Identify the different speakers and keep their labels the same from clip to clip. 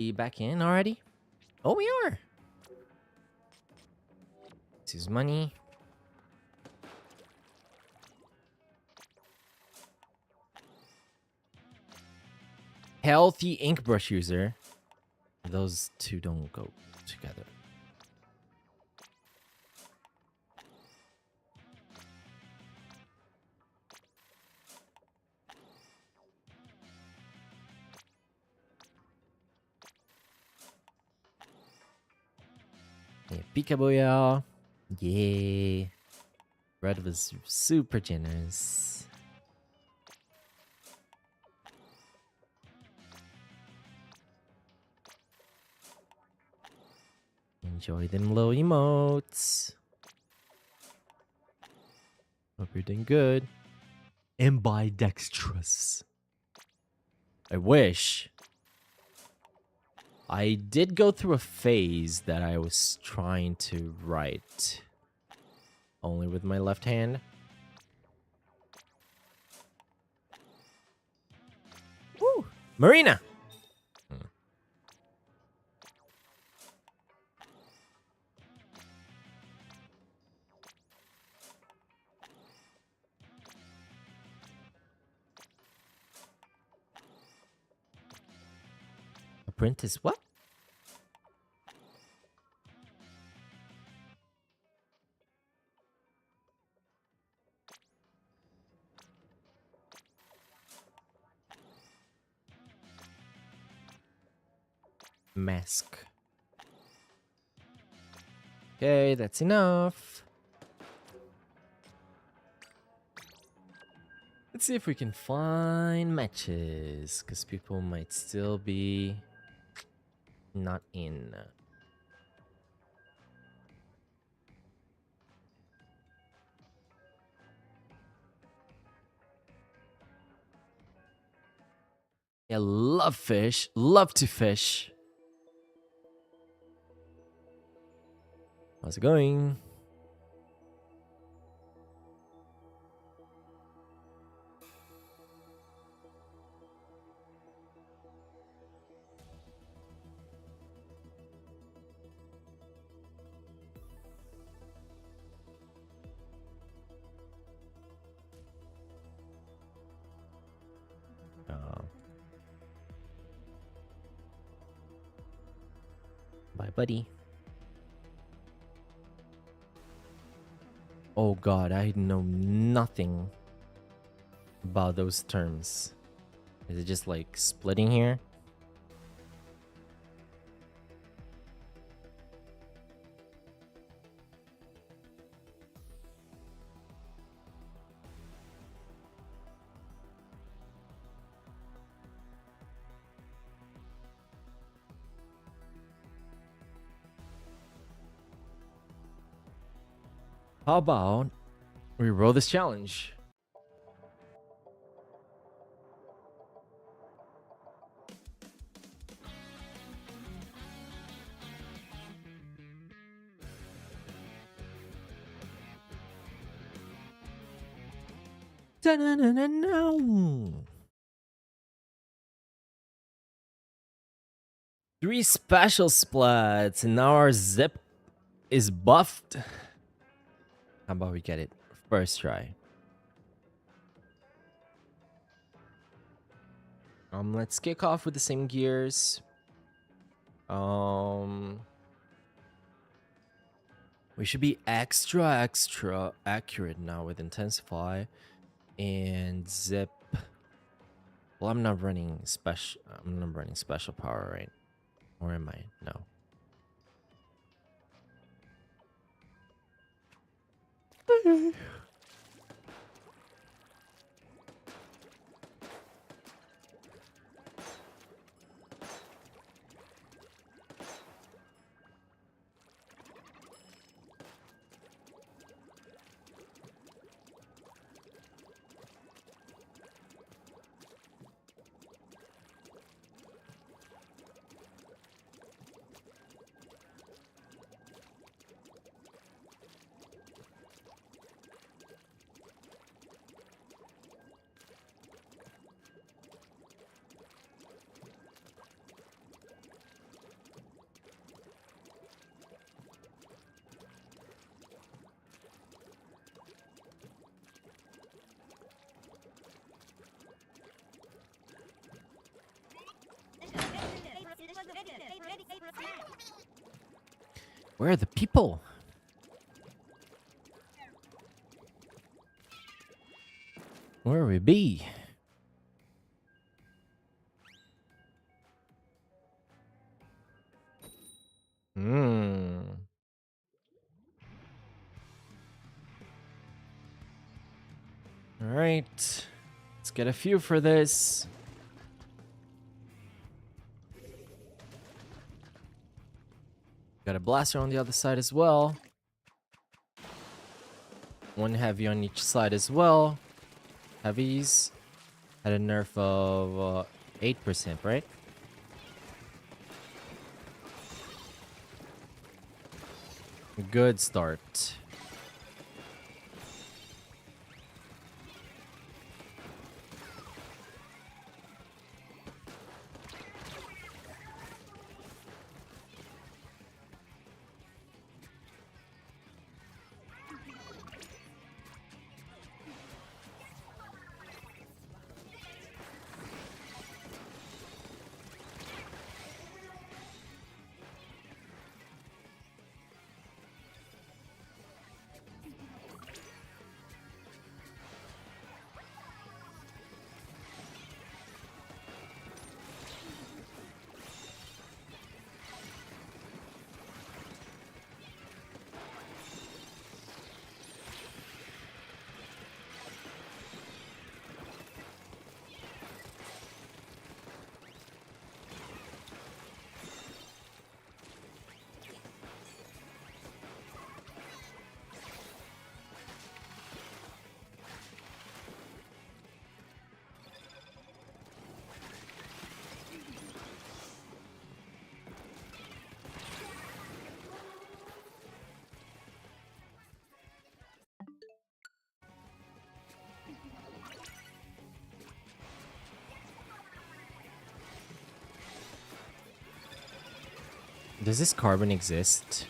Speaker 1: Be back in already? Oh, we are. This is money. Healthy ink brush user. Those two don't go together. Yeah, peekaboo. Yeah. Red was super generous. Enjoy them low emotes. Hope you're doing good. Ambidextrous. I wish. I did go through a phase that I was trying to write only with my left hand. Woo! Marina! Apprentice what? Mask. Okay, that's enough. Let's see if we can find matches, because people might still be not in. Yeah, love fish. Love to fish. How's it going? Bye, buddy. Oh god, I know nothing about those terms. Is it just like splitting here? How about we roll this challenge? Da-na-na-na-na. 3 special splats, and now our zip is buffed. How about we get it first try? Let's kick off with the same gears. We should be extra accurate now with intensify and zip. Well, I'm not running special power, right? Or am I? No. Where are the people? Where we be? Hmm. All right. Let's get a few for this. Got a blaster on the other side as well. One heavy on each side as well. Heavies had a nerf of 8%, right? Good start. Does this carbon exist?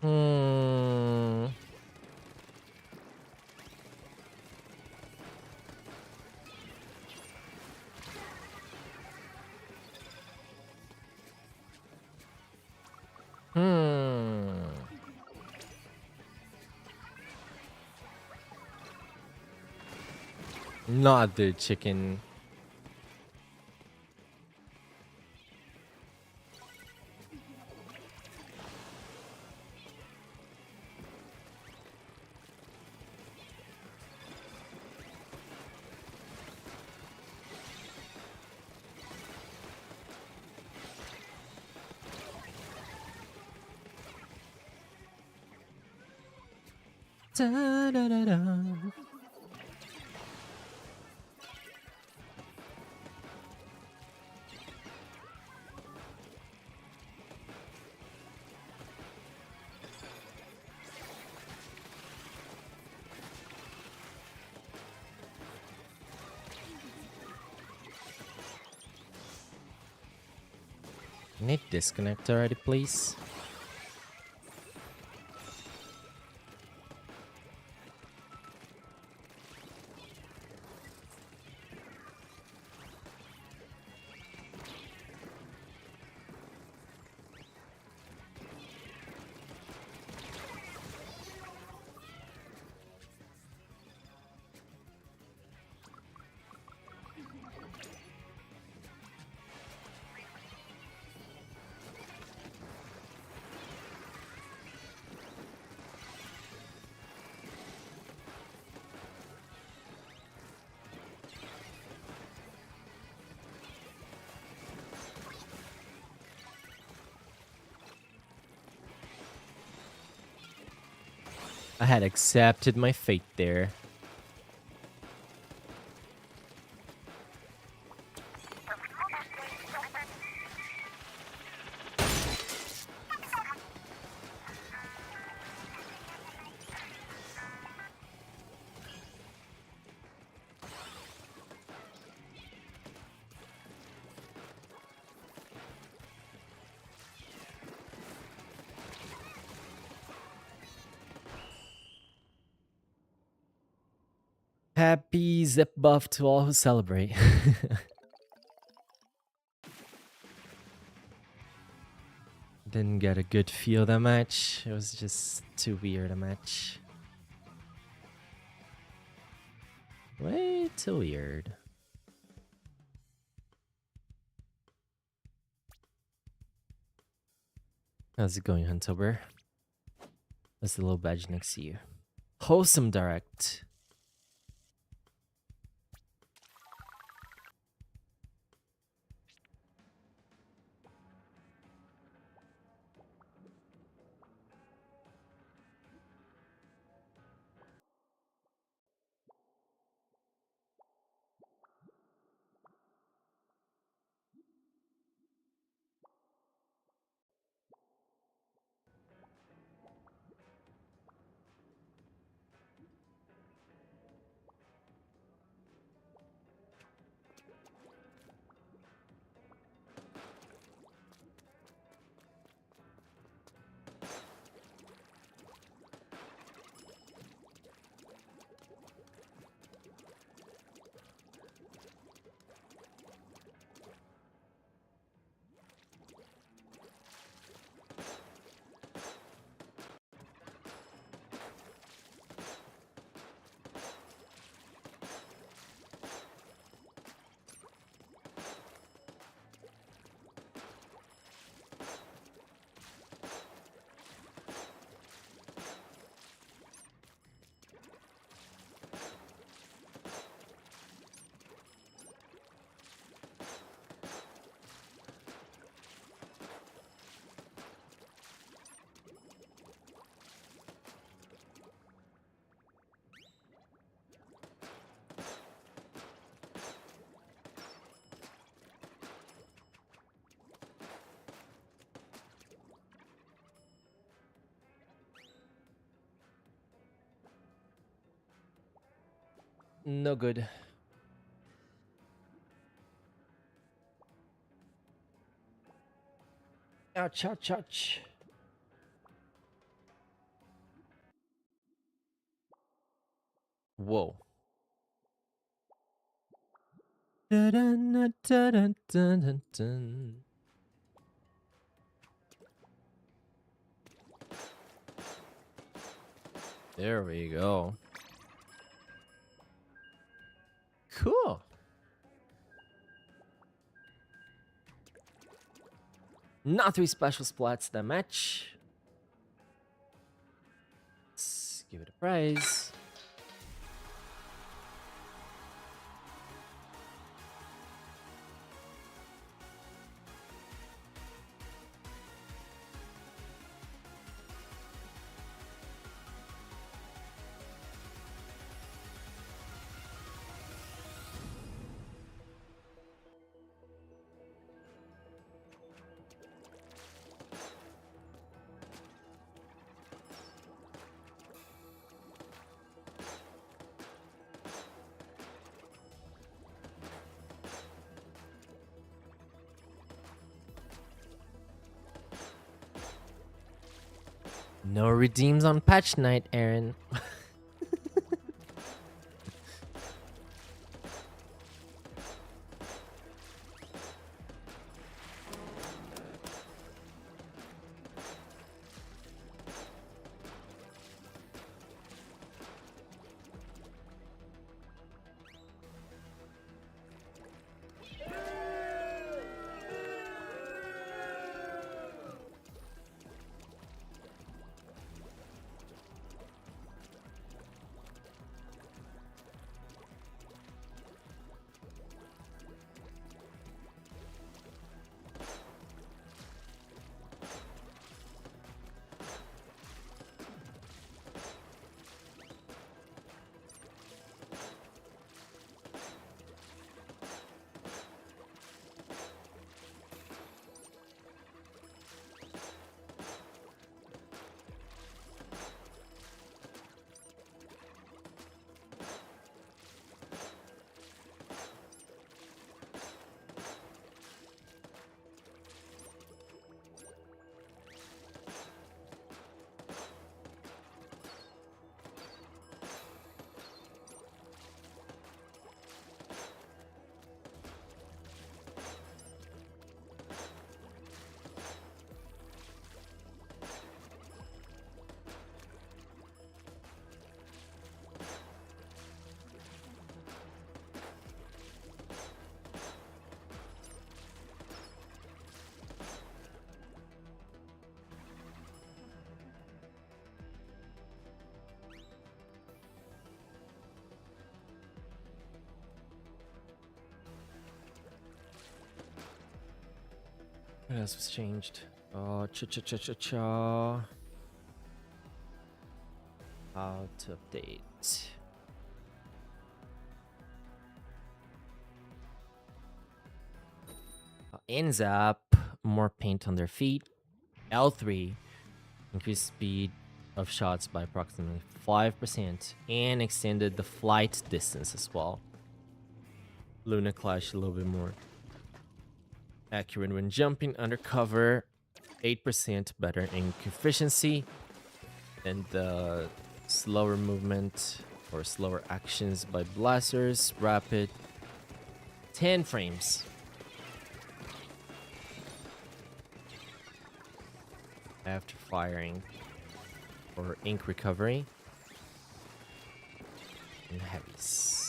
Speaker 1: Hmm. Hmm. Not the chicken. Da-da-da-da. Need disconnect already, please. I had accepted my fate there. Happy zip buff to all who celebrate. Didn't get a good feel that match. It was just too weird a match. Way too weird. How's it going, Huntober? That's the little badge next to you. Wholesome Direct. No good. Ouch, ouch, ouch. Whoa. Dun, dun, dun, dun, dun, dun. There we go. Cool. Not 3 special splats that match. Let's give it a prize. No redeems on patch night, Aaron. What else was changed? Cha. How to update. Ends up more paint on their feet. L3 increased speed of shots by approximately 5% and extended the flight distance as well. Luna Clash a little bit more accurate when jumping under cover. 8% better in efficiency, and the slower movement or slower actions by blasters. Rapid 10 frames. After firing, or ink recovery, and heavies.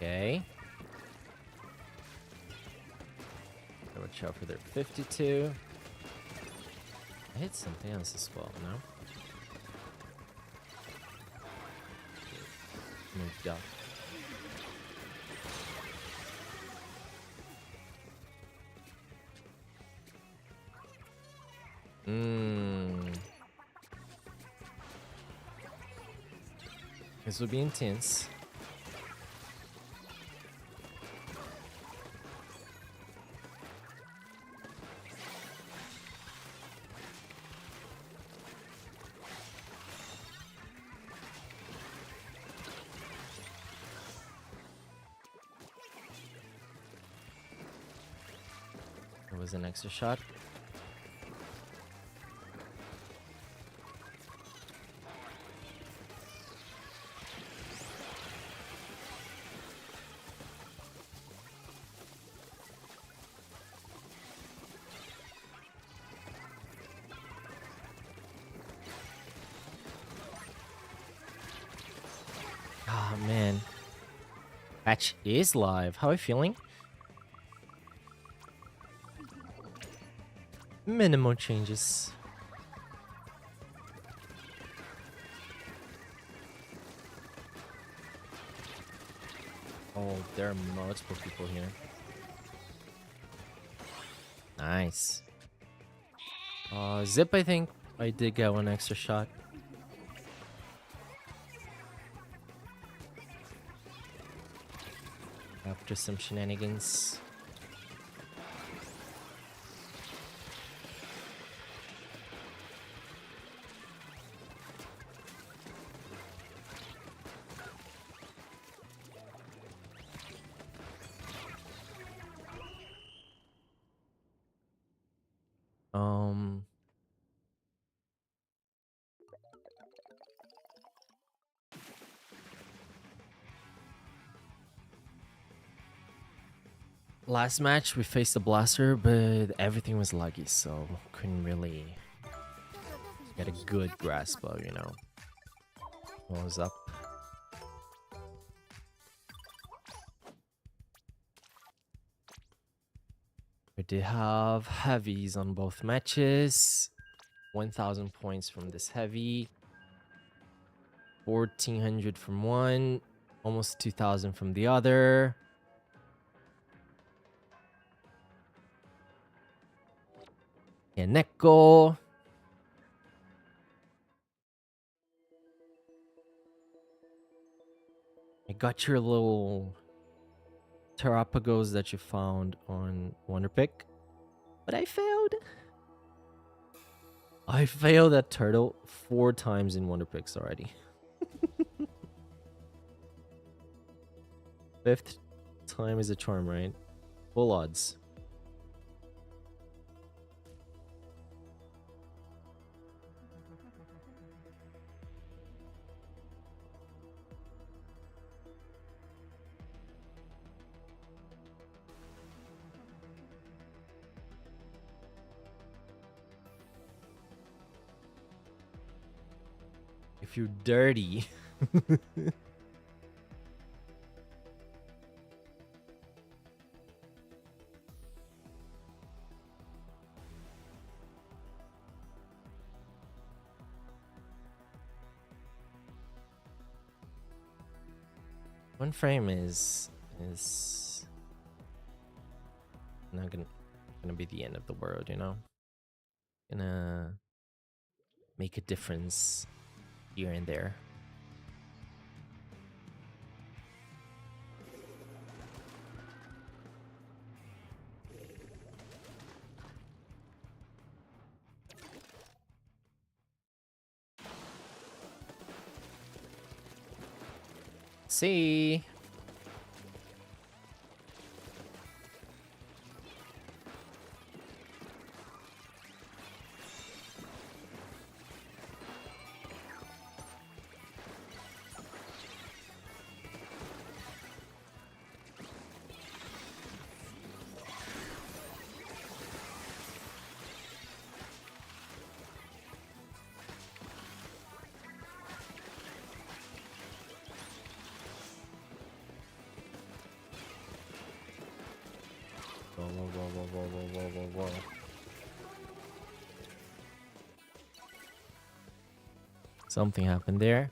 Speaker 1: Okay. Watch out for their 52. I hit something else as well, no? Moved up. This will be intense. There was an extra shot. Oh man. Patch is live. How are you feeling? Minimal changes. Oh, there are multiple people here. Nice. Zip, I think I did get one extra shot. After some shenanigans. Last match we faced a blaster, but everything was laggy, so couldn't really get a good grasp of, you know, what was up. We did have heavies on both matches. 1,000 points from this heavy. 1,400 from one. Almost 2,000 from the other. Neko. I got your little Terrapagos that you found on Wonderpick, but I failed. I failed that turtle 4 times in Wonderpicks already. 5th time is a charm, right? Full odds. If you're dirty. One frame is not gonna be the end of the world, you know? Gonna make a difference here and there. See? Whoa, whoa, whoa, whoa, whoa, whoa, whoa, whoa, whoa. Something happened there.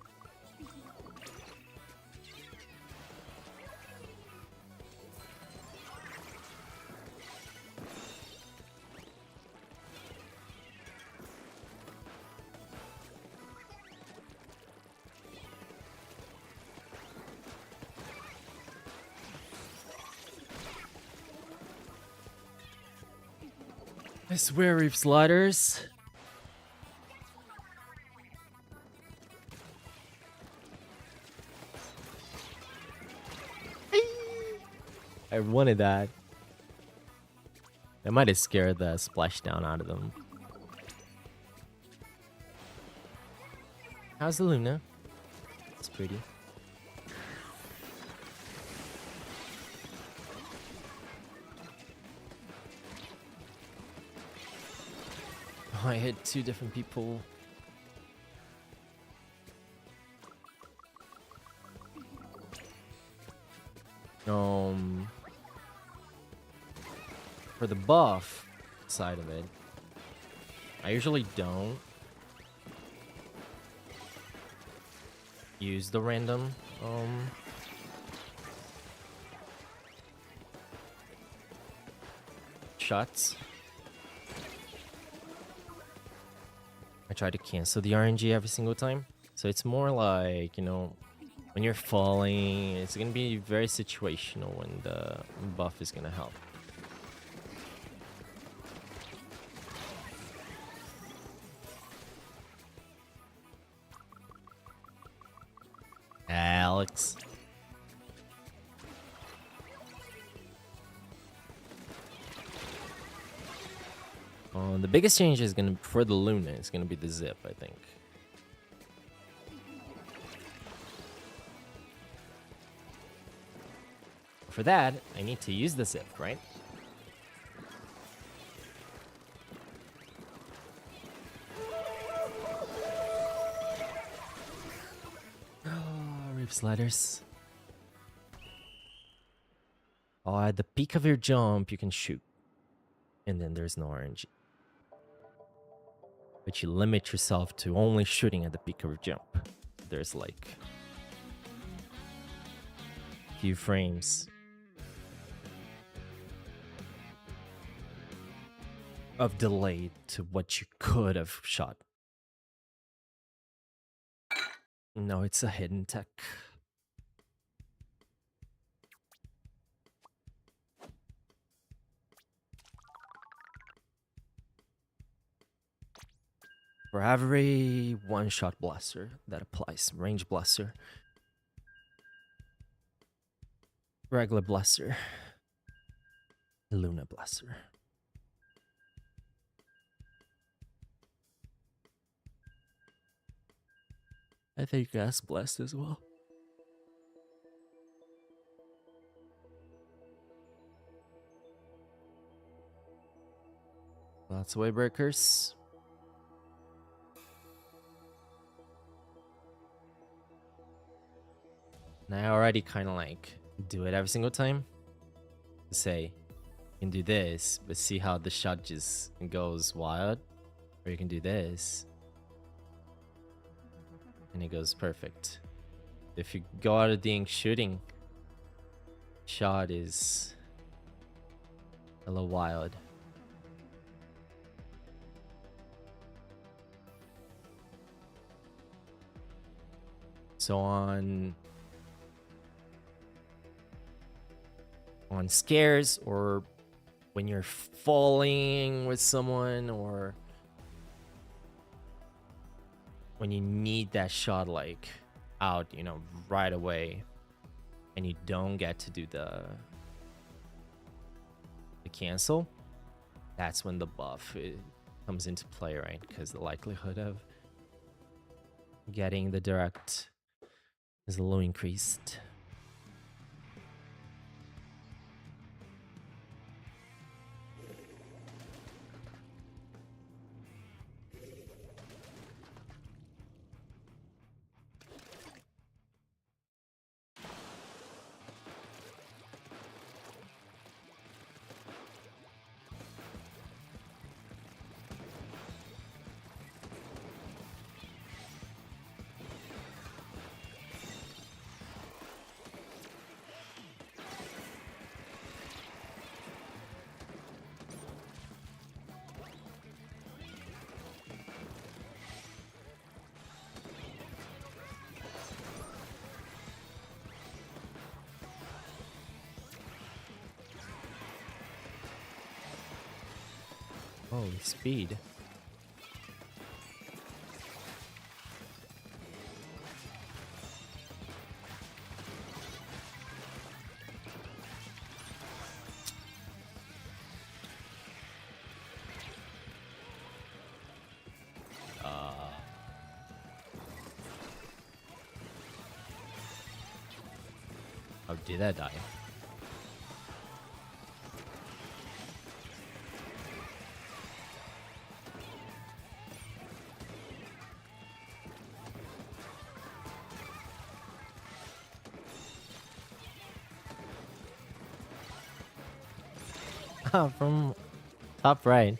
Speaker 1: I swear, Reef Sliders. I wanted that. I might have scared the splashdown out of them. How's the Luna? It's pretty. Oh, I hit two different people. For the buff side of it, I usually don't use the random shots. I try to cancel the RNG every single time. So it's more like, you know, when you're falling, it's gonna be very situational when the buff is gonna help. Alex. The biggest change is gonna for the Luna is gonna be the zip, I think. For that, I need to use the zip, right? Oh, Reef Sliders. Oh, at the peak of your jump, you can shoot. And then there's no RNG. But you limit yourself to only shooting at the peak of your jump. There's like a few frames of delay to what you could have shot. No, it's a hidden tech. For every one-shot blaster that applies, range blaster, regular blaster, Luna blaster. I think gas blast as well. Lots of way breakers. And I already kind of like do it every single time. To say, you can do this, but see how the shot just goes wild? Or you can do this. And it goes perfect. If you go out of the shooting, shot is a little wild. So on scares, or when you're falling with someone, or when you need that shot like out, you know, right away, and you don't get to do the cancel, that's when the buff comes into play, right? Because the likelihood of getting the direct is a little increased. Holy speed. How did I die? From top right.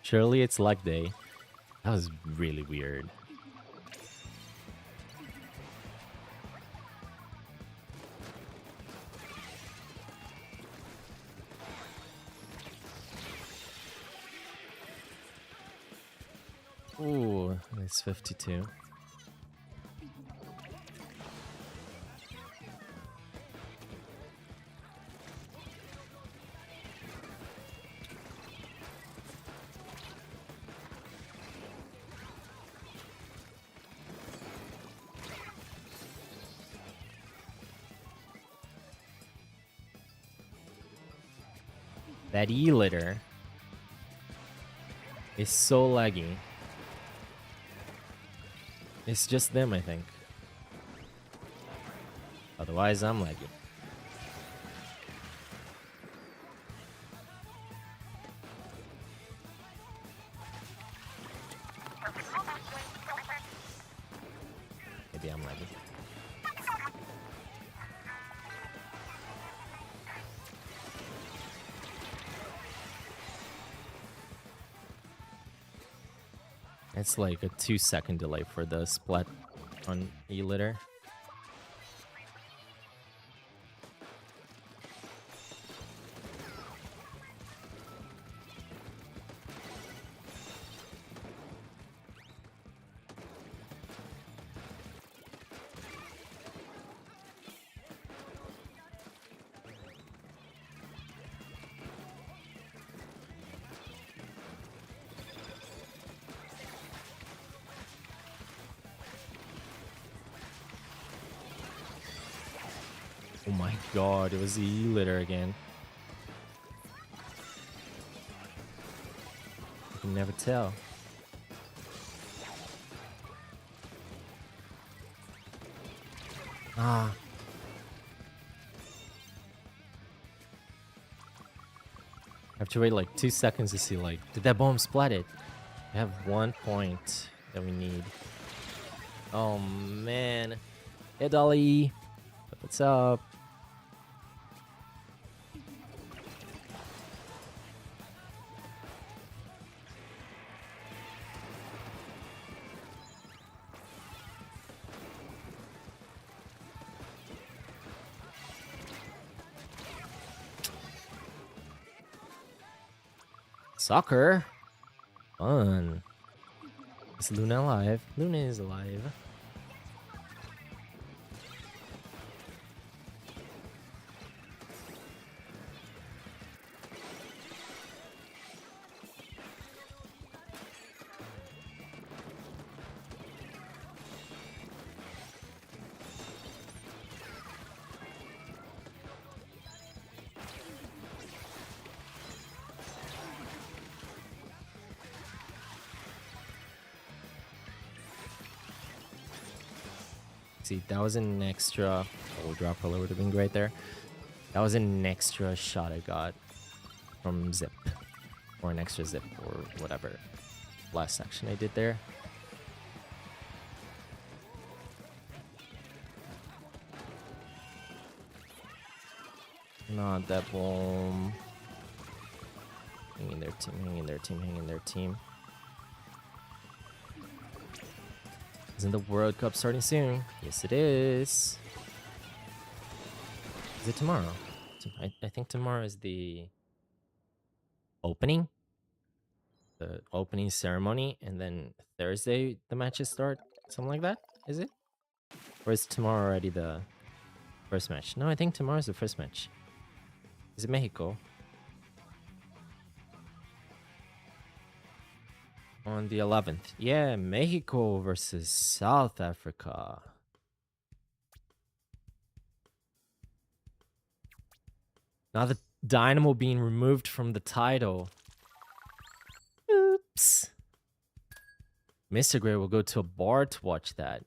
Speaker 1: Surely it's luck day. That was really weird. Ooh, it's 52. That E-litter is so laggy. It's just them, I think. Otherwise, I'm laggy. Maybe I'm laggy. It's like a 2-second delay for the split on E-litter. Oh my god, it was the E-litter again. You can never tell. Ah. I have to wait like 2 seconds to see, like, did that bomb splat it? We have 1 point that we need. Oh man. Hey, Dolly. What's up? Soccer? Fun. Is Luna alive? Luna is alive. See, that was an extra. Oh, drop pillar would have been great there. That was an extra shot I got from Zip. Or an extra Zip or whatever. Last section I did there. Not that bomb. Hang in there, team. Hang in there, team. Hang in there, team. Isn't the World Cup starting soon? Yes, it is. Is it tomorrow? I think tomorrow is the opening. The opening ceremony. And then Thursday the matches start. Something like that? Is it? Or is tomorrow already the first match? No, I think tomorrow's the first match. Is it Mexico? On the 11th. Yeah, Mexico versus South Africa. Now the Dynamo being removed from the title. Oops. Mr. Gray will go to a bar to watch that.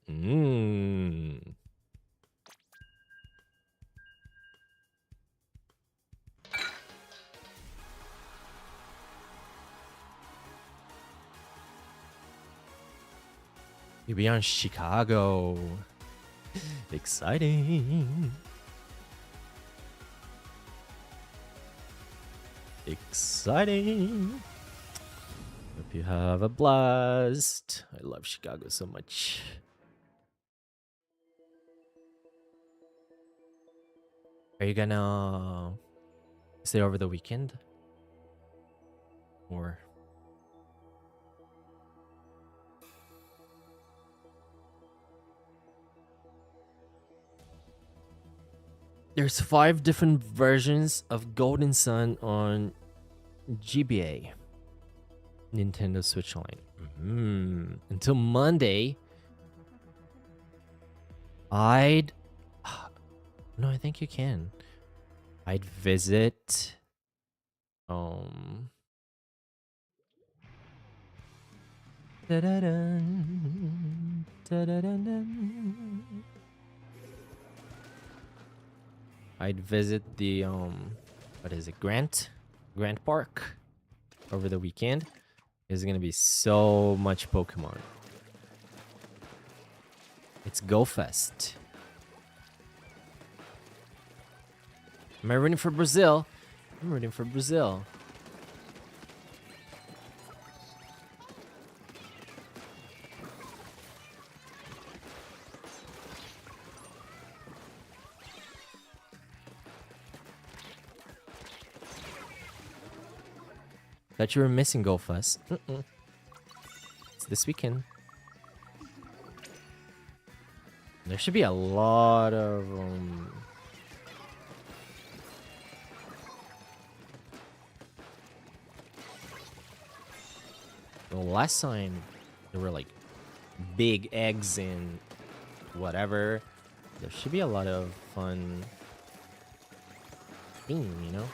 Speaker 1: You'll be on Chicago. Exciting. Exciting. Hope you have a blast. I love Chicago so much. Are you gonna stay over the weekend? Or there's 5 different versions of Golden Sun on GBA. Nintendo Switch Online. Until Monday, I'd... No, I think you can. I'd visit... Da-da-dun, da-da-dun-dun. I'd visit the what is it, Grant Park over the weekend. There's gonna be so much Pokemon. It's Go Fest. Am I rooting for Brazil? I'm rooting for Brazil. Thought you were missing Go Fest. It's this weekend. There should be a lot of well, last time there were like big eggs and whatever. There should be a lot of fun theme, you know?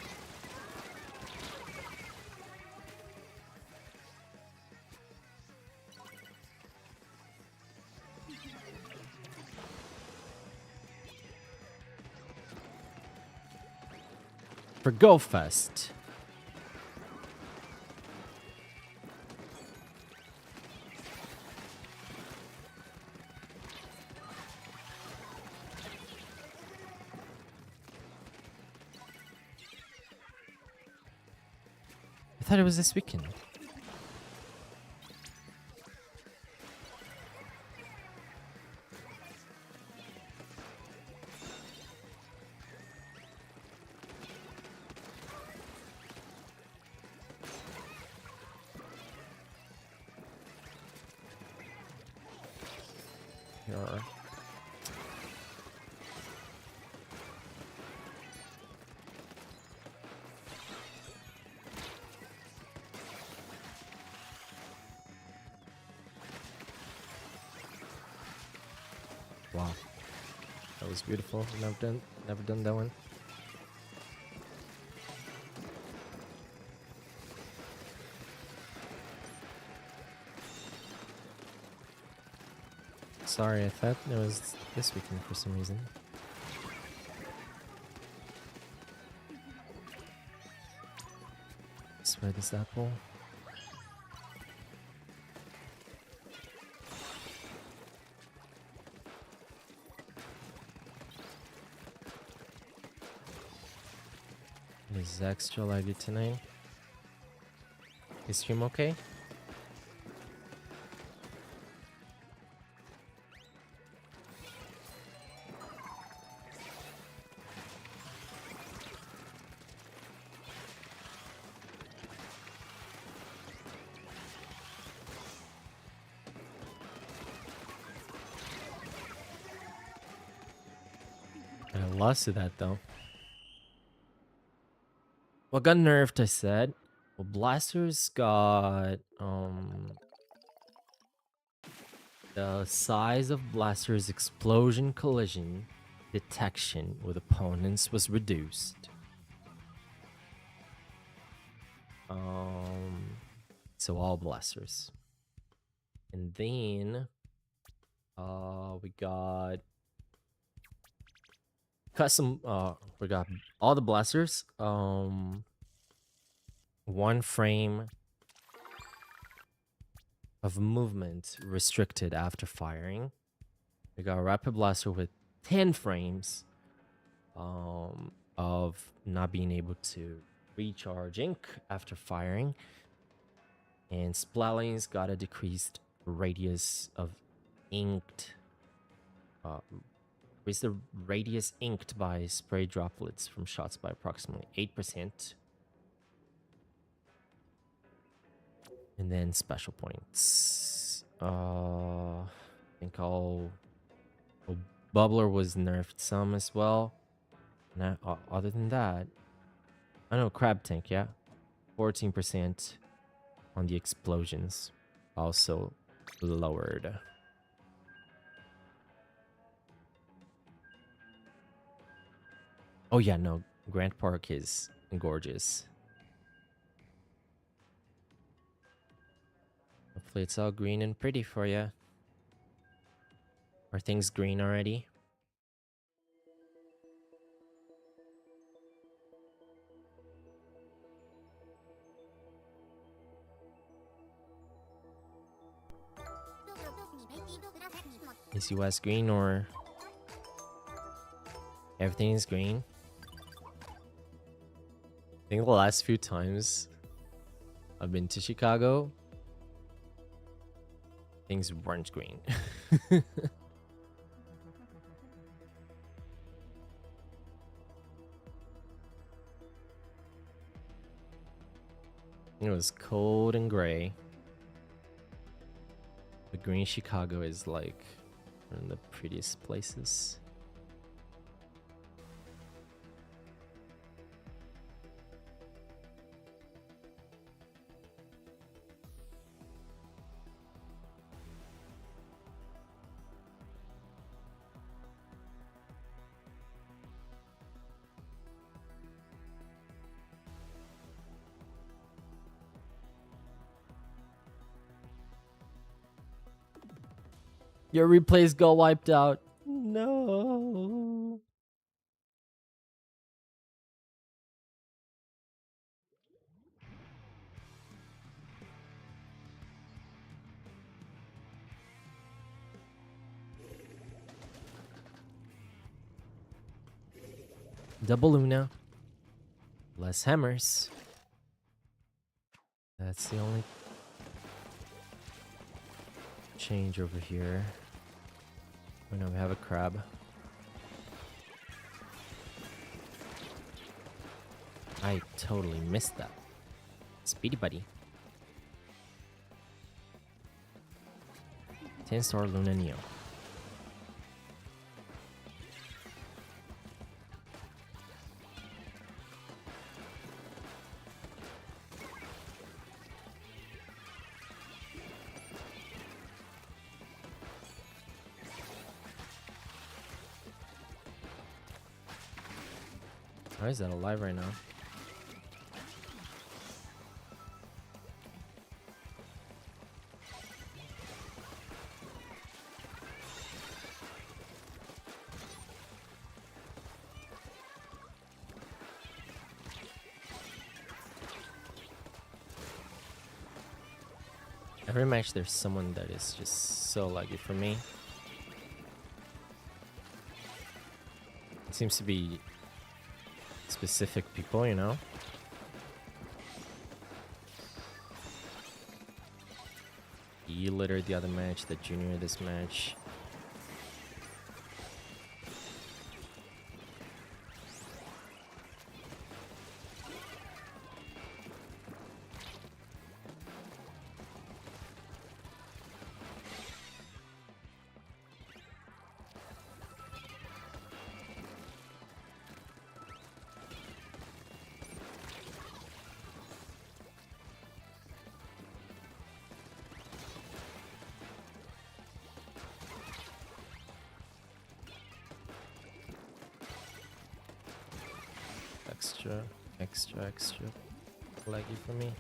Speaker 1: For Go Fest. thought it was this weekend. Here are. Wow, that was beautiful. Never done that one. Sorry, I thought it was this weekend for some reason. Spread this apple. Is extra lively tonight? Is stream okay? I lost to that though. What got nerfed, I said. Well, blasters got the size of blasters explosion collision detection with opponents was reduced. So all blasters. And then we got custom we got all the blasters 1 frame of movement restricted after firing. We got a rapid blaster with 10 frames of not being able to recharge ink after firing, and Splatlanes got a decreased radius of inked increase the radius inked by spray droplets from shots by approximately 8%. And then special points. I think Bubbler was nerfed some as well. And other than that, I know Crab Tank, yeah. 14% on the explosions. Also lowered. Oh yeah, no, Grant Park is gorgeous. Hopefully it's all green and pretty for you. Are things green already? Is US green or everything is green? I think the last few times I've been to Chicago, things weren't green. It was cold and gray. But green Chicago is like one of the prettiest places. Your replays got wiped out. No. Double Luna. Less hammers. That's the only change over here. Oh no, we have a crab. I totally missed that. Speedy buddy. 10-star Luna Neo. Why is that alive right now? Every match there's someone that is just so lucky for me. It seems to be specific people, you know? You littered the other match, the junior this match. Extra laggy for me.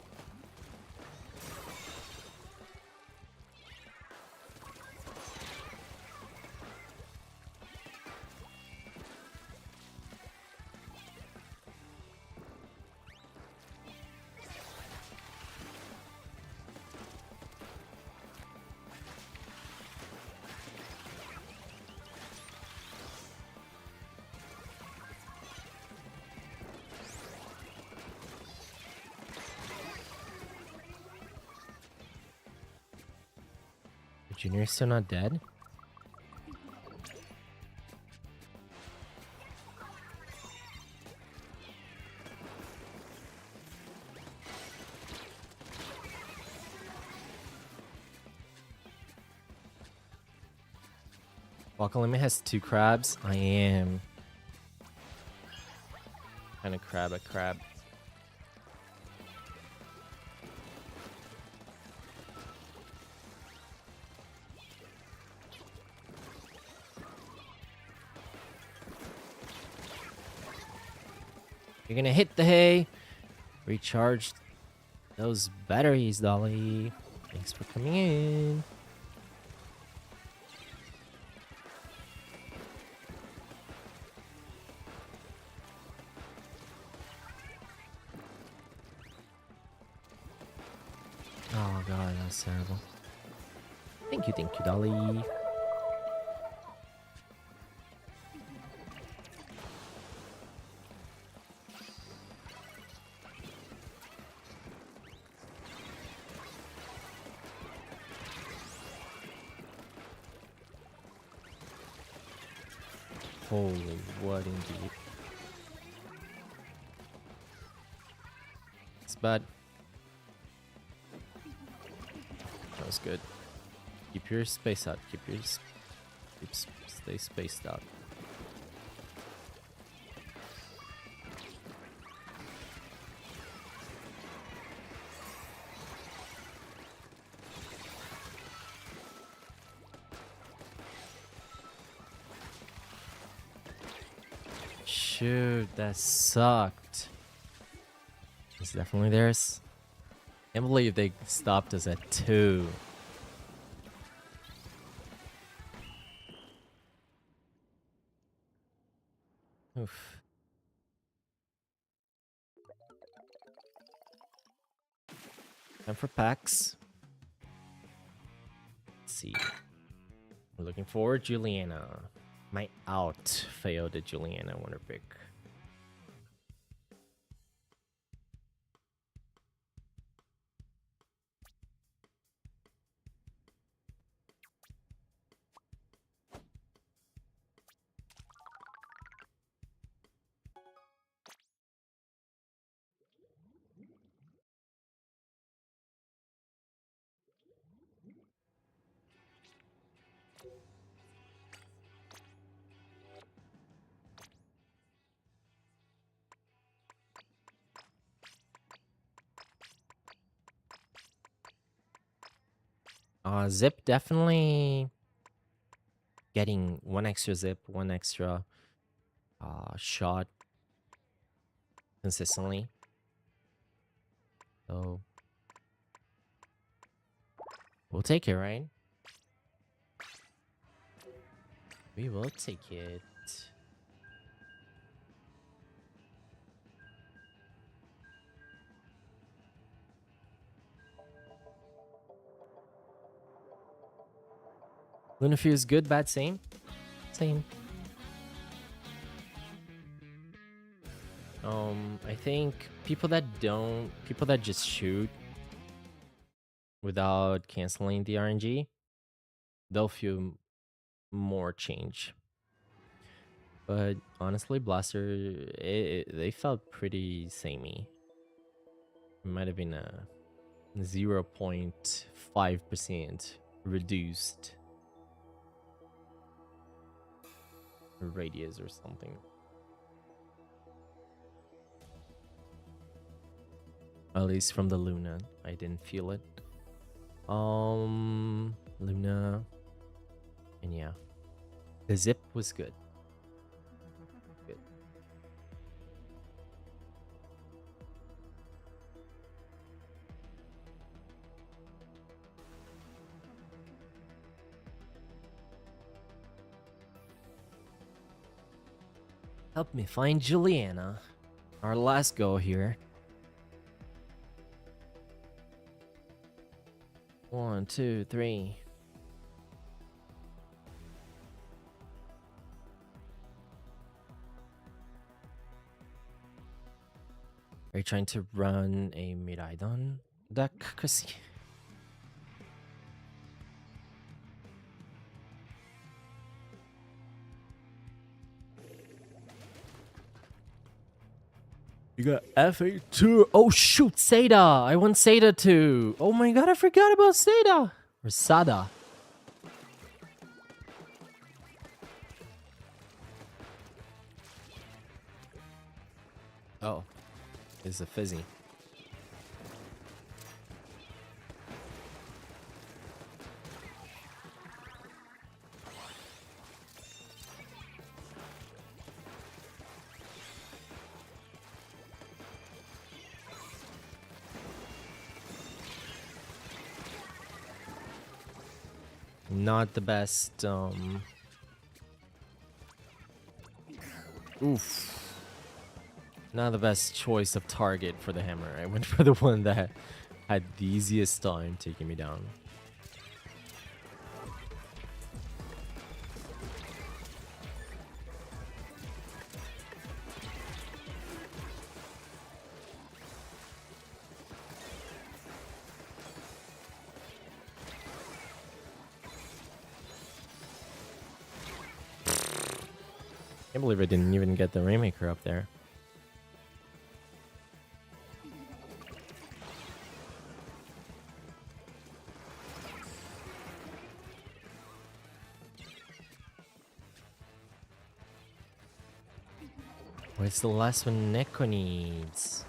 Speaker 1: Junior's still not dead? Wakalime has 2 crabs. I am kind of a crab. You're gonna hit the hay. Recharge those batteries, Dolly. Thanks for coming in. Oh god, that's terrible. Thank you, Dolly. Holy, what indeed. It's bad. That was good. Keep your space out. Stay spaced out. Shoot, that sucked. It's definitely theirs. Can't believe they stopped us at 2. Oof. Time for packs. Let's see. We're looking for Juliana. My out failed at Juliana Wonder Pick. Zip definitely getting one extra zip, one extra shot consistently. So we'll take it, right? We will take it. Luna feels good, bad, same? Same. I think people that just shoot without canceling the RNG, they'll feel more change. But honestly, Blaster, they felt pretty samey. It might have been a 0.5% reduced radius or something. At least from the Luna, I didn't feel it. Luna, and yeah, the zip was good. Good. Help me find Juliana. Our last go here. 1, 2, 3. Are you trying to run a Miraidon deck, Chrissy? You got FA2. Oh shoot, Seda. I want Seda too. Oh my god, I forgot about Seda. Or Sada. Oh, it's a fizzy. Not the best, oof. Not the best choice of target for the hammer. I went for the one that had the easiest time taking me down. Can't believe I didn't even get the Rainmaker up there. What's the last one Neko needs?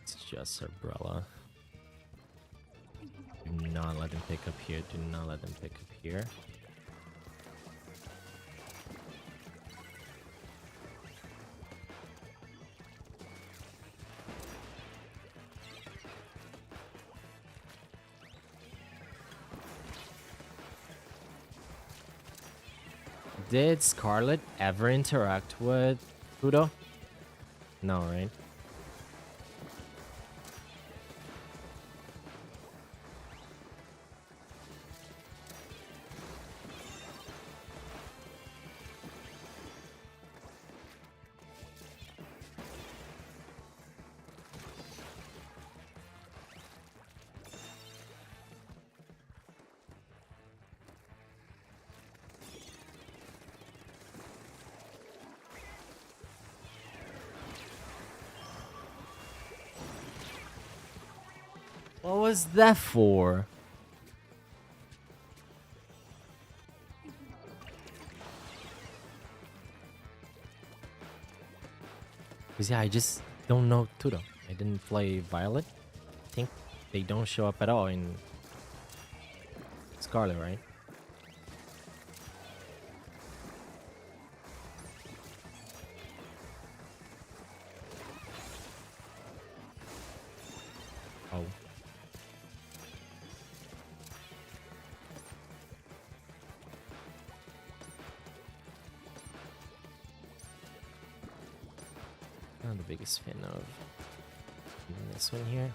Speaker 1: It's just Umbrella. Do not let him pick up here. Do not let him pick up here. Did Scarlet ever interact with Fudo? No, right? What was that for? Because yeah, I just don't know Tudo. I didn't play Violet. I think they don't show up at all in Scarlet, right? Oh. Not the biggest fan of this one here.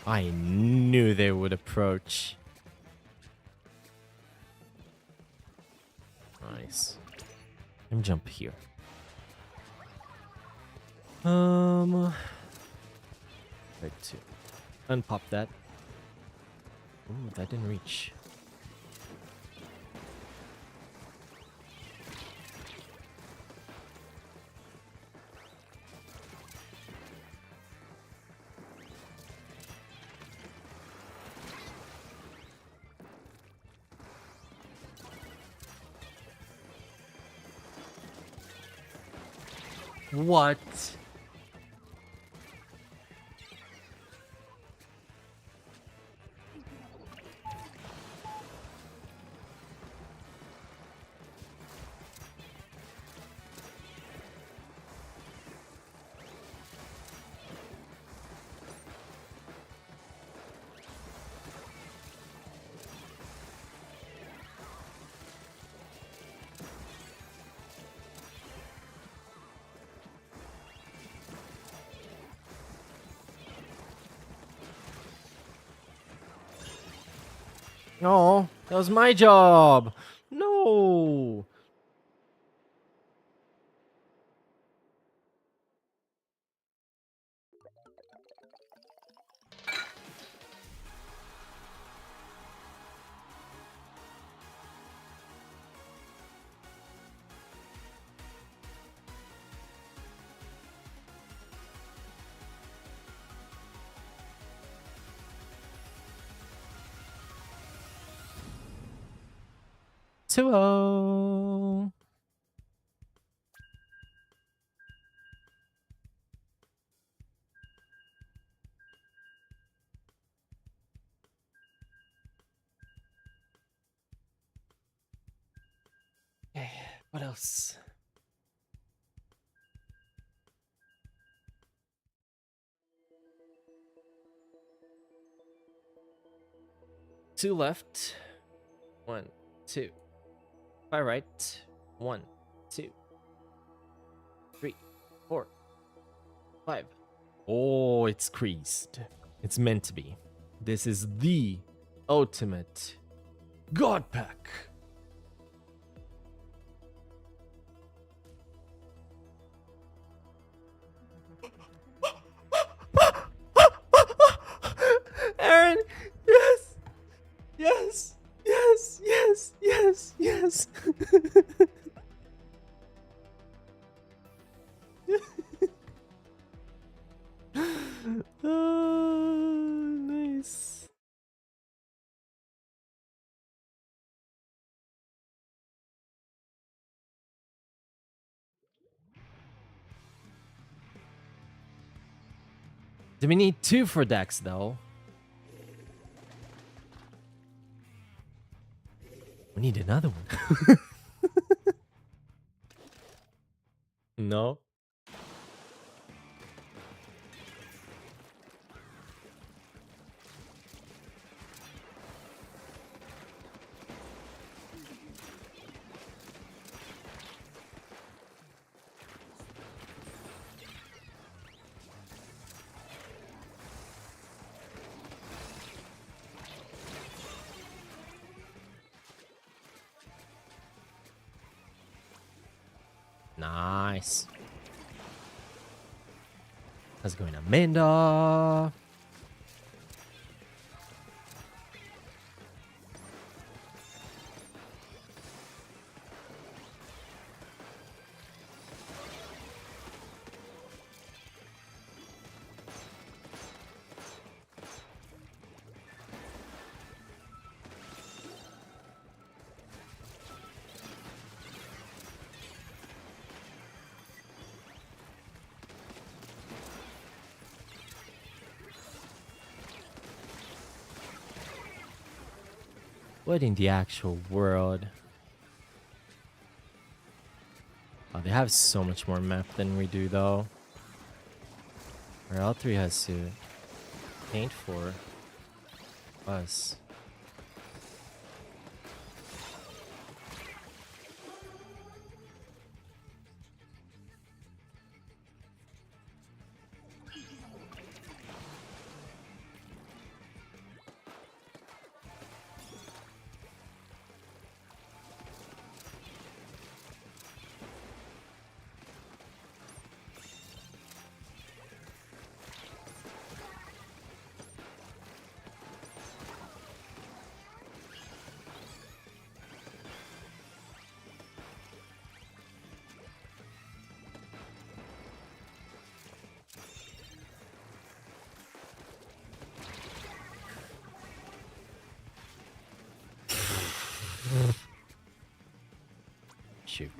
Speaker 1: I knew they would approach. Nice. Let me jump here. Right to unpop that. Ooh, that didn't reach. What? No, that was my job. No. Two oh. Okay, what else? Two left. 1, 2. 5 right. 1, 2, 3, 4, 5. Oh, it's creased. It's meant to be. This is the ultimate God Pack. Aaron, yes, yes, yes, yes, yes, yes. Oh, nice. Do we need 2 for Dex though? We need another one. No. Nice. How's it going, Amanda? What in the actual world? Oh, they have so much more map than we do, though. Our L3 has to paint for us. Shoot.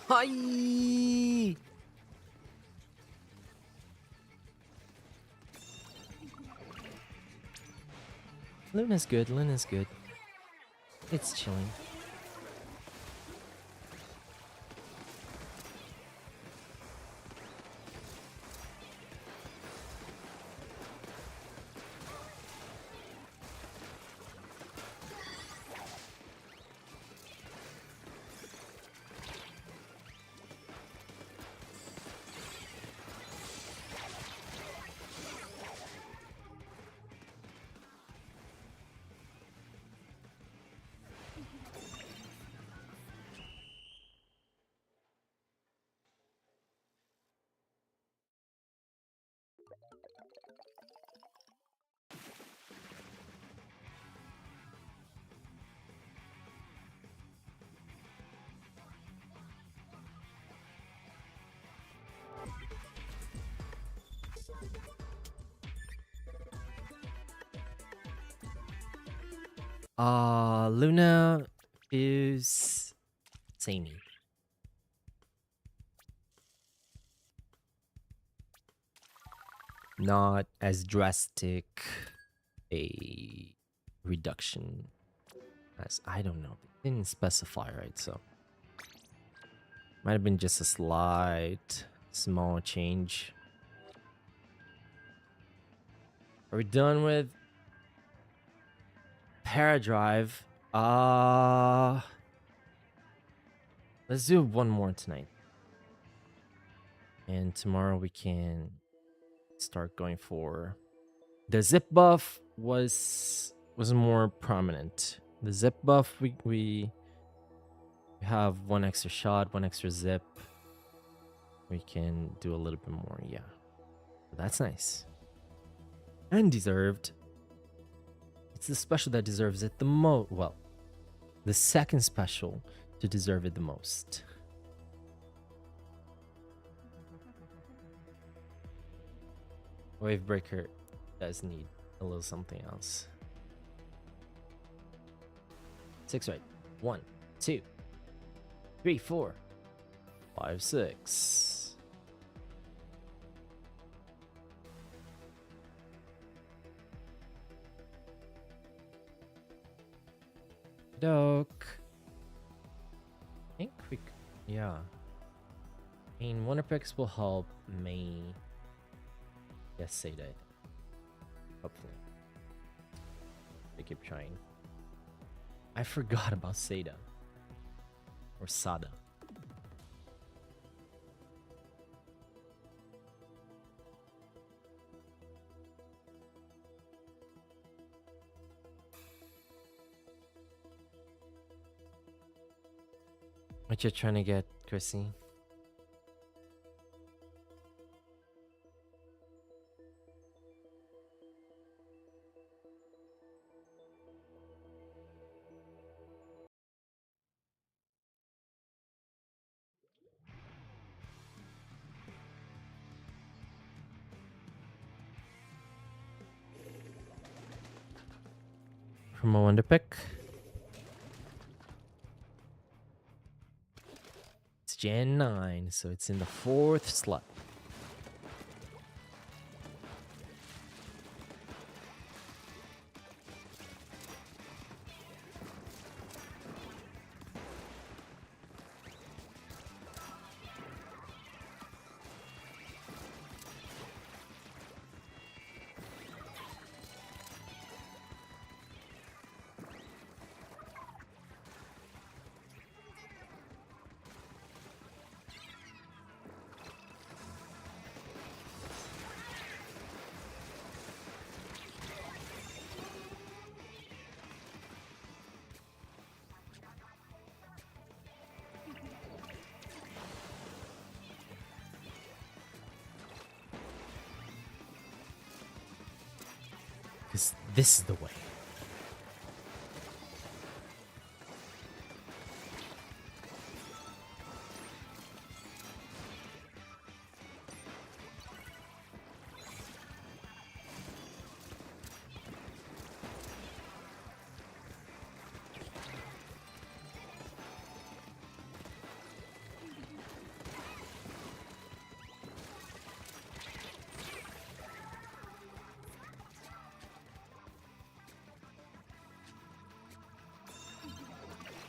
Speaker 1: Ay! Luna's good, Luna's good. It's chilling. Luna is samey. Not as drastic a reduction as I don't know. They didn't specify, right? So might have been just a slight small change. Are we done with Paradrive? Let's do one more tonight. And tomorrow we can start going for the zip buff was more prominent. The zip buff we have one extra shot, one extra zip. We can do a little bit more, yeah. So that's nice. And deserved. It's the special that deserves it the most. Well, the second special to deserve it the most. Wavebreaker does need a little something else. 6 right. 1, 2, 3, 4, 5, 6. Doke. I think we, yeah. I mean, Wonder Picks will help May. Yes, say that. Hopefully. They keep trying. I forgot about Seda. Or Sada. What you trying to get, Chrissy? for my wonder pick. It's Gen 9, so it's in the 4th slot. Because this is the way.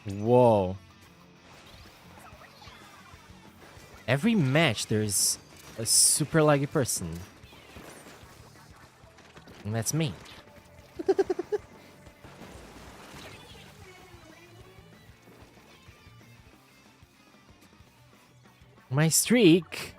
Speaker 1: Whoa. Every match there's a super laggy person. And that's me. My streak.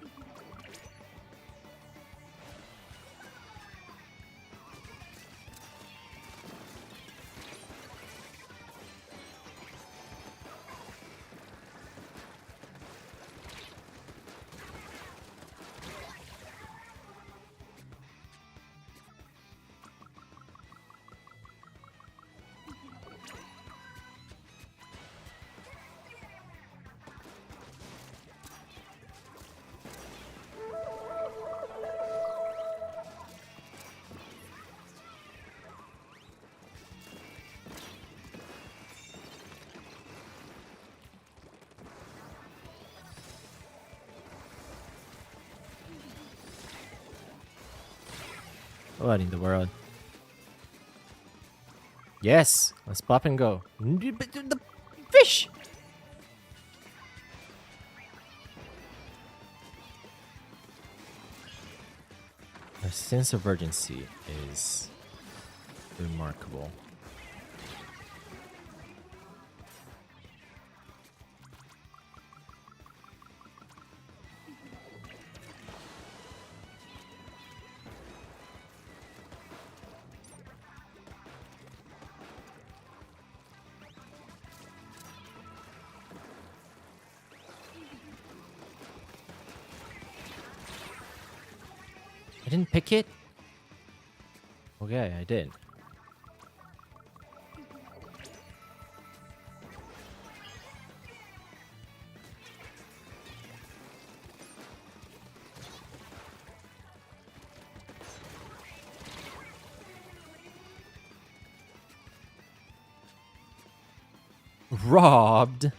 Speaker 1: What in the world? Yes, let's pop and go. The fish! Our sense of urgency is remarkable. I didn't pick it? Okay, I did. Robbed?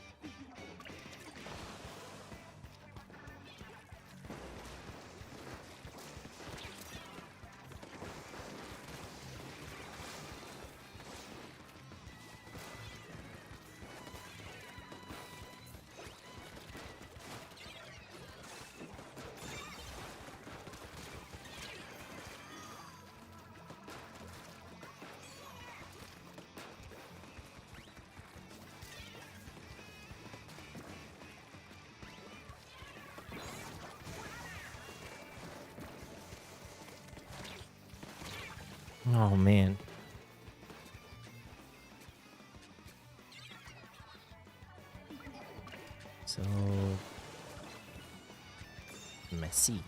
Speaker 1: Oh man. So messy.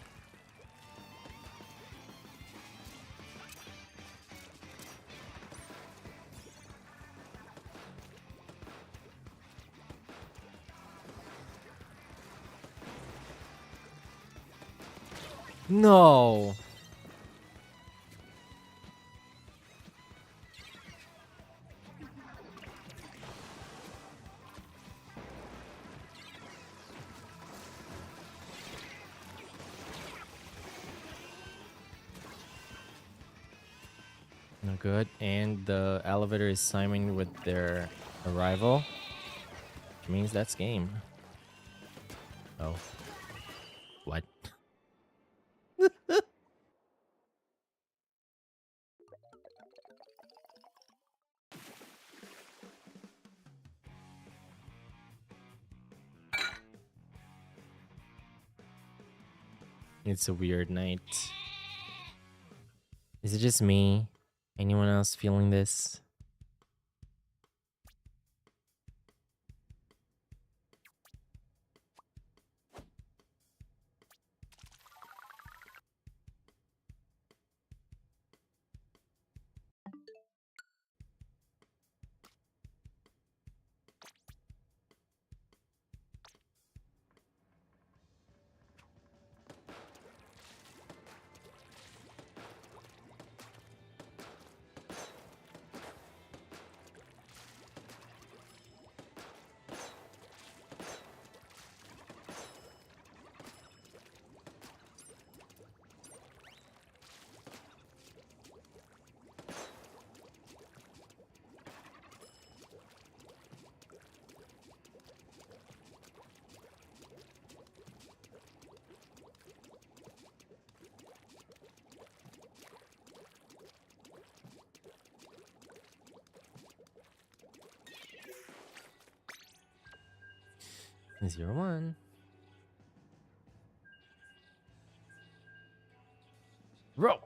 Speaker 1: No. No good. And the elevator is timing with their arrival, which means that's game. Oh. What? It's a weird night. Is it just me? Anyone else feeling this? Zero one. Roll.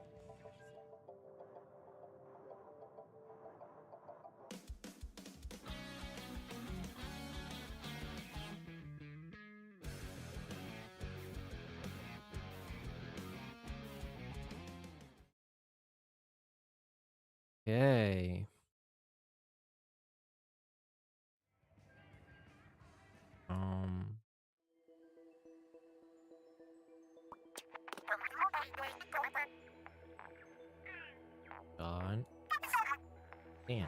Speaker 1: Okay. Um. God. Damn it.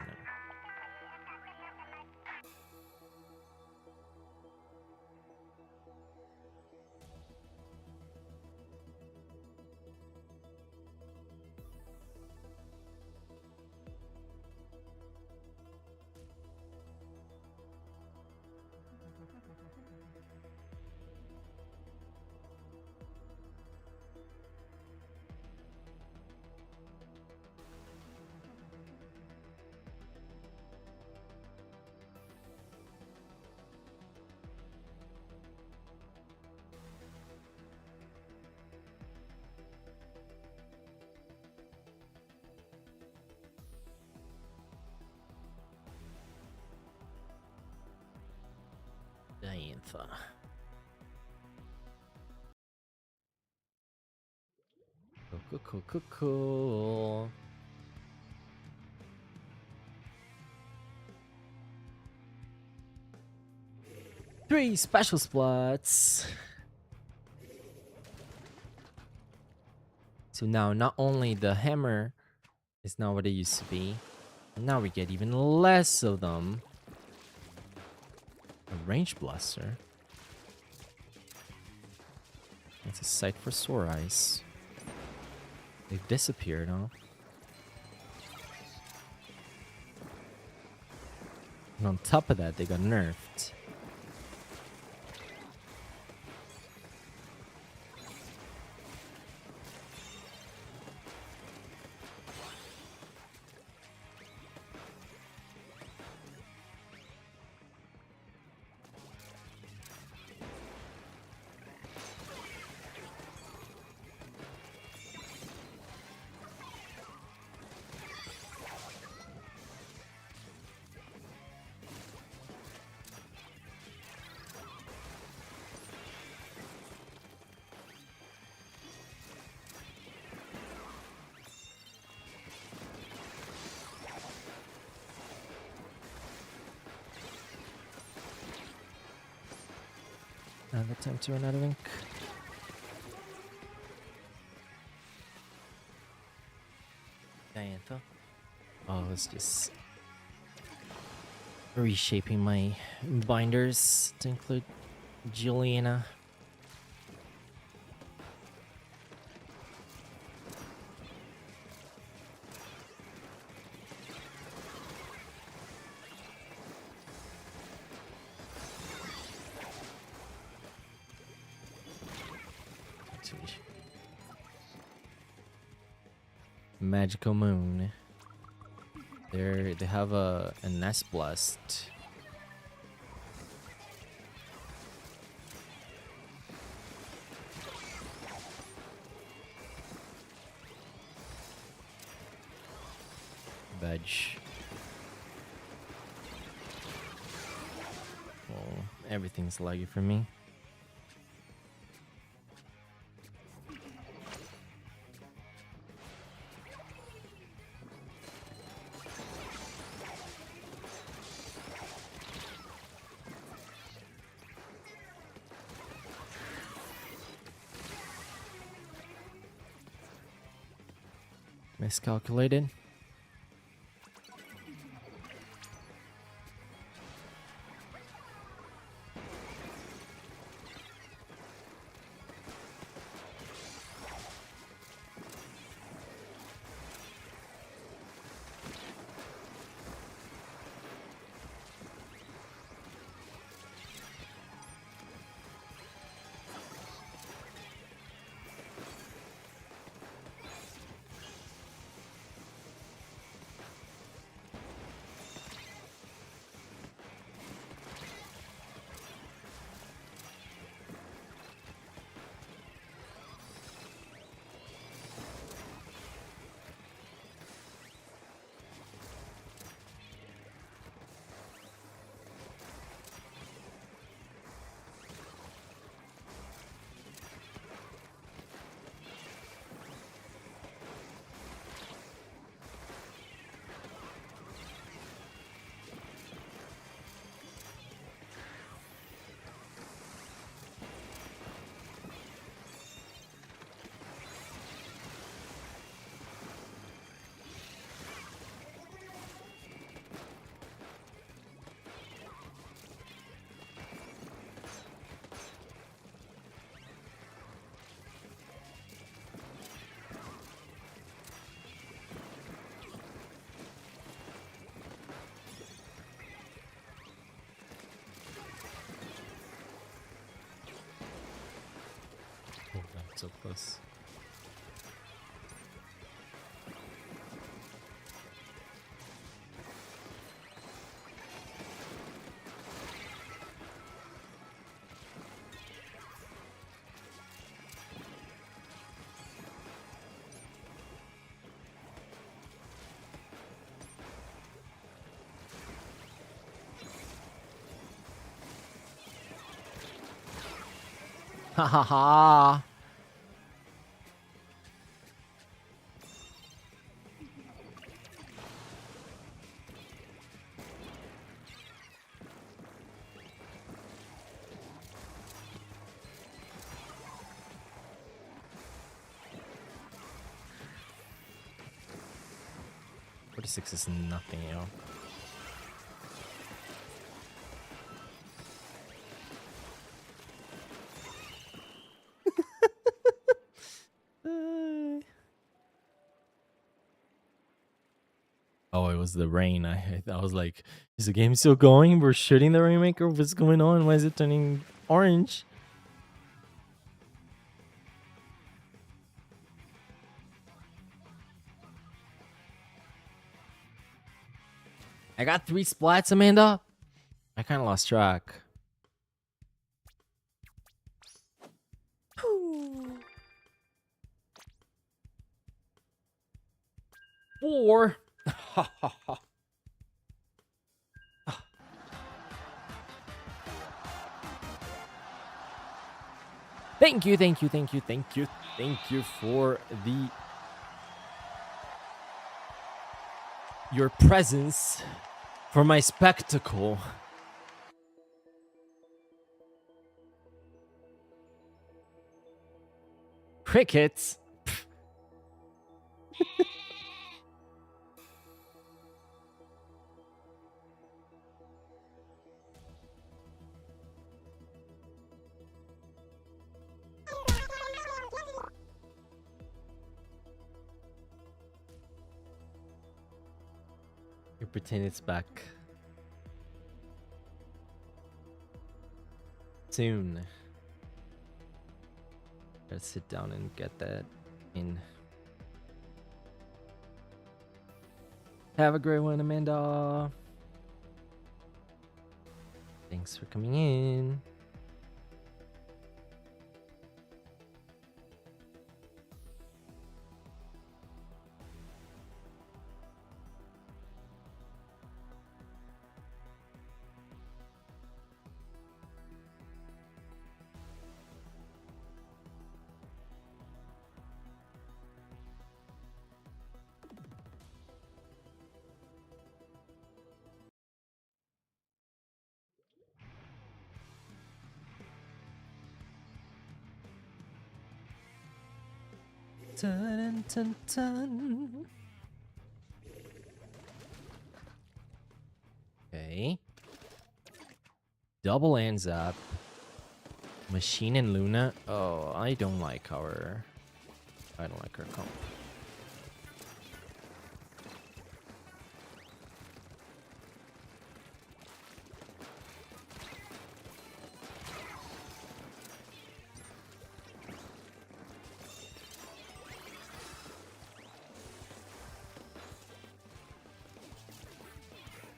Speaker 1: Diantha. Cool. 3 special spots. So now not only the hammer is not what it used to be, now we get even less of them. A range blaster. That's a sight for sore eyes. They've disappeared, huh? And on top of that, they got nerfed. Another time to run out of ink. Diantha. Oh, it's just reshaping my binders to include Juliana. Magical Moon. They have a Nest Blast. Veg. Oh, everything's laggy for me. Miscalculated. Oh, that's so close. Ha ha ha! .46 is nothing, yo. Oh, it was the rain. I was like, is the game still going? We're shooting the Rainmaker? What's going on? Why is it turning orange? I got 3 splats, Amanda. I kind of lost track. Four. Thank you, thank you, thank you, thank you, thank you for your presence, for my spectacle. Crickets. You pretend it's back. Soon. Let's sit down and get that in. Have a great one, Amanda. Thanks for coming in. Dun, dun, dun. Okay. Double ends up. Machine and Luna. Oh, I don't like her comp.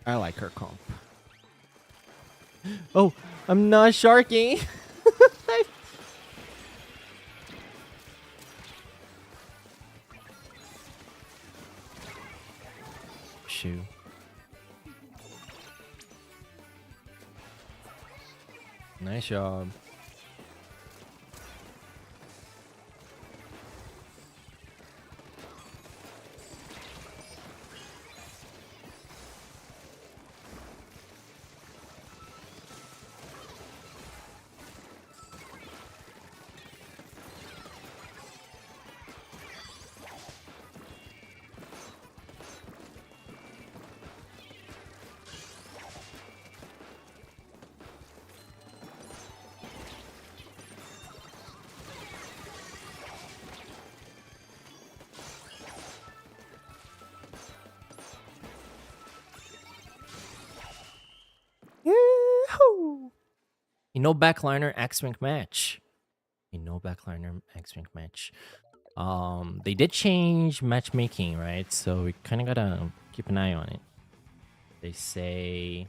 Speaker 1: I like her comp. Oh, I'm not sharking. Shoot. Nice job. Yahoo! Backliner X-Rank match. Backliner X-Rank match. They did change matchmaking, right? So we kind of gotta keep an eye on it. They say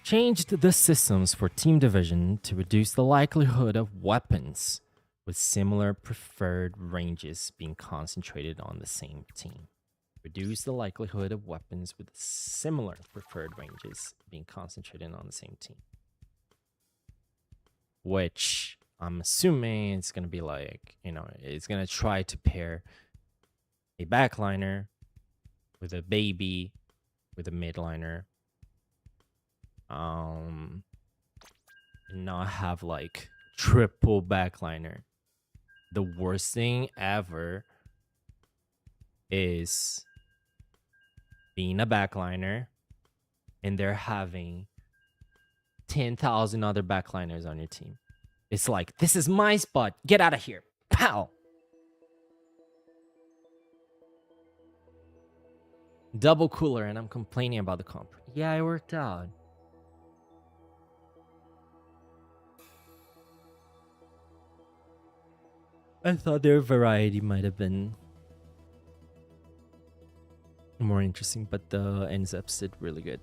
Speaker 1: changed the systems for team division to reduce the likelihood of weapons with similar preferred ranges being concentrated on the same team. Reduce the likelihood of weapons with similar preferred ranges being concentrated on the same team. Which I'm assuming it's going to be like, it's going to try to pair a backliner with a baby with a midliner. And not have like triple backliner. The worst thing ever is being a backliner and they're having 10,000 other backliners on your team. It's like, this is my spot. Get out of here. Pow. Double cooler and I'm complaining about the comp. Yeah, it worked out. I thought their variety might have been more interesting, but the NZEPs did really good.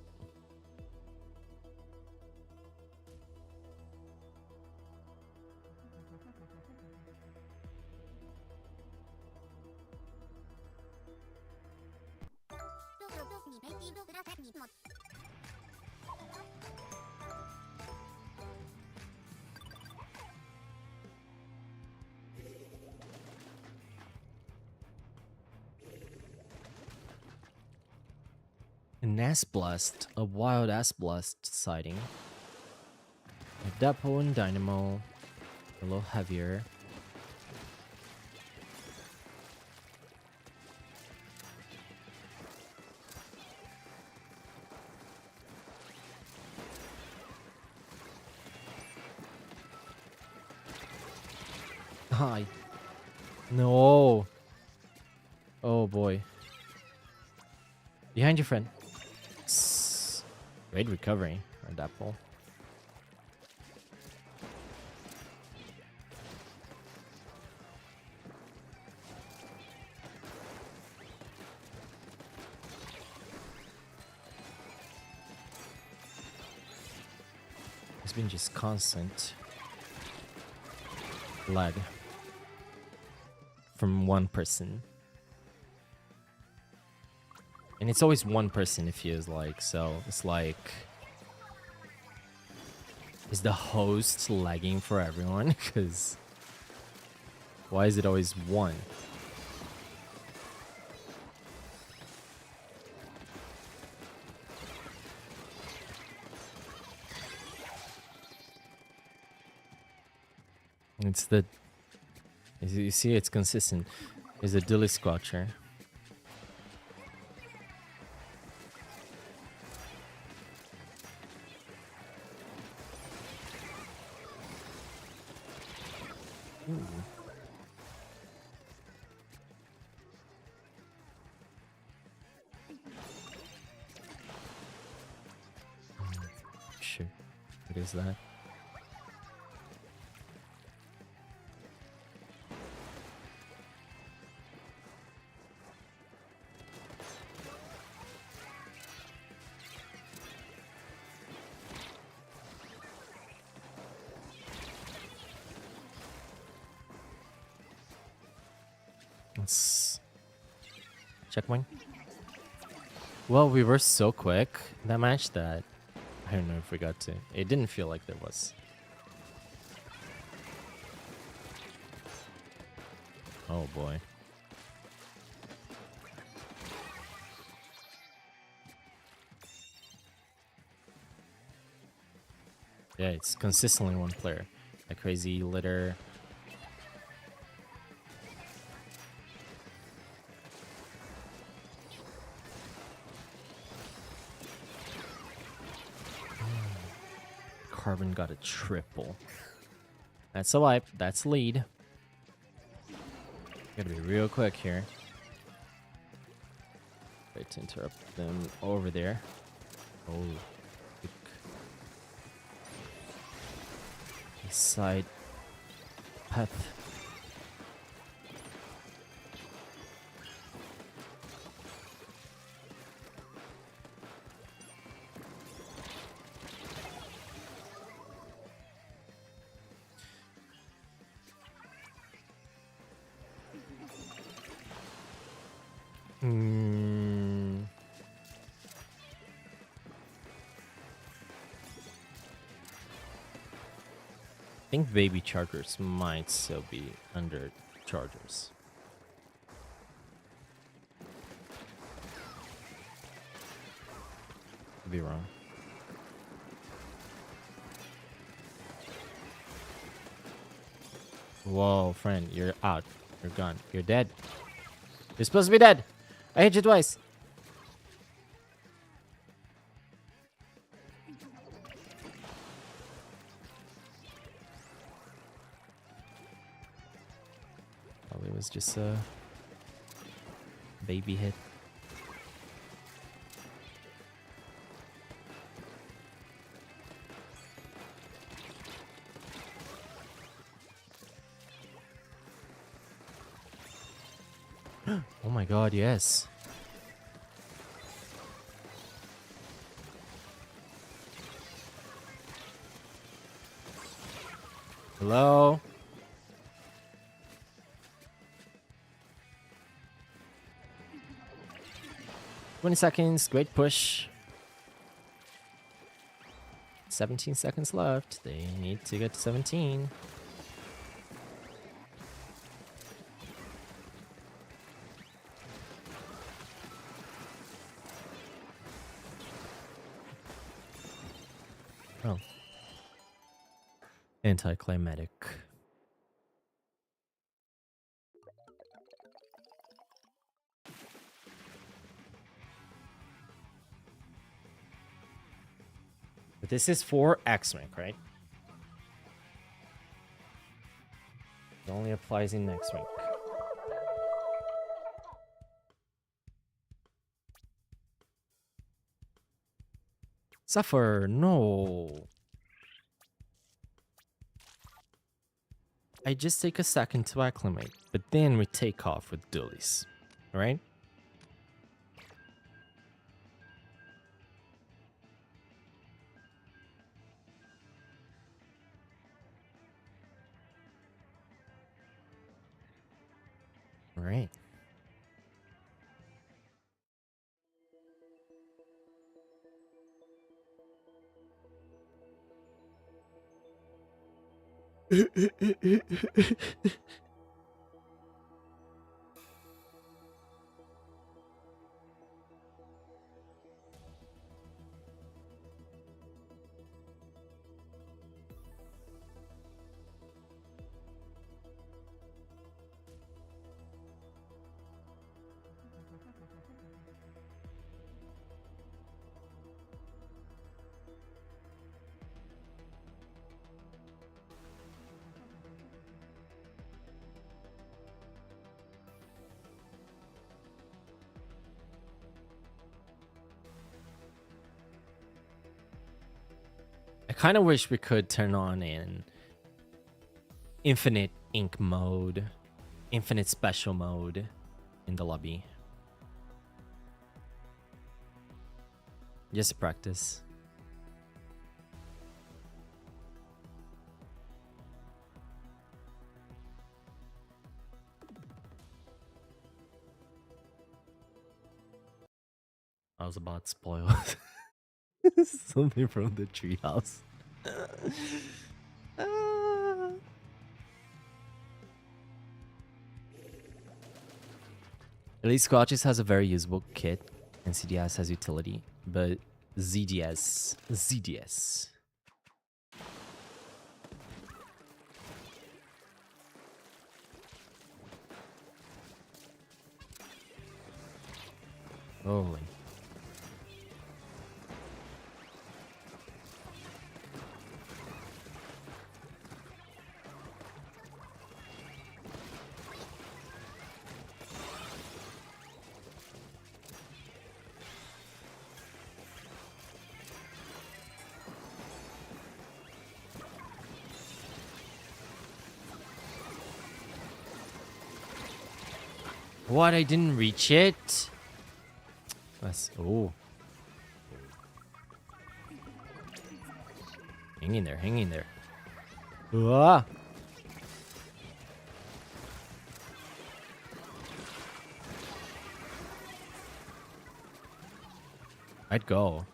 Speaker 1: An S-Blast, a wild S-Blast sighting. A Depot and Dynamo, a little heavier. Hi. No. Oh boy. Behind your friend. Great recovery on that ball. It's been just constant lag from one person. And it's always one person, it feels like. So it's like, is the host lagging for everyone? Because why is it always one? It's the, you see, it's consistent. It's a dilly squatcher. Ooh. Sure. What is that? Let's checkpoint. Well, we were so quick in that match that I don't know if we got to. It didn't feel like there was. Oh boy. Yeah, it's consistently one player. A crazy litter. Carbon got a triple. That's a wipe. That's lead. Gotta be real quick here. Wait to interrupt them over there. Oh. Side path. I think baby chargers might still be under chargers. Could be wrong. Whoa, friend, you're out. You're gone. You're dead. You're supposed to be dead. I hit you twice. Probably was just a baby hit. Oh my god, yes. Hello? $20, great push. 17 seconds left. They need to get to 17. Oh. Anticlimactic. But this is for X rank, right? It only applies in X rank. Suffer, no. I just take a second to acclimate, but then we take off with dualies, right? right. I kind of wish we could turn on an infinite ink mode, infinite special mode in the lobby. Just to practice. I was about to spoil something from the treehouse. At least Squatches has a very usable kit, and CDS has utility, but ZDS. Holy. What? I didn't reach it? That's... Oh. Hang in there, hang in there. Ah! I'd go.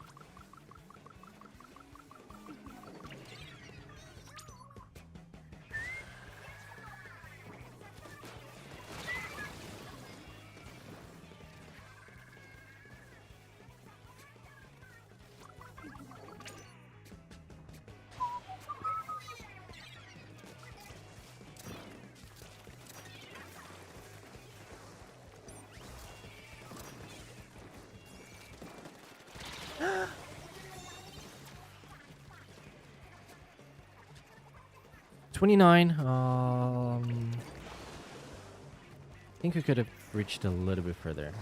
Speaker 1: $29. I think we could have reached a little bit further.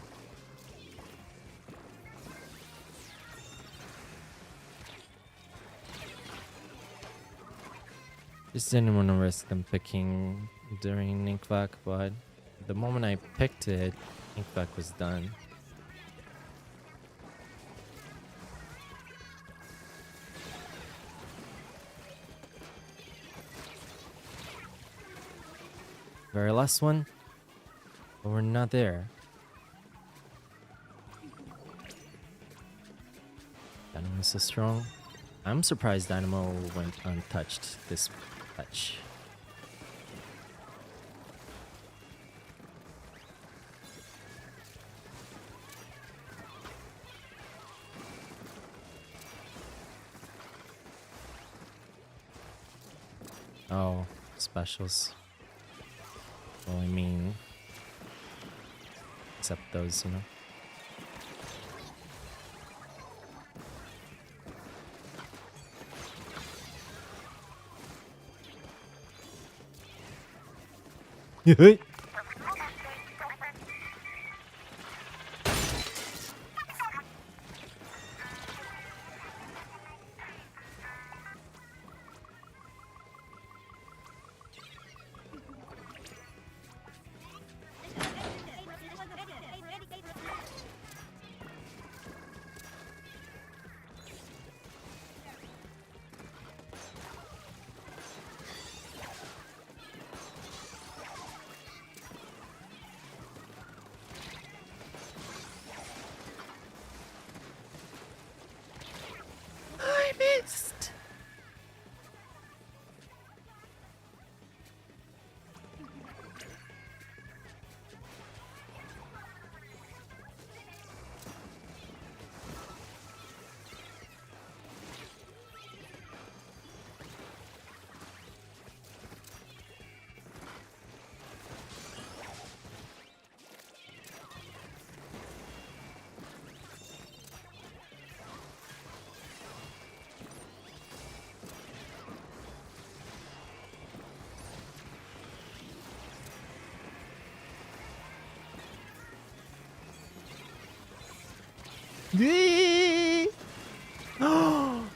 Speaker 1: Just didn't want to risk them picking during Inkvac, but the moment I picked it, Inkvac was done. Very last one, but we're not there. Dynamo is so strong. I'm surprised Dynamo went untouched this patch. Oh, specials. Well, I mean, except those, you know.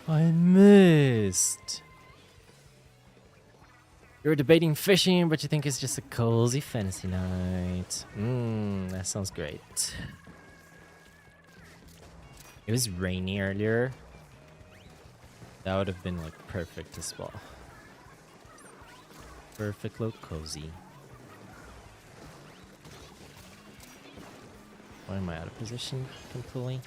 Speaker 1: I missed. You're debating fishing, but you think it's just a cozy fantasy night. That sounds great. It was rainy earlier. That would have been like perfect as well. Perfect little cozy. Why am I out of position completely?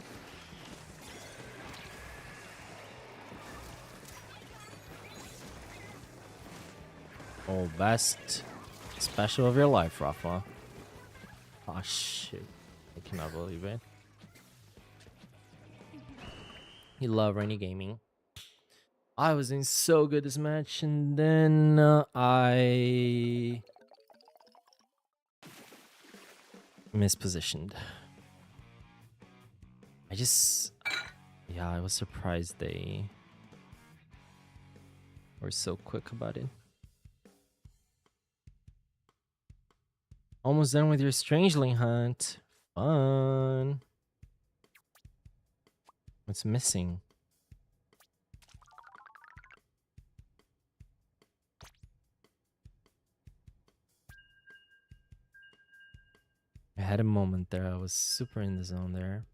Speaker 1: Oh, best special of your life, Rafa. Oh shit. I cannot believe it. You love rainy gaming. I was doing so good this match, and then I mispositioned. Yeah, I was surprised they were so quick about it. Almost done with your Strangeling hunt. Fun. What's missing? I had a moment there. I was super in the zone there.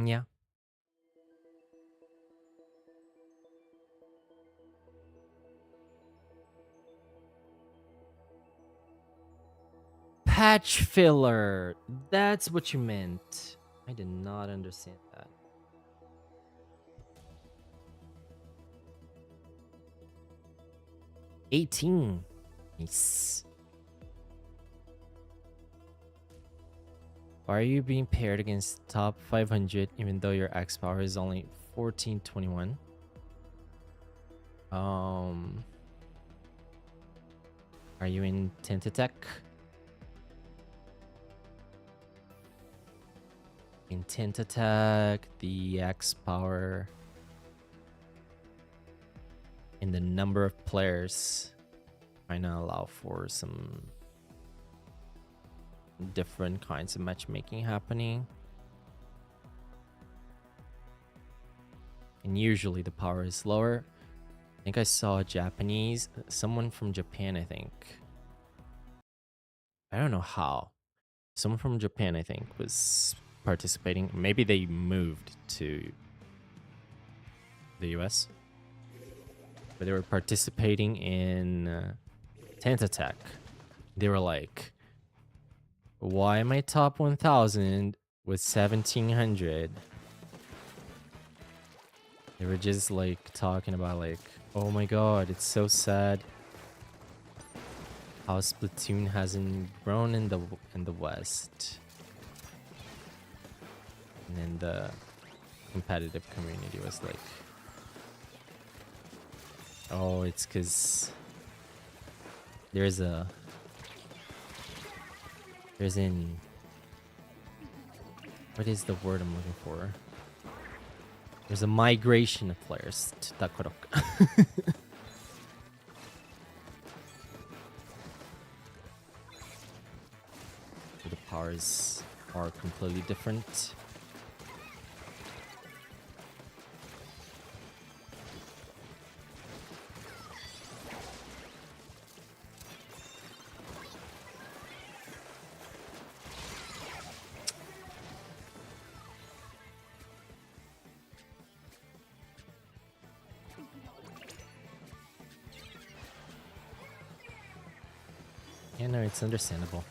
Speaker 1: Yeah. Patch filler. That's what you meant. I did not understand that. $18. Nice. Why are you being paired against top 500 even though your X power is only 1421? Are you in Tentatek? In Tentatek, the X power and the number of players might not allow for some different kinds of matchmaking happening. And usually the power is lower. I think I saw a Japanese, someone from Japan, I think. I don't know how. Someone from Japan, I think, was participating. Maybe they moved to the US. But they were participating in Tentatek. They were like, why am I top 1000 with 1700? They were just like talking about like, oh my god, it's so sad how Splatoon hasn't grown in the West. And then the competitive community was like, oh, it's because there's an what is the word I'm looking for? There's a migration of players to Takoroka. The powers are completely different. Yeah, no, it's understandable.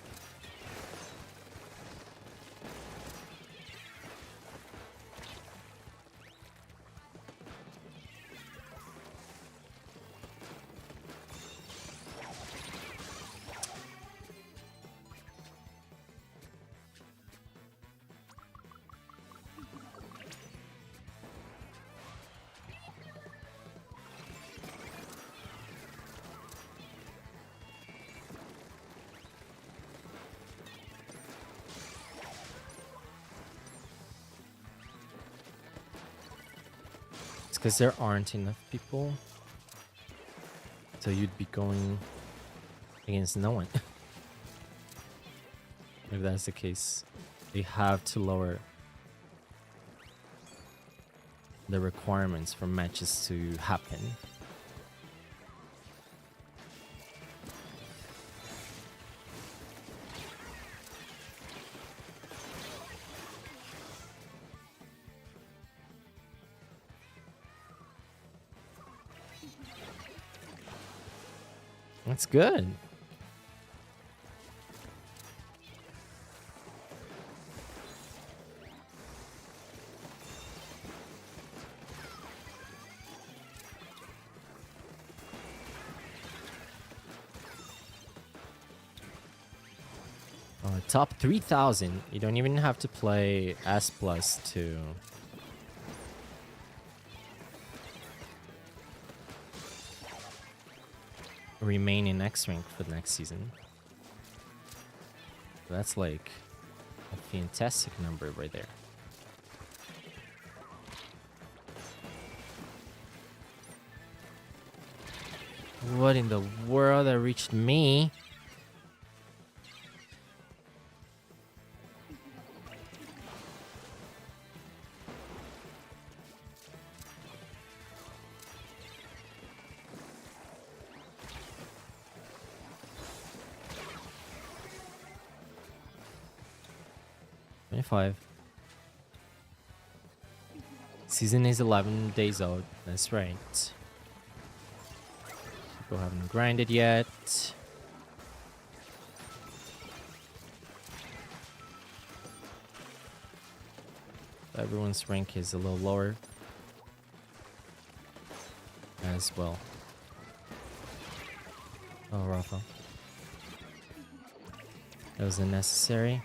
Speaker 1: because there aren't enough people. So you'd be going against no one. If that's the case, they have to lower the requirements for matches to happen. That's good. Top 3,000. You don't even have to play S plus to remain in X rank for the next season. That's like a fantastic number right there. What in the world that reached me? Season is 11 days old. That's right. People haven't grinded yet. Everyone's rank is a little lower as well. Oh, Rafa. That was unnecessary.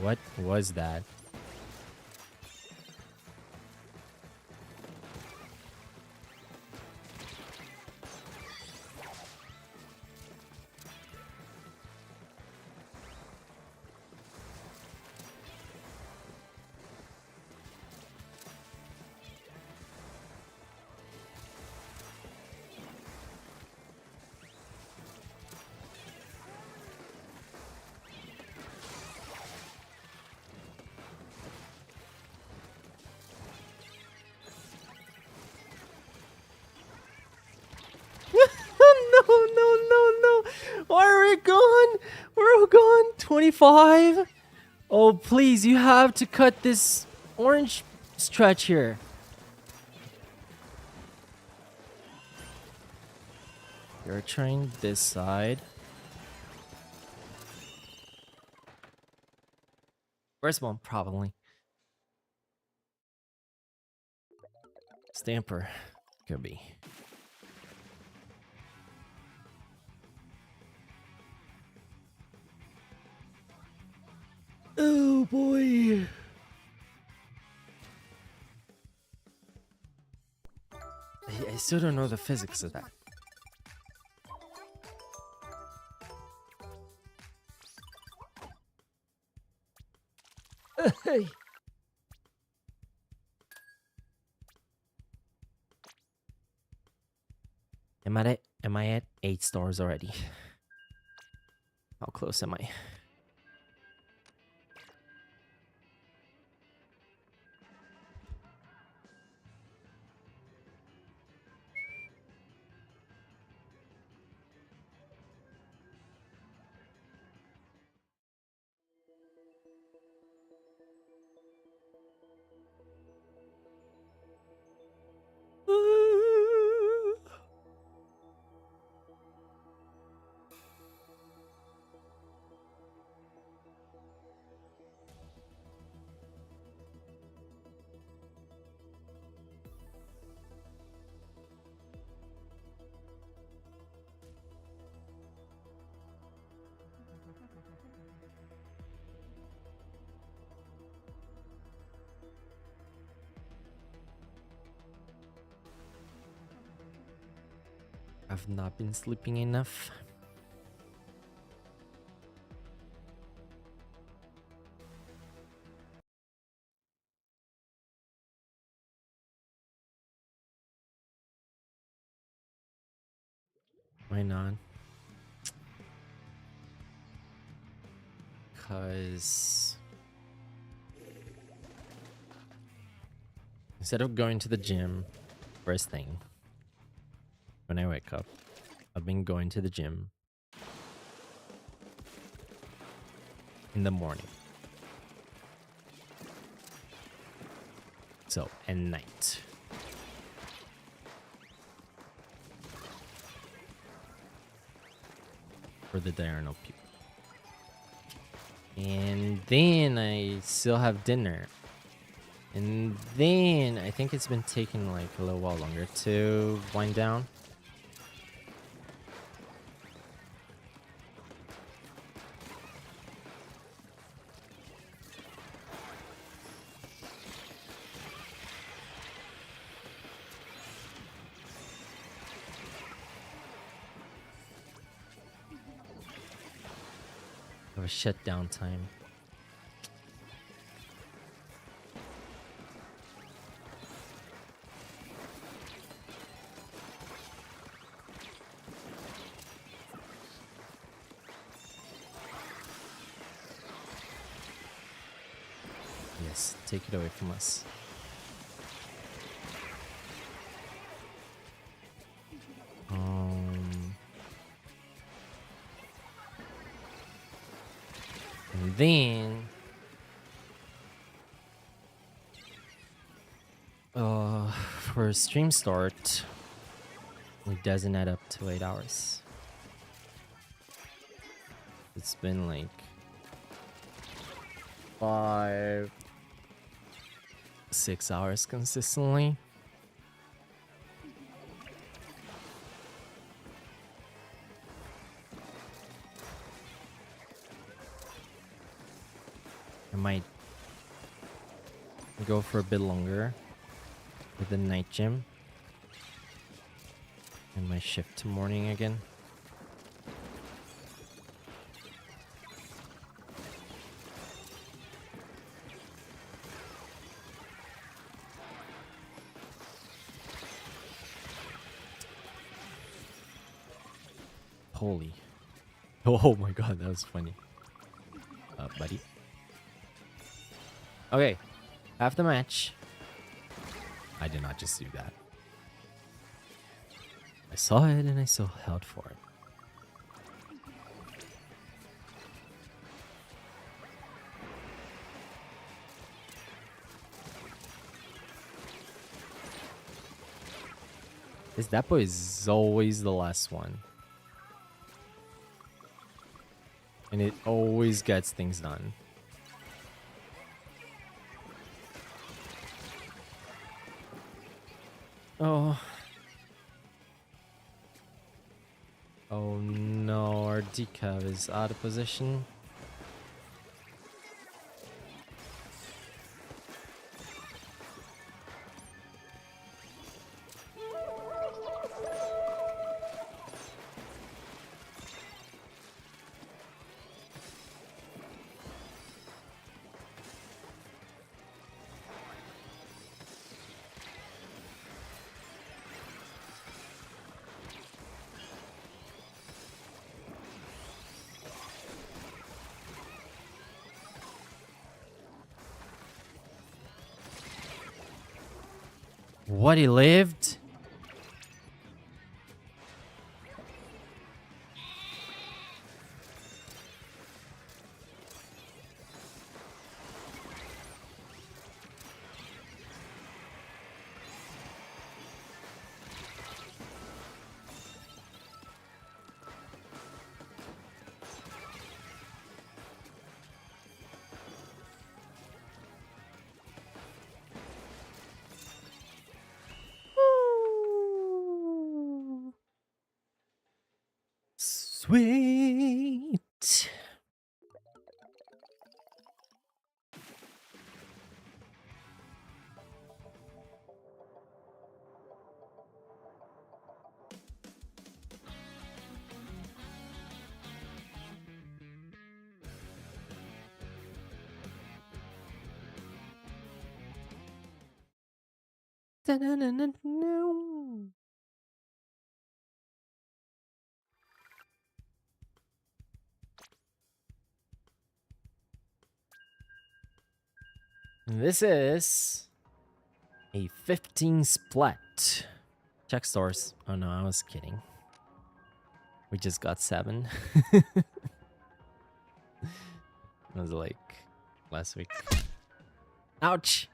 Speaker 1: What was that? No. Why are we gone? We're all gone. 25? Oh, please, you have to cut this orange stretch here. You're trying this side. First one, probably. Stamper. Could be. Oh boy. I still don't know the physics of that. Hey. Am I at 8 stars already? How close am I? I've not been sleeping enough. Why not? Because instead of going to the gym first thing when I wake up, I've been going to the gym in the morning. So, at night. For the diurnal people. And then I still have dinner. And then I think it's been taking like a little while longer to wind down. Have a shutdown time. Yes, take it away from us. And then for a stream start, it doesn't add up to 8 hours. It's been like 5, 6 hours consistently. I might go for a bit longer with the night gym and my shift to morning again. Holy. Oh my god, that was funny. Buddy. Okay, after the match. I did not just do that. I saw it and I still held for it. That boy is always the last one. And it always gets things done. Oh. Oh no, our decav is out of position. What, he lived? Sweet. This is a 15 splat. Check stores. Oh no, I was kidding. We just got 7. It was like last week. Ouch!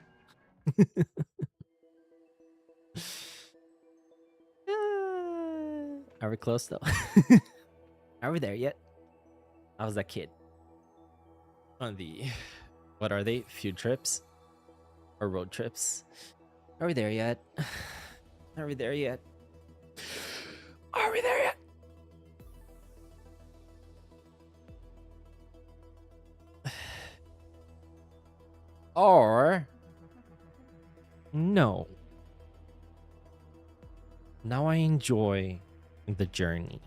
Speaker 1: Are we close though? Are we there yet? I was that kid on the, what are they? Feud trips or road trips? Are we there yet? Are we there yet? Are we there yet? Or no. Now I enjoy the journey.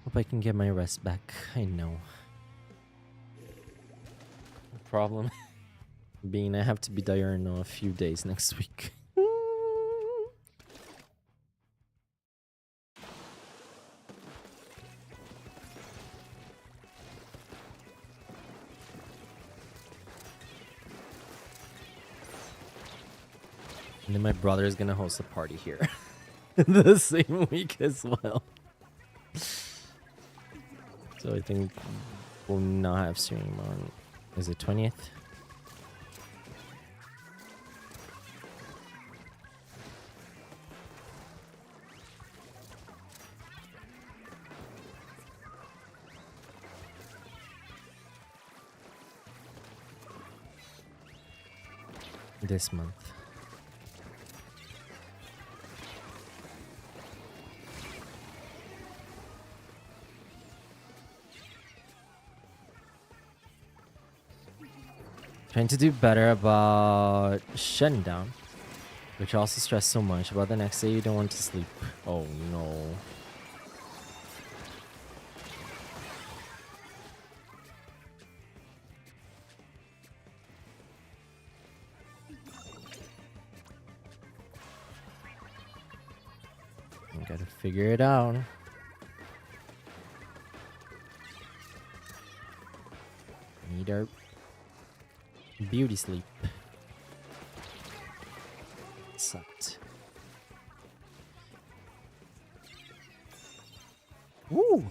Speaker 1: Hope I can get my rest back. I know. The problem being I have to be diurnal a few days next week. And then my brother is gonna host a party here the same week as well. So I think we'll not have stream on, is it 20th? This month. Trying to do better about shutting down, which also stress so much about the next day you don't want to sleep. Oh no. I gotta figure it out. Need our beauty sleep. Sucked. Woo!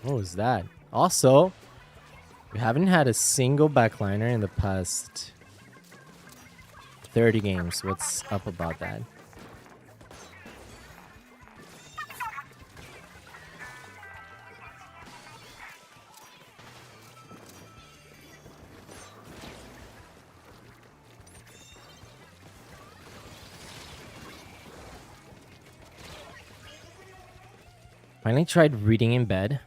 Speaker 1: What was that? Also, we haven't had a single backliner in the past 30 games. What's up about that? Finally tried reading in bed.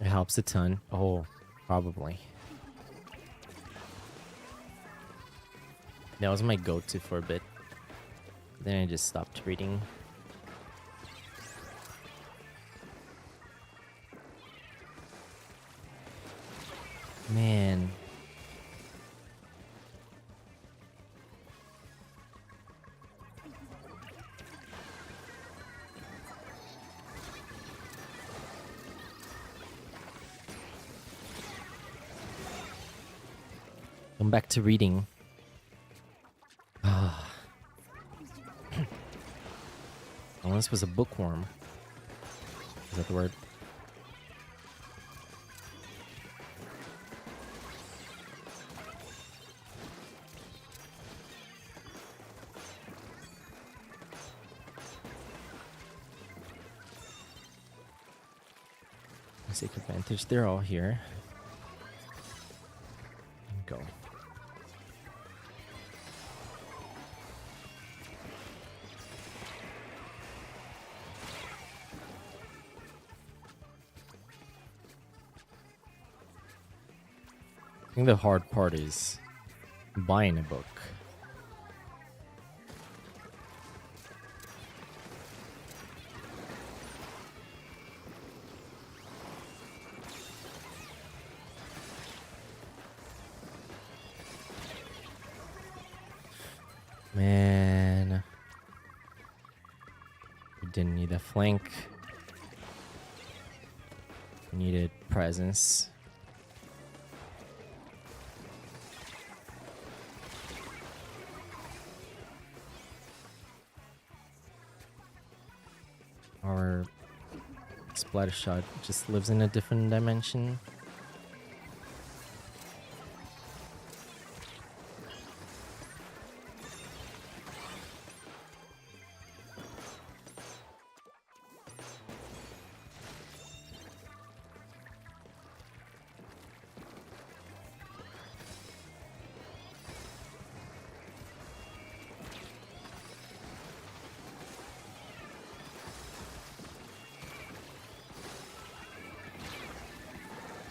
Speaker 1: It helps a ton. Oh, probably. That was my go-to for a bit. Then I just stopped reading. Man. Come back to reading. Unless was a bookworm. Is that the word? Take advantage. They're all here. Go. think the hard part is buying a book. Man, we didn't need a flank. We needed presence. Our splatter shot just lives in a different dimension.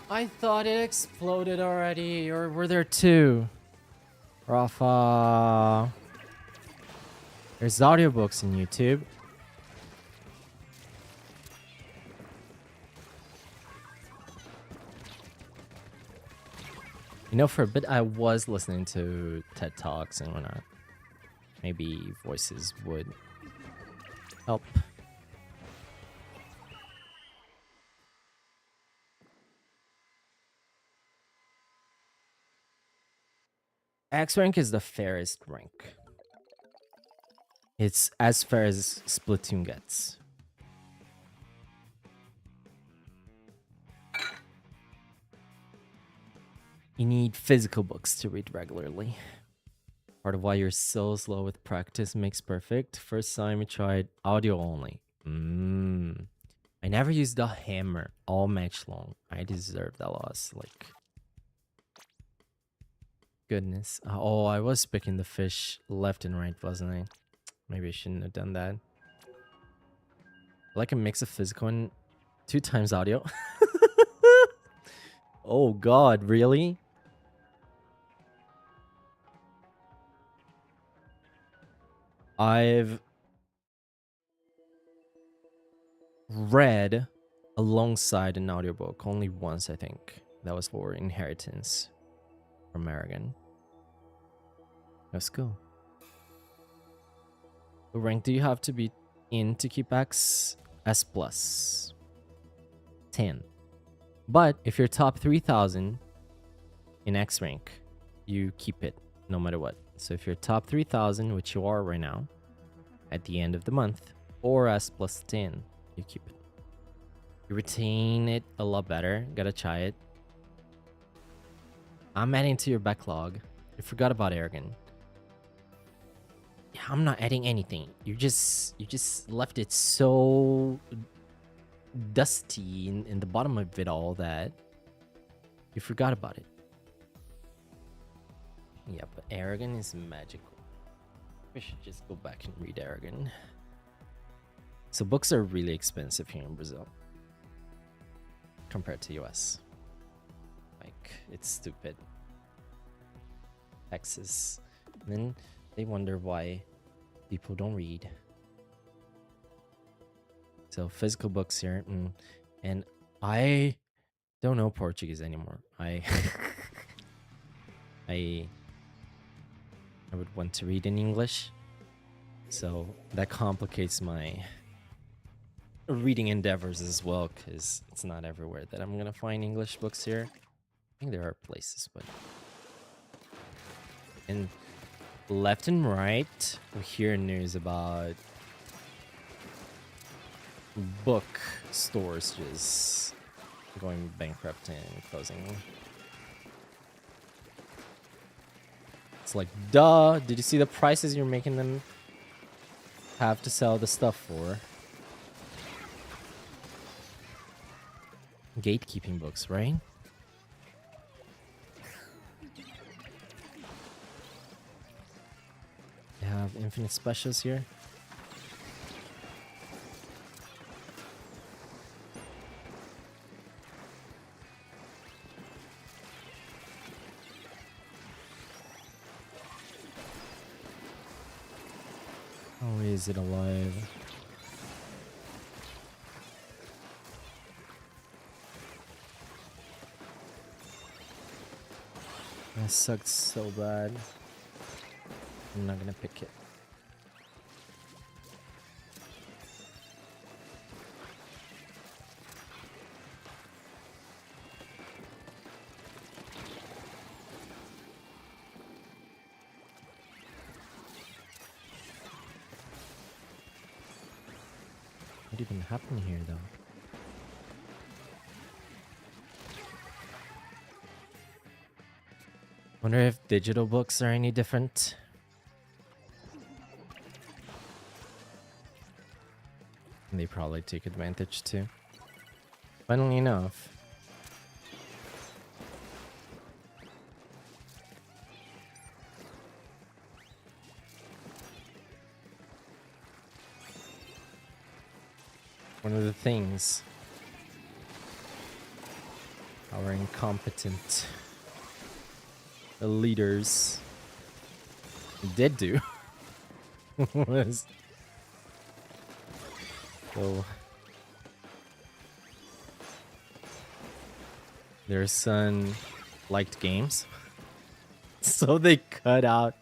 Speaker 1: I thought it exploded already, or were there two? Rafa. There's audiobooks in YouTube. You know, for a bit I was listening to TED Talks and whatnot. Maybe voices would help. X rank is the fairest rank. It's as fair as Splatoon gets. You need physical books to read regularly. Part of why you're so slow with practice makes perfect. First time we tried audio only. I never used the hammer all match long. I deserve that loss. Like, goodness. Oh, I was picking the fish left and right, wasn't I? Maybe I shouldn't have done that. I like a mix of physical and 2 times audio. Oh god, really? I've read alongside an audiobook only once, I think. That was for Inheritance from Aragon. Let's go. What rank do you have to be in to keep X? S plus 10. But if you're top 3000 in X rank, you keep it no matter what. So if you're top 3000, which you are right now, at the end of the month, or S plus 10, you keep it. You retain it a lot better. Gotta try it. I'm adding to your backlog. You forgot about Aragon. Yeah, I'm not adding anything. You just left it so dusty in the bottom of it all that you forgot about it. Yeah, but Aragon is magical. We should just go back and read Aragon. So books are really expensive here in Brazil compared to US. Like, it's stupid. Taxes. And then they wonder why people don't read. So physical books here. And I don't know Portuguese anymore. I would want to read in English. So that complicates my reading endeavors as well, because it's not everywhere that I'm gonna find English books here. I think there are places, but... And left and right, we hear news about book stores just going bankrupt and closing. It's like, duh, did you see the prices you're making them have to sell the stuff for? Gatekeeping books, right? They have infinite specials here. How is it alive? That sucked so bad. I'm not gonna pick it. What even happened here, though? Wonder if digital books are any different. And they probably take advantage too. Funnily enough. One of the things our incompetent leaders did do was their son liked games, so they cut out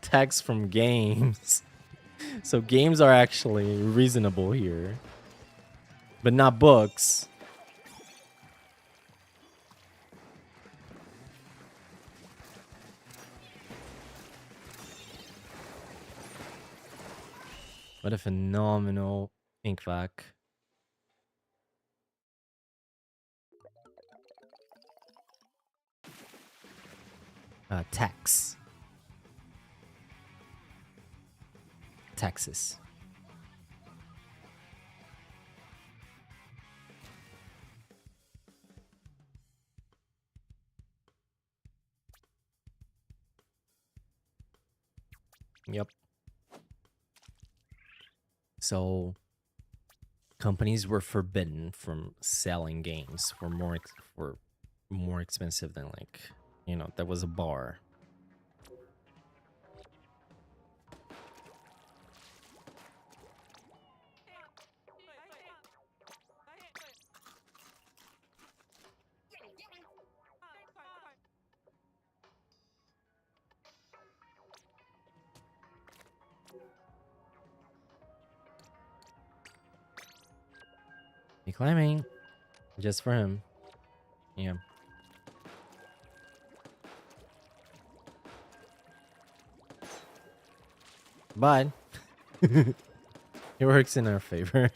Speaker 1: text from games. So games are actually reasonable here, but not books. What a phenomenal ink vac. Tax. Texas. Yep. So companies were forbidden from selling games for more expensive than, like, you know, there was a bar. You climbing just for him. Yeah. But it works in our favor.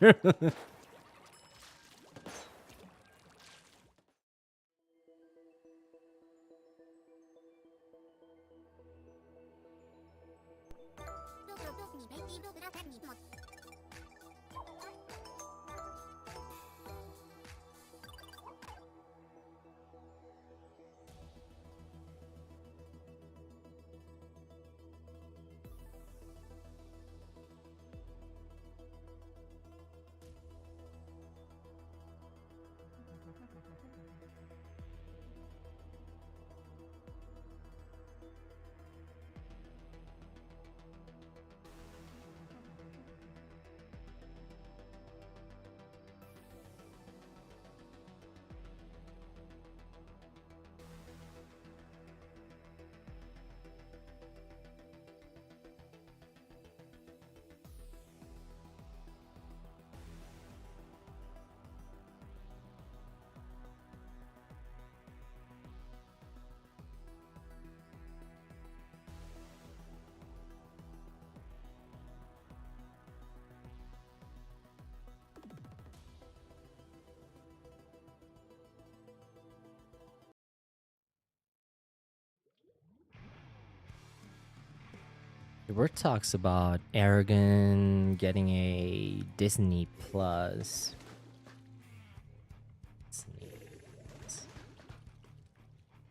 Speaker 1: The word talks about Aragon getting a Disney Plus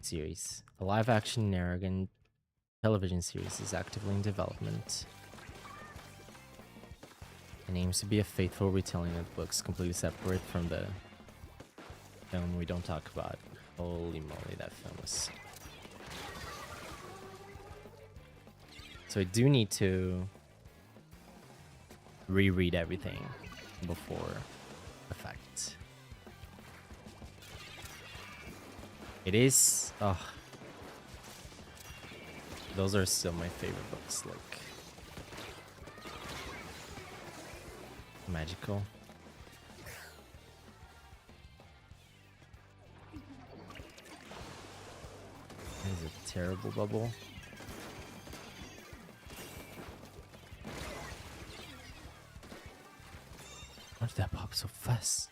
Speaker 1: series. A live-action Aragon television series is actively in development and aims to be a faithful retelling of books, completely separate from the film we don't talk about. Holy moly, that film was... So I do need to reread everything before effect. It is. Oh, those are still my favorite books. Like magical. That is a terrible bubble. Why did that pop so fast?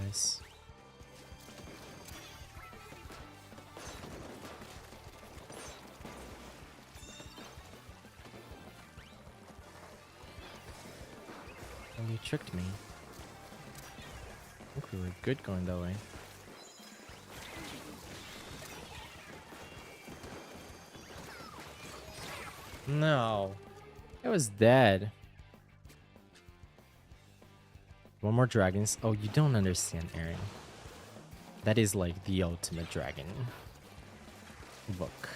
Speaker 1: Nice. Well, you tricked me. I think we were good going that way. No. It was dead. One more dragons. Oh, you don't understand, Aaron. That is like the ultimate dragon book.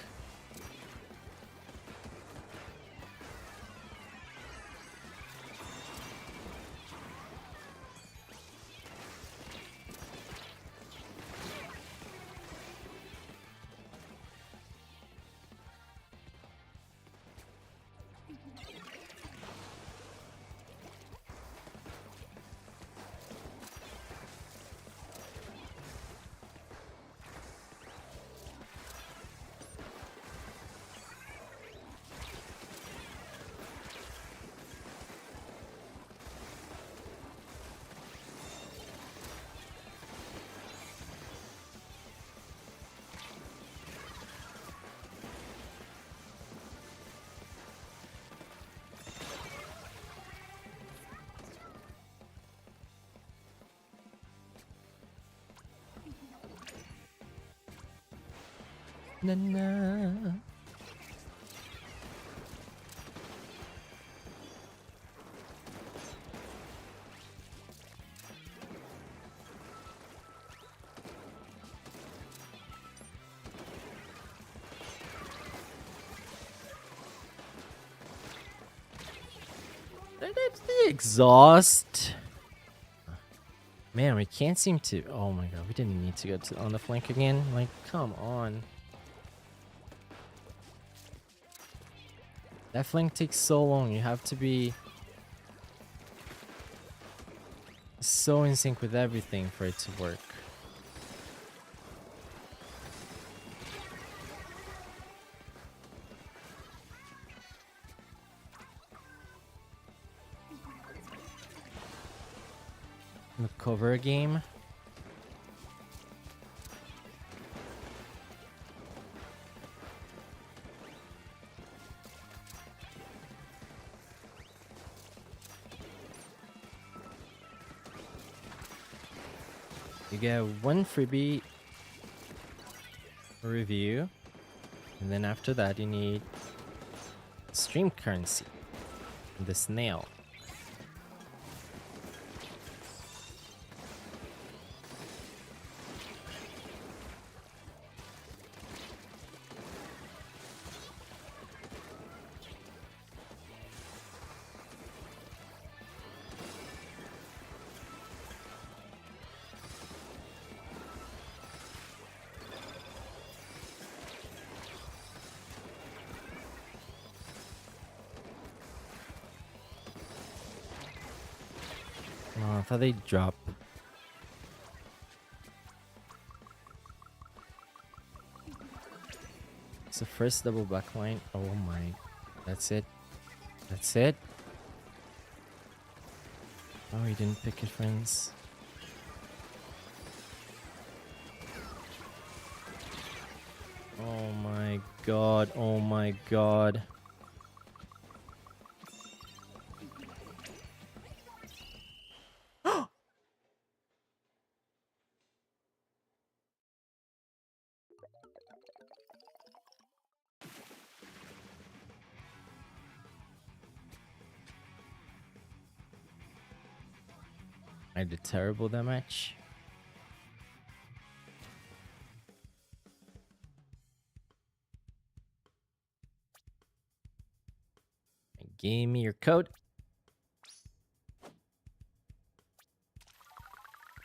Speaker 1: Na na. That's the exhaust. Man, we can't seem to. Oh my god, we didn't need to go on the flank again. Like, come on. That flank takes so long. You have to be so in sync with everything for it to work. The cover game. You get one freebie review, and then after that you need stream currency, the snail. Oh, I thought they'd drop. It's the first double backline. Oh my. That's it. That's it. Oh, he didn't pick it, friends. Oh my god. Oh my god. I did terrible that match. Give me your code.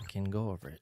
Speaker 1: I can go over it.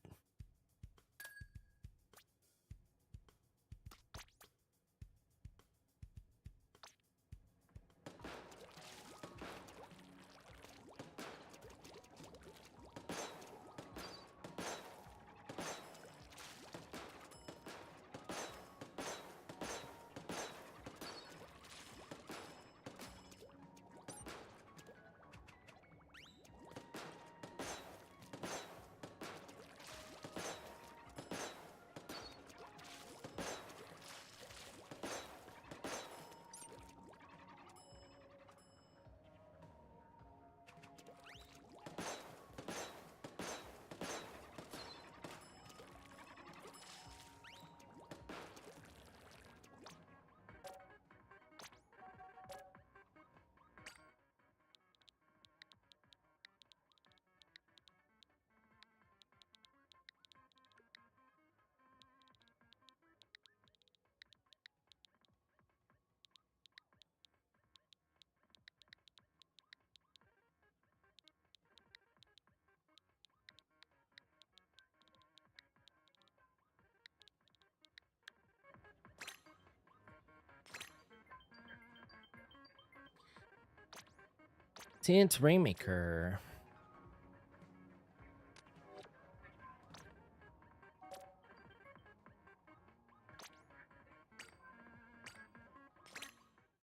Speaker 1: Tint Rainmaker.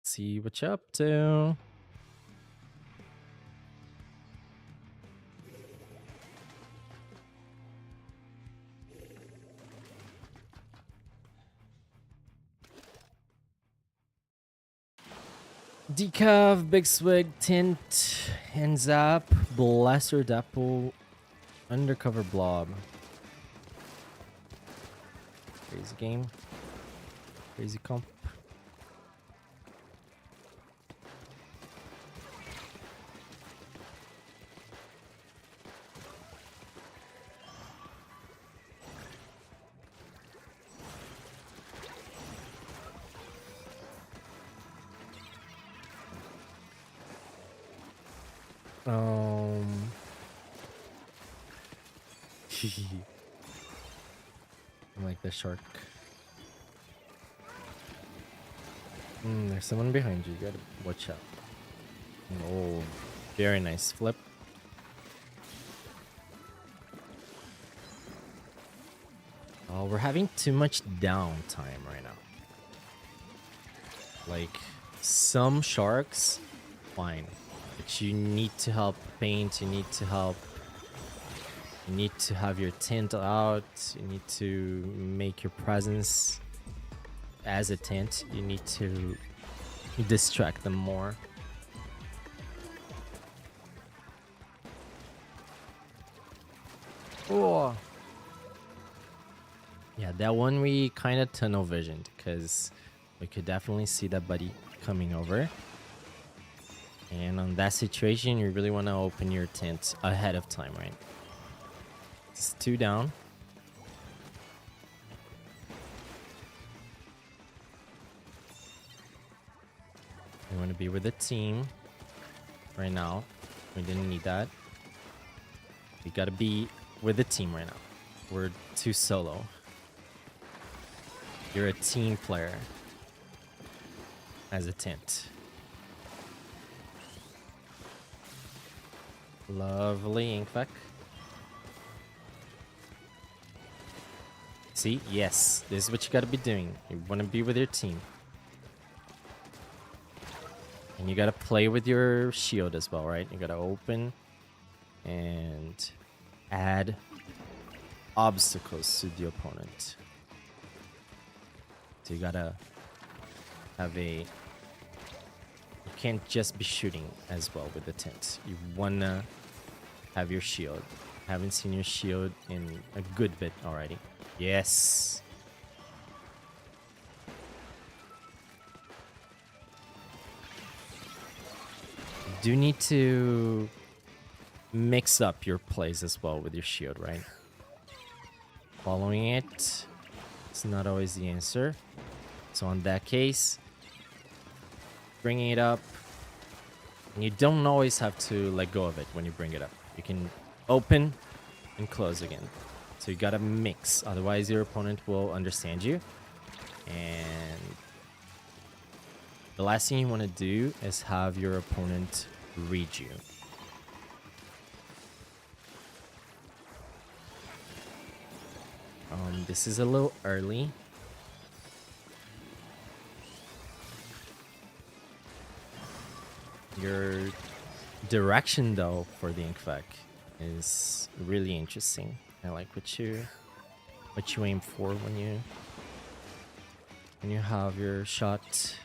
Speaker 1: See what you're up to. Decav, Big Swig, Tint, and Zap, Blaster Dapple, Undercover Blob. Crazy game. Crazy comp. I like the shark. There's someone behind you. You gotta watch out. Oh, very nice flip. Oh, we're having too much downtime right now. Like, some sharks, fine. But you need to help paint, you need to help. You need to have your tint out, you need to make your presence as a tint. You need to distract them more. Oh. Yeah, that one we kind of tunnel visioned because we could definitely see that buddy coming over. And on that situation, you really want to open your tent ahead of time, right? It's 2 down. We want to be with the team right now. We didn't need that. We got to be with the team right now. We're too solo. You're a team player as a tent. Lovely Inkvec. See? Yes. This is what you gotta be doing. You wanna be with your team. And you gotta play with your shield as well, right? You gotta open and add obstacles to the opponent. So you gotta have a... You can't just be shooting as well with the tent. You wanna have your shield. Haven't seen your shield in a good bit already. Yes. You do need to mix up your plays as well with your shield, right? Following it, it's not always the answer. So in that case, bringing it up, And you don't always have to let go of it when you bring it up. You can open and close again. So you gotta mix, otherwise your opponent will understand you. And the last thing you want to do is have your opponent read you. This is a little early. Your direction, though, for the Inkvec is really interesting. I like what you aim for when you have your shot.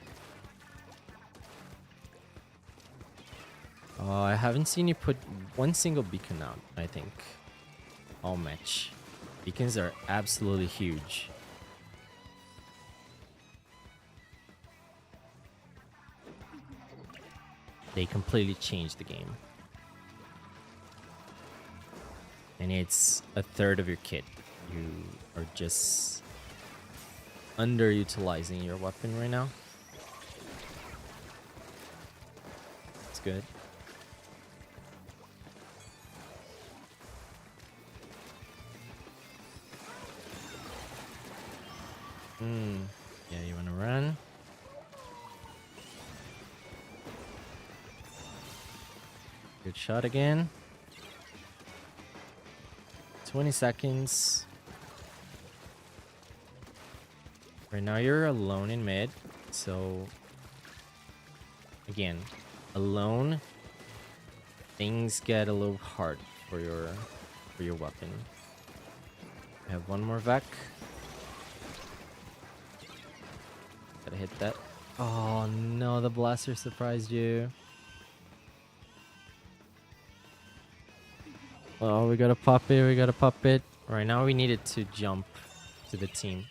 Speaker 1: I haven't seen you put one single beacon out, I think, all match. Beacons are absolutely huge. They completely changed the game. And it's a third of your kit. You are just underutilizing your weapon right now. It's good. Yeah, you wanna run? Good shot again. 20 seconds. Right now you're alone in mid, so again, alone things get a little hard for your weapon. I have one more Vec. Gotta hit that. Oh no, the blaster surprised you. Oh, we gotta pop it, we gotta pop it. Right now we needed to jump to the team.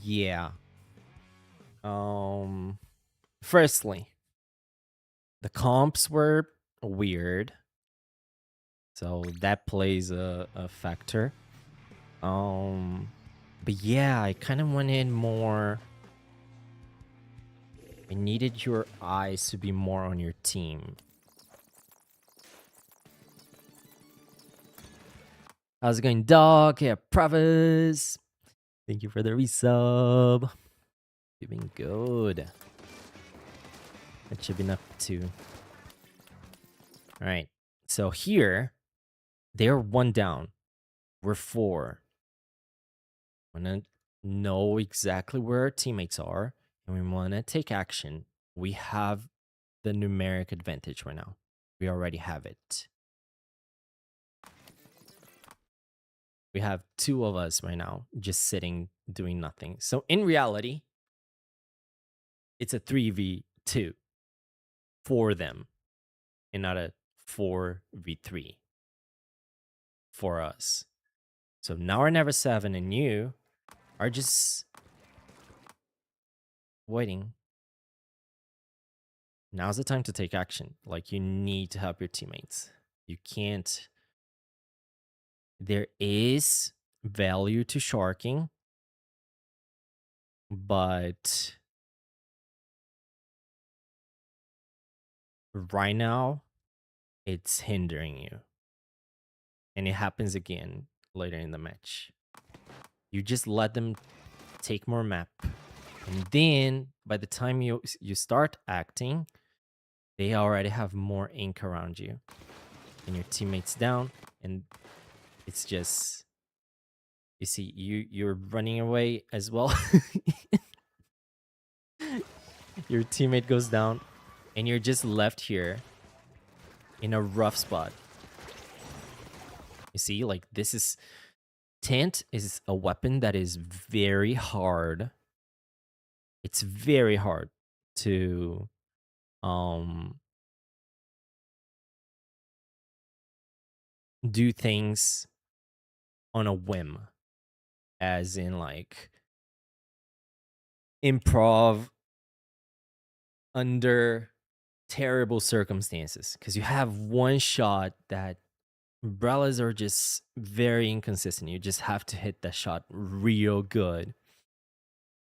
Speaker 1: Yeah. Firstly, the comps were weird. So that plays a factor. But yeah, I kind of wanted more. I needed your eyes to be more on your team. How's it going, dog? Yeah, Pravis. Thank you for the resub. You've been good. That should be enough too. All right. So here, they're 1 down. We're 4. I want to know exactly where our teammates are, and we want to take action. We have the numeric advantage right now. We already have it. We have 2 of us right now just sitting, doing nothing. So in reality, it's a 3v2 for them and not a 4v3 for us. So now our Never 7 and you are just waiting. Now's the time to take action. Like, you need to help your teammates. You can't. There is value to sharking, but right now it's hindering you. And it happens again later in the match. You just let them take more map. And then by the time you start acting, they already have more ink around you. And your teammates down, and it's just, you see, you're running away as well. Your teammate goes down, and you're just left here in a rough spot. You see, like, this is, Tent is a weapon that is very hard. It's very hard to do things on a whim, as in like improv under terrible circumstances because you have one shot that umbrellas are just very inconsistent. You just have to hit that shot real good.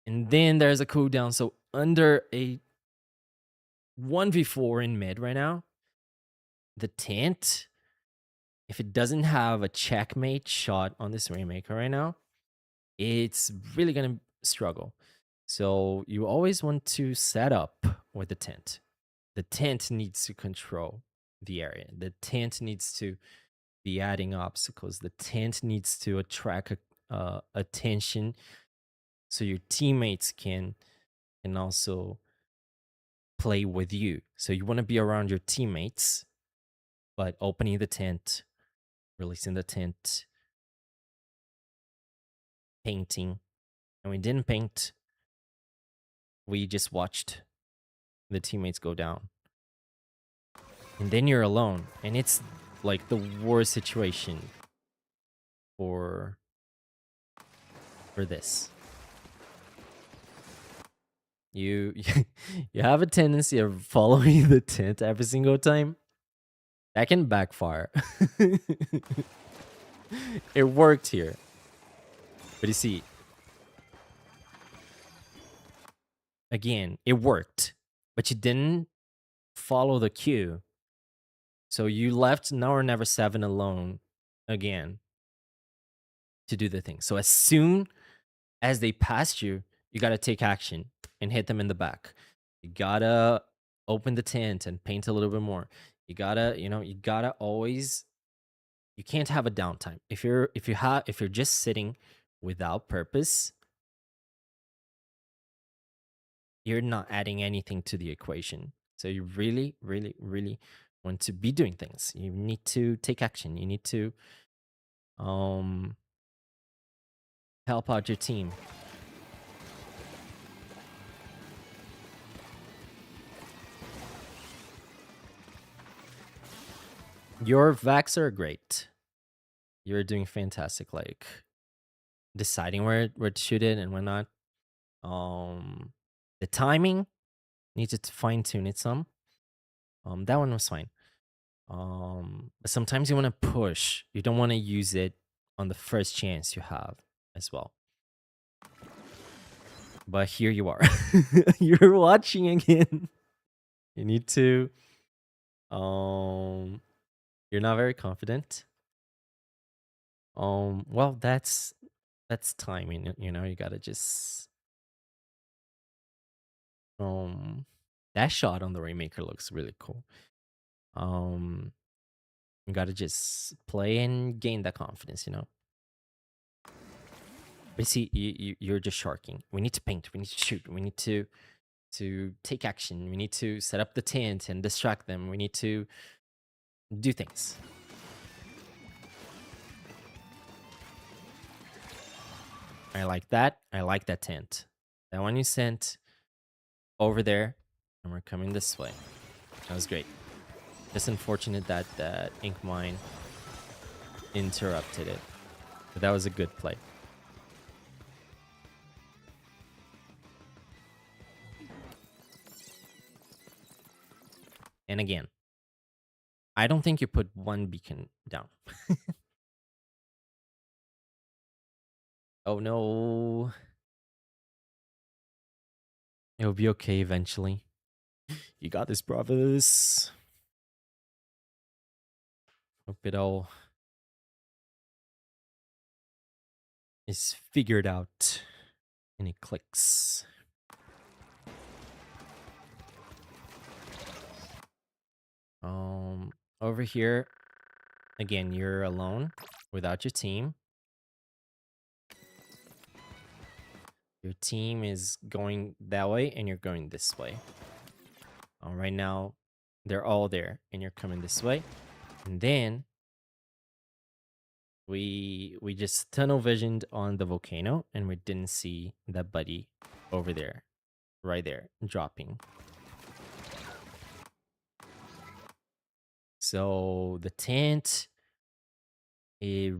Speaker 1: And then there's a cooldown. So under a 1v4 in mid right now, the tent, if it doesn't have a checkmate shot on this Rainmaker right now, it's really going to struggle. So you always want to set up with the tent. The tent needs to control the area. The tent needs to be adding obstacles. The tent needs to attract attention so your teammates can also play with you. So you want to be around your teammates, but opening the tent, releasing the tent, painting. And we didn't paint. We just watched the teammates go down. And then you're alone. And it's like the worst situation for this. You you have a tendency of following the tent every single time. That can backfire. It worked here. But you see, again, it worked. But you didn't follow the cue. So you left Now or Never 7 alone again to do the thing. So as soon as they passed you, you got to take action and hit them in the back. You got to open the tent and paint a little bit more. You got to, you got to always, you can't have a downtime. If you're just sitting without purpose, you're not adding anything to the equation. So you really, really, really want to be doing things. You need to take action. You need to help out your team. Your vacs are great. You're doing fantastic, like deciding where to shoot it and whatnot. The timing needs to fine tune it some. That one was fine. But sometimes you want to push. You don't want to use it on the first chance you have as well. But here you are. You're watching again. You need to you're not very confident. Well, that's timing, you gotta just that shot on the Rainmaker looks really cool. You gotta just play and gain that confidence, But see, you're just sharking. We need to paint. We need to shoot. We need to take action. We need to set up the tent and distract them. We need to do things. I like that. I like that tent. That one you sent over there, and we're coming this way. That was great. Just unfortunate that that ink mine interrupted it. But that was a good play. And again, I don't think you put one beacon down. Oh no. It'll be okay eventually. You got this, brothers. Hope it all is figured out and it clicks. Over here, again, you're alone without your team. Your team is going that way and you're going this way. Right now, they're all there and you're coming this way. And then we just tunnel visioned on the volcano and we didn't see that buddy over there, right there, dropping. So the tent, it's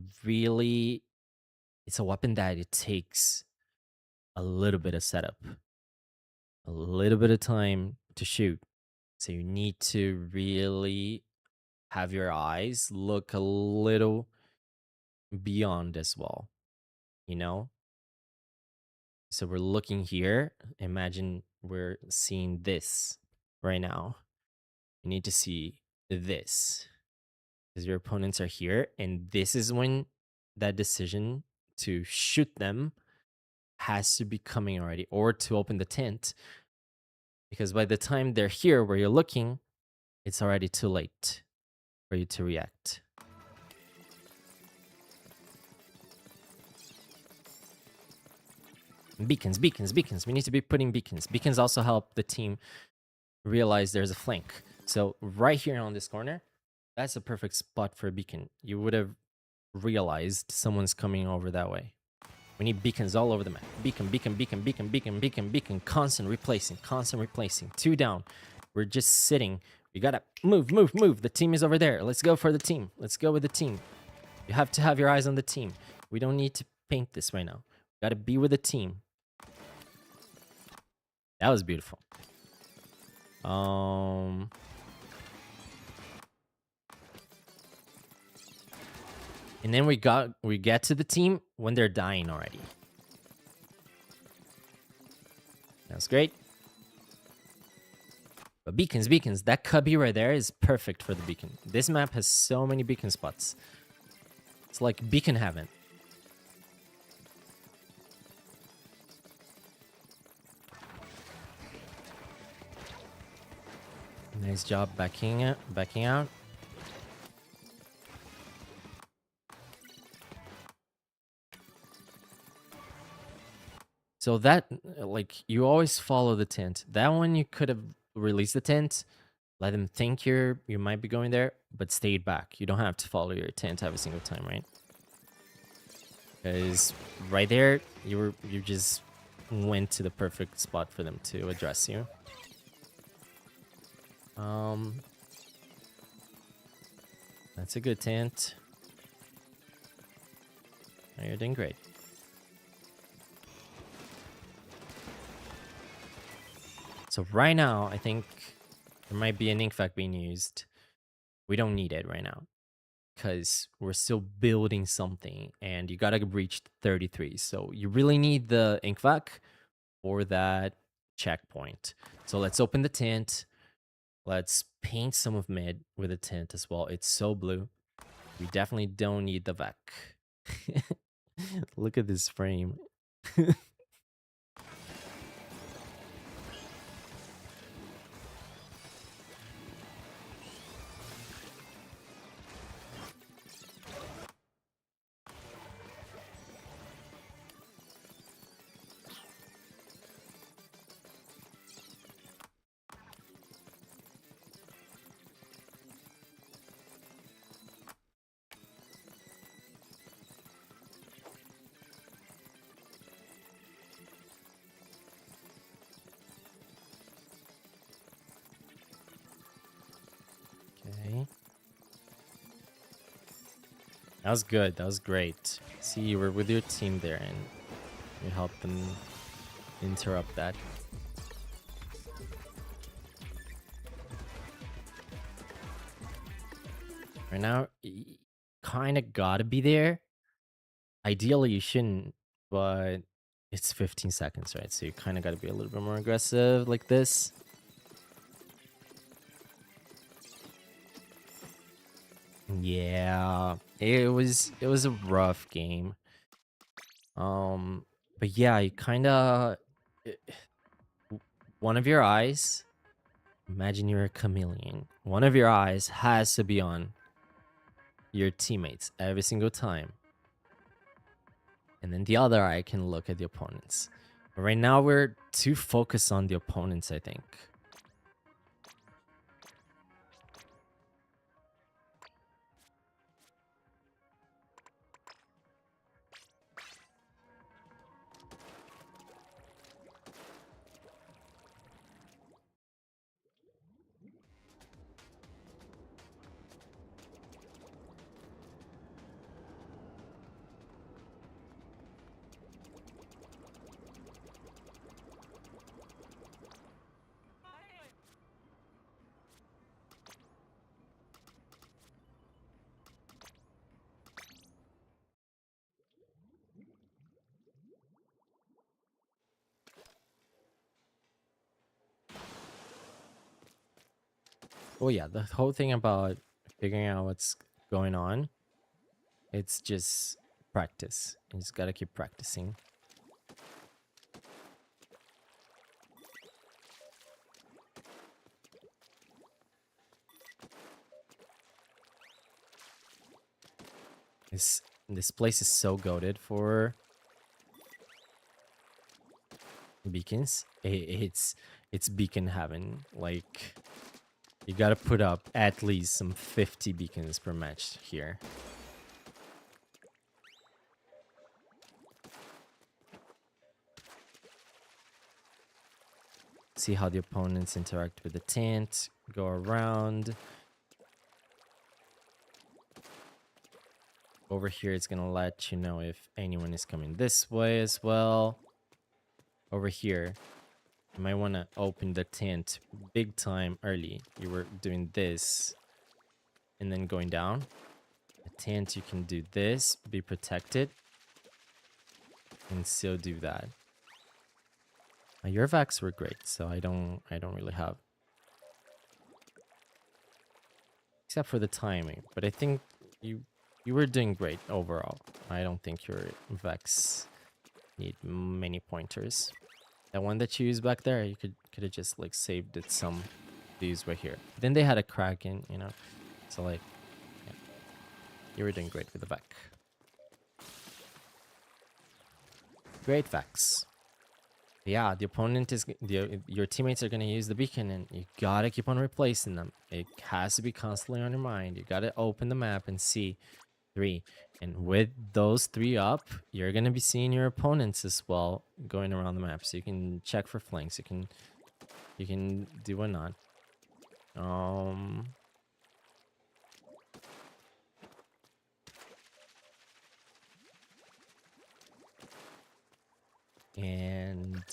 Speaker 1: a weapon that it takes a little bit of setup, a little bit of time to shoot. So you need to really have your eyes look a little beyond as well, you know? So we're looking here. Imagine we're seeing this right now. You need to see this because your opponents are here. And this is when that decision to shoot them has to be coming already, or to open the tent. Because by the time they're here where you're looking, it's already too late for you to react. Beacons, beacons, beacons. We need to be putting beacons. Beacons also help the team realize there's a flank. So right here on this corner, that's a perfect spot for a beacon. You would have realized someone's coming over that way. We need beacons all over the map. Beacon, beacon, beacon, beacon, beacon, beacon, beacon. Constant replacing, constant replacing. 2 down. We're just sitting. We gotta move, move, move. The team is over there. Let's go for the team. Let's go with the team. You have to have your eyes on the team. We don't need to paint this right now. We gotta be with the team. That was beautiful. And then we get to the team when they're dying already. That's great. But beacons, beacons. That cubby right there is perfect for the beacon. This map has so many beacon spots. It's like beacon heaven. Nice job backing out. So that, like, you always follow the tent. That one you could have released the tent, let them think you might be going there, but stayed back. You don't have to follow your tent every single time, right? Because right there, you just went to the perfect spot for them to address you. That's a good tent. Oh, you're doing great. So right now, I think there might be an ink vac being used. We don't need it right now because we're still building something, and you gotta reach 33. So you really need the ink vac for that checkpoint. So let's open the tent. Let's paint some of mid with a tint as well. It's so blue. We definitely don't need the vac. Look at this frame. Okay. That was good. That was great. See, you were with your team there and you helped them interrupt that. Right now, you kind of gotta be there. Ideally, you shouldn't, but it's 15 seconds, right? So you kind of gotta be a little bit more aggressive like this. Yeah, it was a rough game. But yeah, you kind of one of your eyes. Imagine you're a chameleon. One of your eyes has to be on your teammates every single time, and then the other eye can look at the opponents. But right now, we're too focused on the opponents, I think. Oh yeah, the whole thing about figuring out what's going on, it's just practice. You just gotta keep practicing. This place is so goated for beacons. It's beacon heaven. Like, you gotta put up at least some 50 beacons per match here. See how the opponents interact with the tent, go around. Over here, it's gonna let you know if anyone is coming this way as well. Over here, you might want to open the tent big time early. You were doing this and then going down. The tent, you can do this, be protected, and still do that. Your vacs were great, so I don't really have, except for the timing. But I think you were doing great overall. I don't think your vacs need many pointers. That one that you used back there, you could have just like saved it some to use right here. Then they had a Kraken, you know. So like, yeah, you were doing great with the vac. Great vacs. Yeah, the opponent is your teammates are gonna use the beacon, and you gotta keep on replacing them. It has to be constantly on your mind. You gotta open the map and see 3, and with those 3 up, you're gonna be seeing your opponents as well going around the map, so you can check for flanks. You can do whatnot. And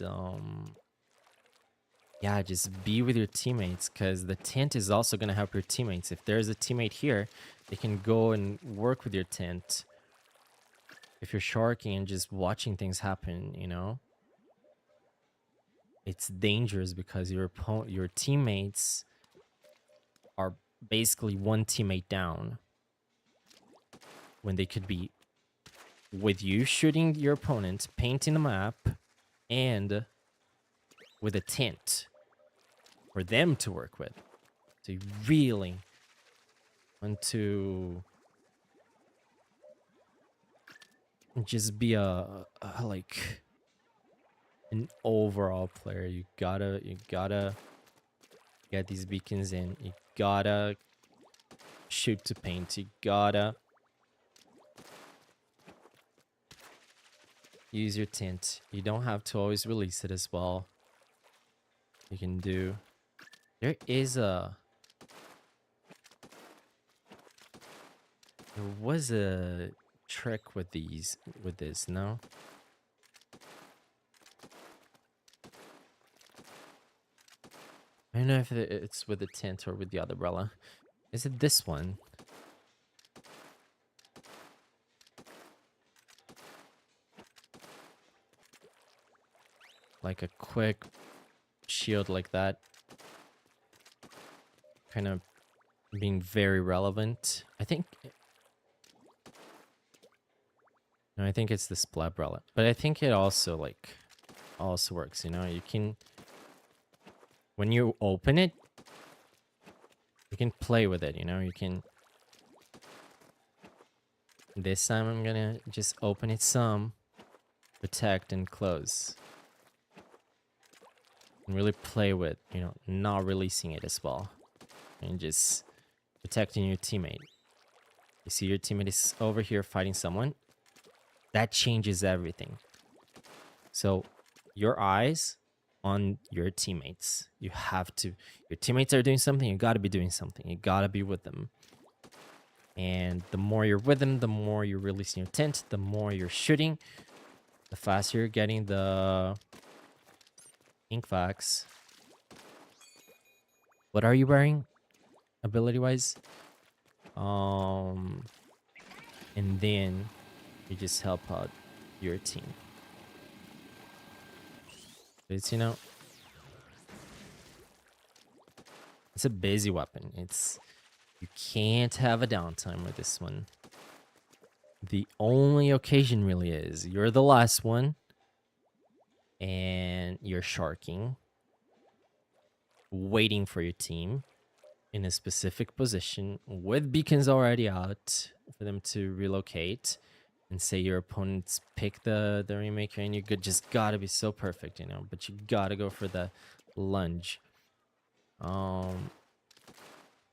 Speaker 1: yeah, just be with your teammates, because the tent is also going to help your teammates. If there's a teammate here, they can go and work with your tent. If you're sharking and just watching things happen, you know, it's dangerous because your teammates are basically one teammate down when they could be with you shooting your opponent, painting the map, and with a tent for them to work with. So you really want to just be a like an overall player. You gotta get these beacons in. You gotta shoot to paint. You gotta use your tint. You don't have to always release it as well. You can do. There was a trick with this, no? I don't know if it's with the tint or with the other umbrella. Is it this one? Like a quick shield like that. Kind of being very relevant. I think it's the splat umbrella. But I think it also works, you know? You can, when you open it, you can play with it, you know? You can. This time I'm gonna just open it some, protect and close. And really play with, you know, not releasing it as well. And just protecting your teammate. You see your teammate is over here fighting someone. That changes everything. So your eyes on your teammates. You have to, your teammates are doing something, you gotta be doing something. You gotta be with them. And the more you're with them, the more you're releasing your tent, the more you're shooting, the faster you're getting the ink facts. What are you wearing ability wise? And then you just help out your team. It's, you know, It's a busy weapon. You can't have a downtime with this one. The only occasion really is you're the last one and you're sharking, waiting for your team in a specific position with beacons already out for them to relocate, and say your opponents pick the Rainmaker and you just gotta be so perfect, you know, but you gotta go for the lunge.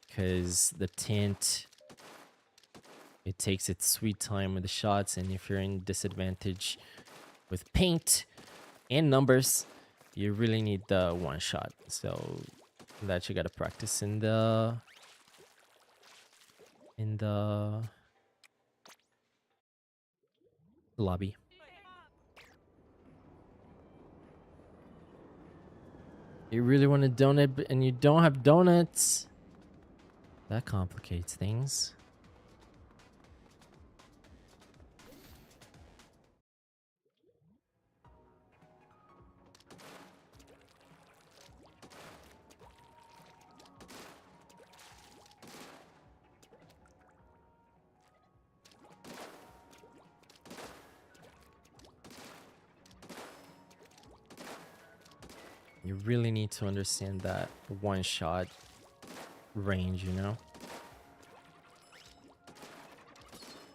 Speaker 1: Because the tint, it takes its sweet time with the shots, and if you're in disadvantage with paint and numbers, you really need the one shot. So that you gotta practice in the lobby. You really want a donut and you don't have donuts? That complicates things. You really need to understand that one shot range, you know?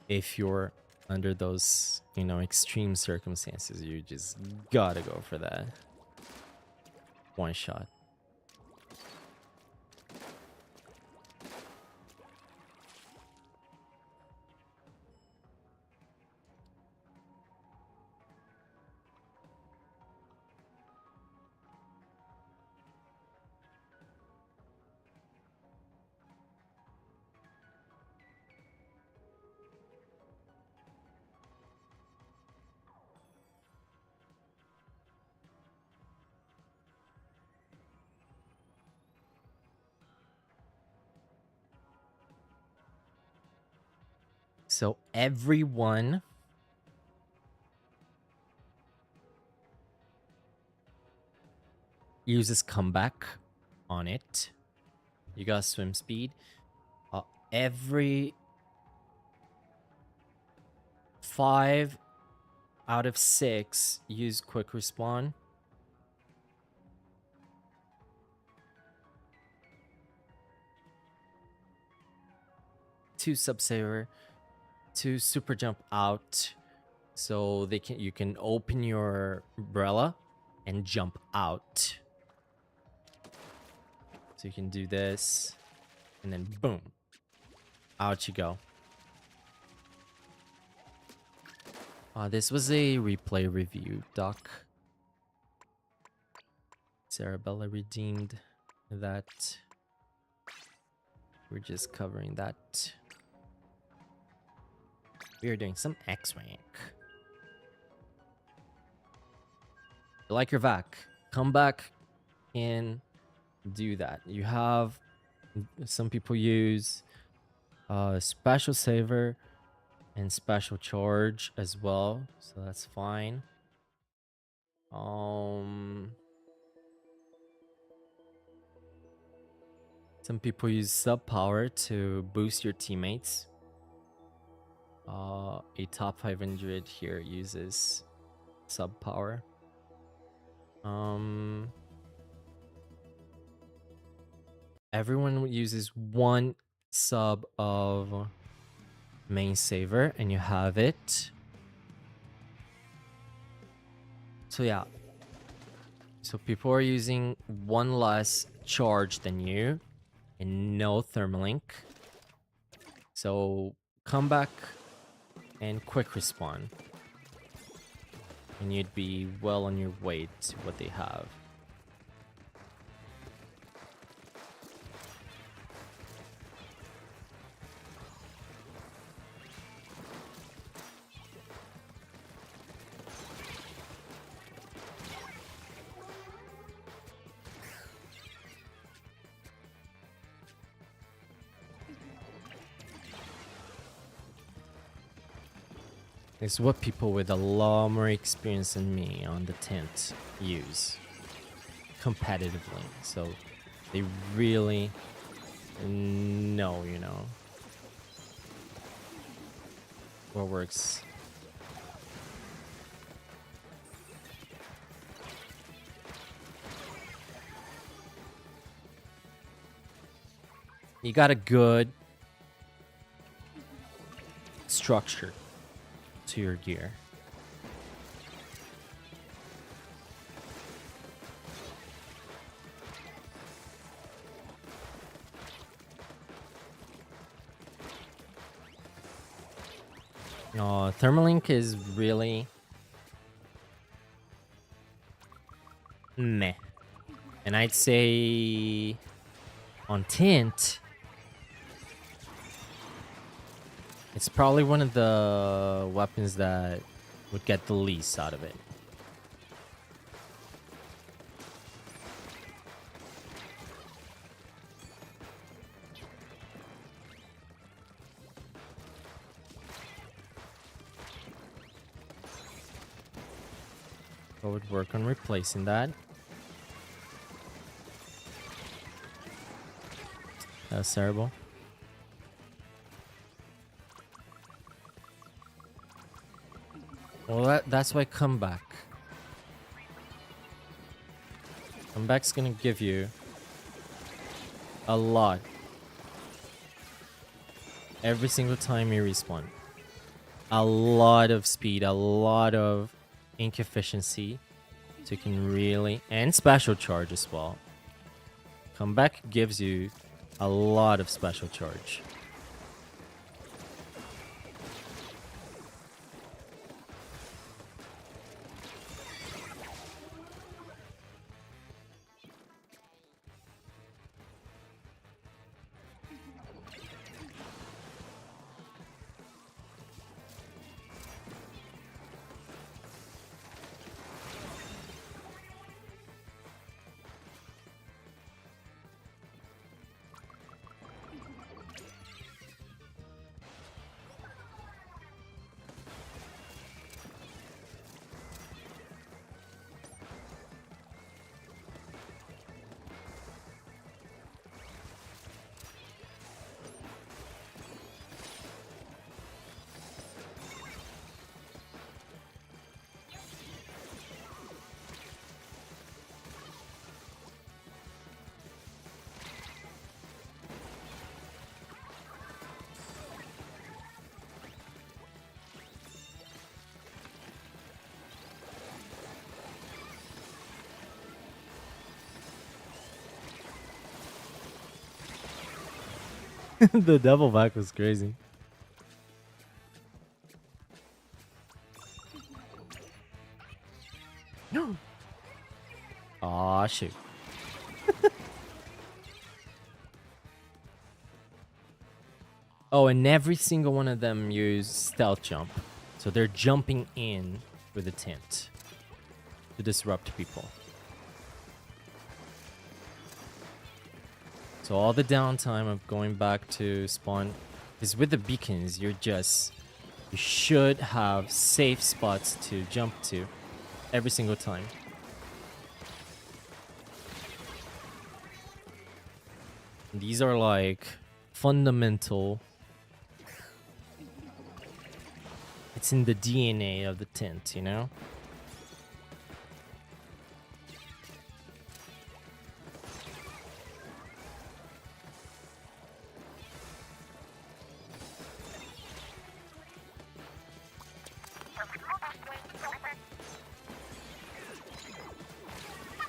Speaker 1: If you're under those, you know, extreme circumstances, you just gotta go for that one shot. So everyone uses comeback on it. You got swim speed. Every 5 out of 6 use quick respawn. Two subsaver, two super jump out, so you can open your umbrella and jump out. So you can do this, and then boom, out you go. This was a replay review, Doc. Sarabella redeemed that. We're just covering that. We are doing some X-Rank. Like your vac, come back and do that. You have some people use special saver and special charge as well, so that's fine. Some people use sub power to boost your teammates. A top 500 here uses sub power. Everyone uses one sub of main saver, and you have it. So yeah. So people are using one less charge than you and no thermalink. So come back and quick respawn, and you'd be well on your way to what they have. It's what people with a lot more experience than me on the tent use competitively. So They really know, you know, what works. You got a good structure to your gear. Thermalink is really meh. And I'd say on tint, it's probably one of the weapons that would get the least out of it. I would work on replacing that. That's terrible. Well, that's why comeback. Comeback's gonna give you a lot every single time you respawn. A lot of speed, a lot of ink efficiency, so you can really, and special charge as well. Comeback gives you a lot of special charge. The double back was crazy. No. Aw, shoot. Oh, and every single one of them use stealth jump. So they're jumping in with a tint to disrupt people. So all the downtime of going back to spawn is with the beacons. You should have safe spots to jump to every single time. And these are like fundamental. It's in the DNA of the tint, you know?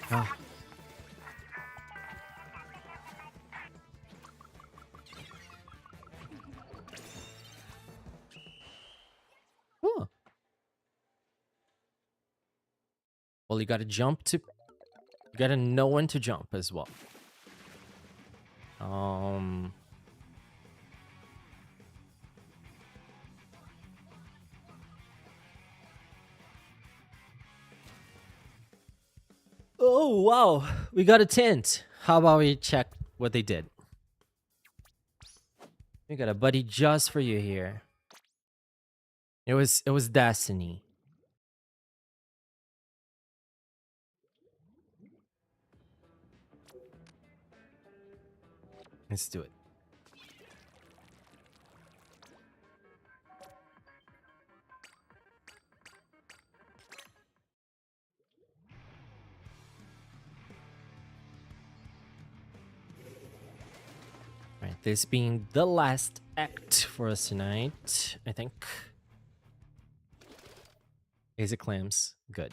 Speaker 1: Ah. Huh. Well, you gotta jump to... You gotta know when to jump as well. Oh, wow. We got a tint. How about we check what they did? We got a buddy just for you here. It was Destiny. Let's do it. Right, this being the last act for us tonight, I think. Is it clams? Good.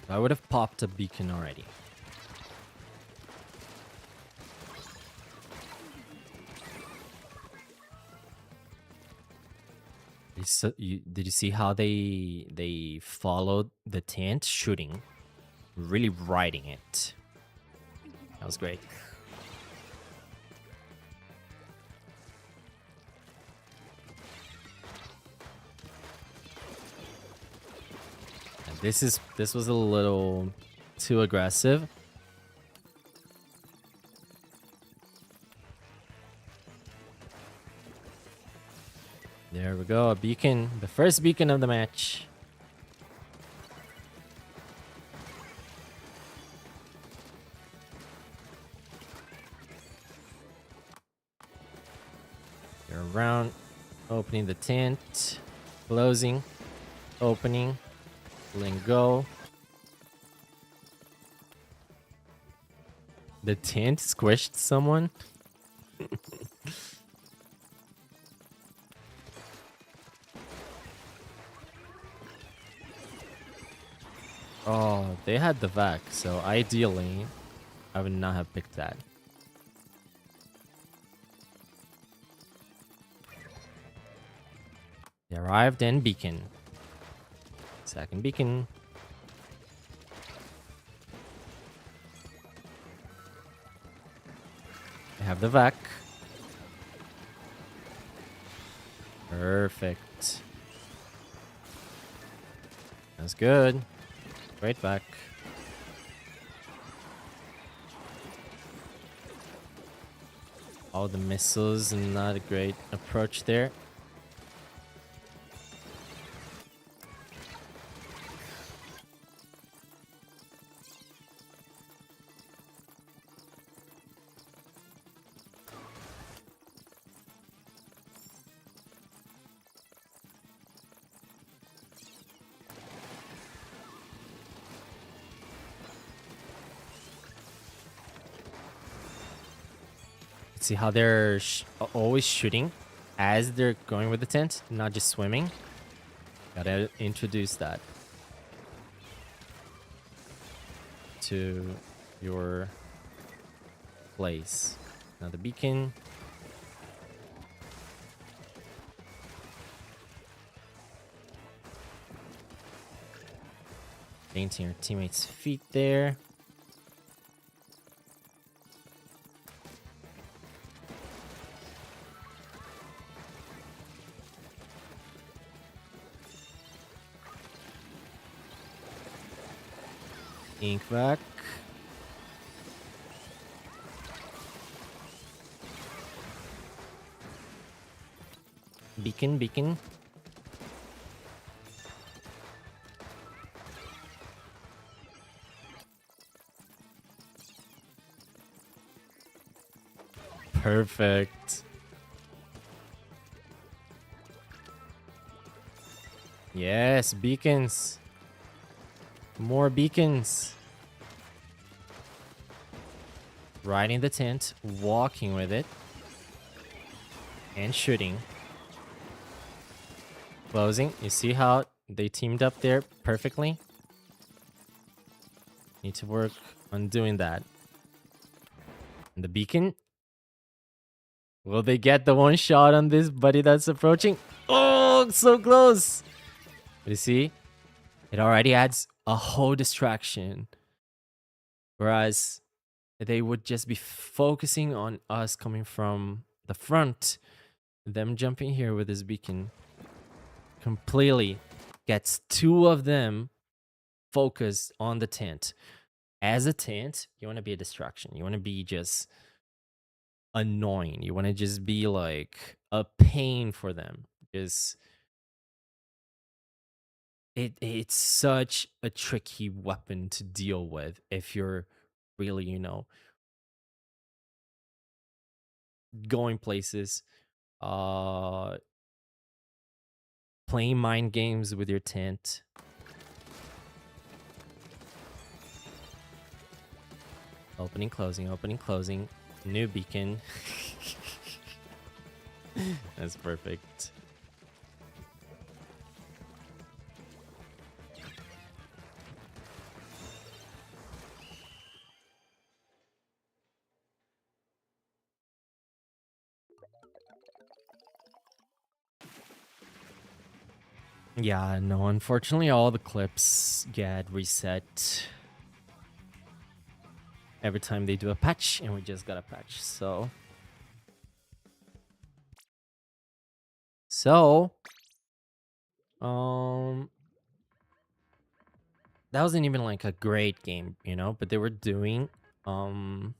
Speaker 1: I would have popped a beacon already. Did you see how they followed the tent shooting, really riding it? That was great. And this was a little too aggressive. There we go, a beacon, the first beacon of the match. You're around, opening the tent, closing, opening, letting go. The tent squished someone. Oh, they had the vac, so ideally, I would not have picked that. They arrived and beacon. Second beacon. They have the vac. Perfect. That's good. Great vac. All the missiles, not a great approach there. See how they're always shooting as they're going with the tent, not just swimming. Gotta introduce that to your place. Now the beacon. Painting your teammates' feet there. Ink back. Beacon, beacon. Perfect. Yes, beacons. More beacons. Riding the tent, walking with it, and shooting. Closing. You see how they teamed up there perfectly? Need to work on doing that. And the beacon. Will they get the one shot on this buddy that's approaching? Oh, so close. You see? It already adds a whole distraction. Whereas they would just be focusing on us coming from the front. Them jumping here with this beacon completely gets two of them focused on the tent. As a tent, you want to be a distraction. You want to be just annoying. You want to just be like a pain for them. Just it's such a tricky weapon to deal with if you're really, going places, uh playing mind games with your tent. Opening, closing, opening, closing. New beacon. That's perfect. Yeah, no, unfortunately all the clips get reset every time they do a patch, and we just got a patch. So um that wasn't even like a great game, but they were doing um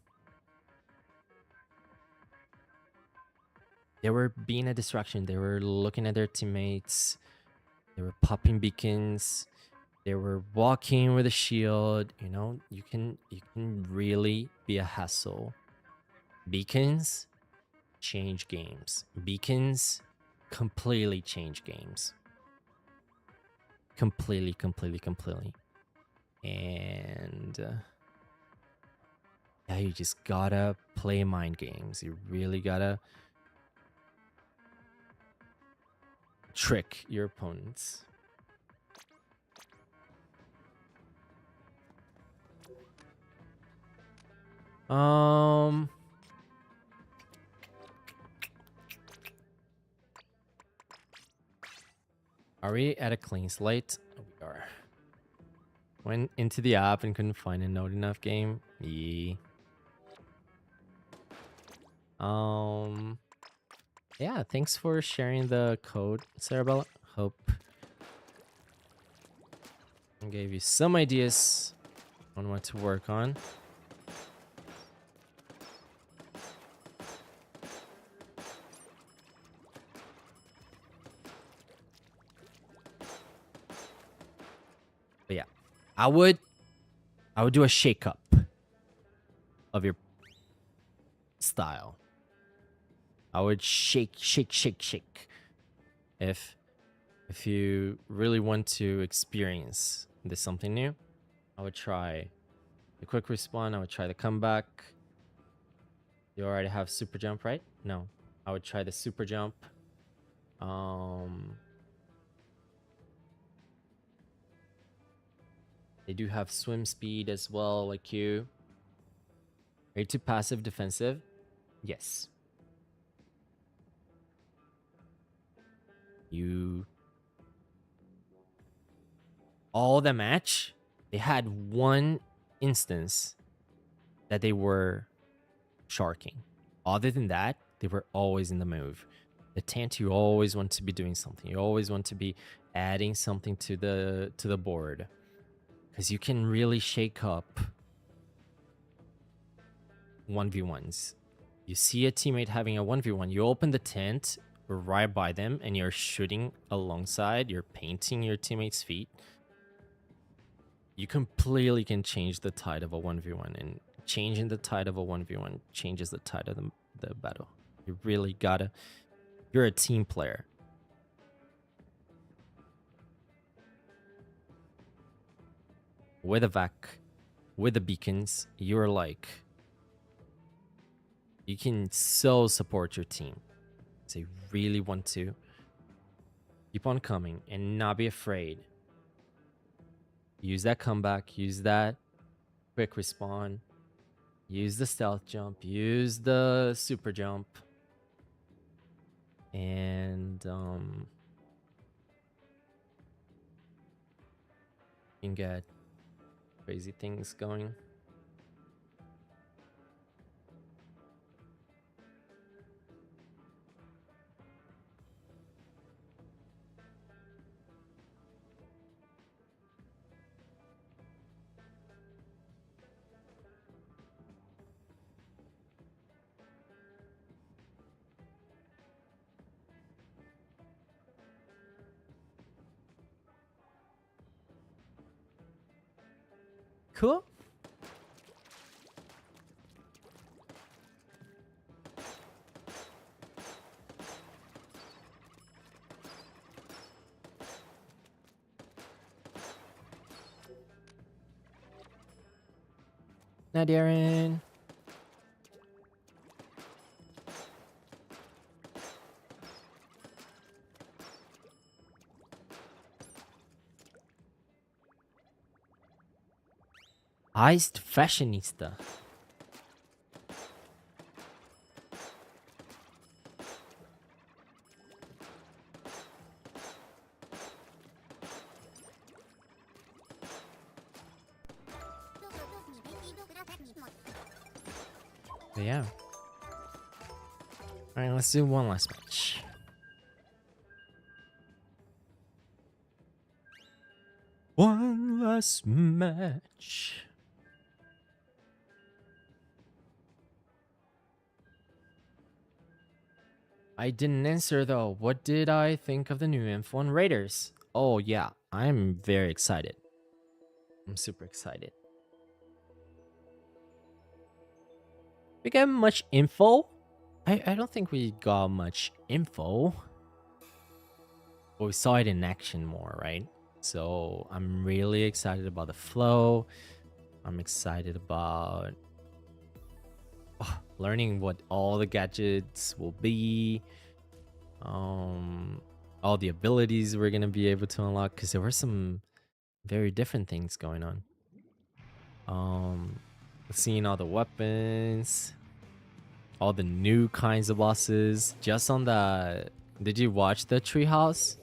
Speaker 1: they were being a distraction. They were looking at their teammates. They were popping beacons. They were walking with a shield. You can really be a hassle. Beacons change games. Beacons completely change games. Completely, completely, completely. And yeah, you just gotta play mind games. You really gotta trick your opponents. Um, are we at a clean slate? Oh, we are. Went into the app and couldn't find a Node enough game. Yeah. Yeah, thanks for sharing the code, Sarabella. Hope I gave you some ideas on what to work on. But yeah, I would do a shake up of your style. I would shake, shake, shake, shake. If you really want to experience this something new, I would try the quick respawn. I would try the comeback. You already have super jump, right? No, I would try the super jump. They do have swim speed as well, like you. Are you too passive defensive? Yes. You all the match, they had one instance that they were sharking. Other than that, they were always in the move. The tent, you always want to be doing something. You always want to be adding something to the board, because you can really shake up 1v1s. You see a teammate having a 1v1, you open the tent right by them and you're shooting alongside, you're painting your teammate's feet. You completely can change the tide of a 1v1, and changing the tide of a 1v1 changes the tide of the battle. You really gotta, you're a team player. With a vac, with the beacons, you're like, you can so support your team. So you really want to keep on coming and not be afraid. Use that comeback, use that quick respawn, use the stealth jump, use the super jump, and you can get crazy things going. cool. Now, Darren. Iced fashionista. But yeah. Alright, let's do one last match. One last match. I didn't answer though. What did I think of the new F1 Raiders? Oh yeah, I'm very excited. I'm super excited. We got much info? I don't think we got much info. But we saw it in action more, right? So I'm really excited about the flow. I'm excited about learning what all the gadgets will be. All the abilities we're gonna be able to unlock, because there were some very different things going on. Seeing all the weapons, all the new kinds of bosses. Just on the, did you watch the treehouse?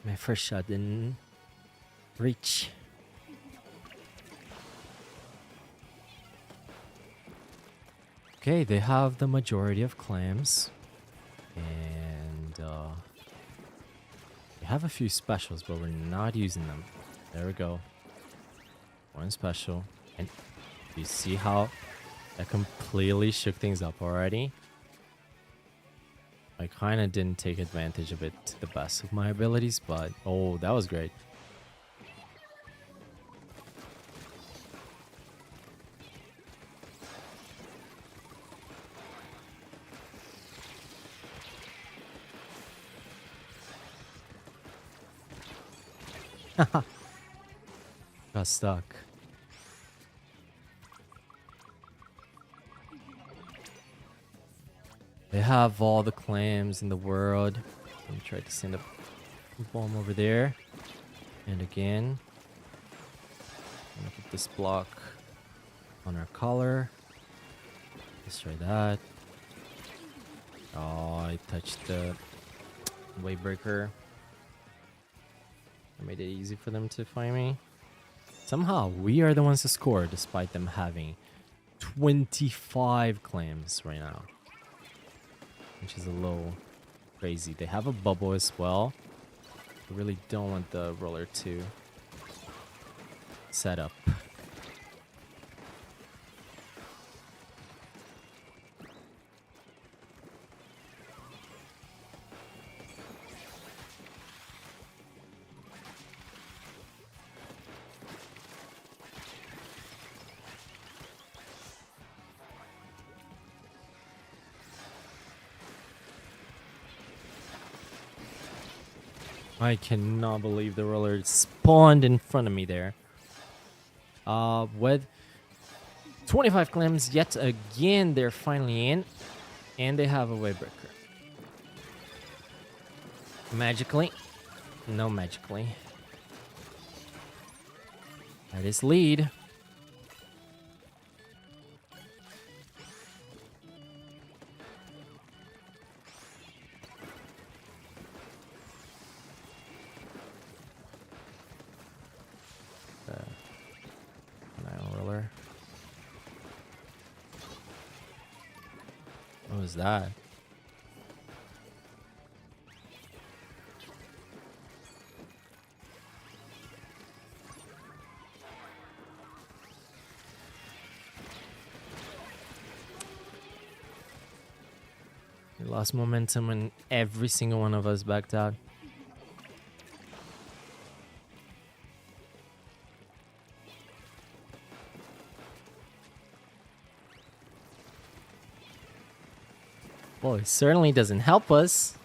Speaker 1: My first shot didn't reach. Okay, they have the majority of clams. And we have a few specials, but we're not using them. There we go. One special. And you see how that completely shook things up already? I kind of didn't take advantage of it to the best of my abilities, but oh, that was great. Got stuck. They have all the clams in the world. Let me try to send a bomb over there. And again. I'm gonna put this block on our collar. Let's try that. Oh, I touched the wave breaker. I made it easy for them to find me. Somehow, we are the ones to score despite them having 25 clams right now. Which is a little crazy. They have a bubble as well. I really don't want the roller to set up. I cannot believe the roller spawned in front of me there. With 25 clams, yet again, they're finally in. And they have a wavebreaker. Magically. No, magically. That is lead. Roller. What was that? We lost momentum and every single one of us backed out. Well, it certainly doesn't help us.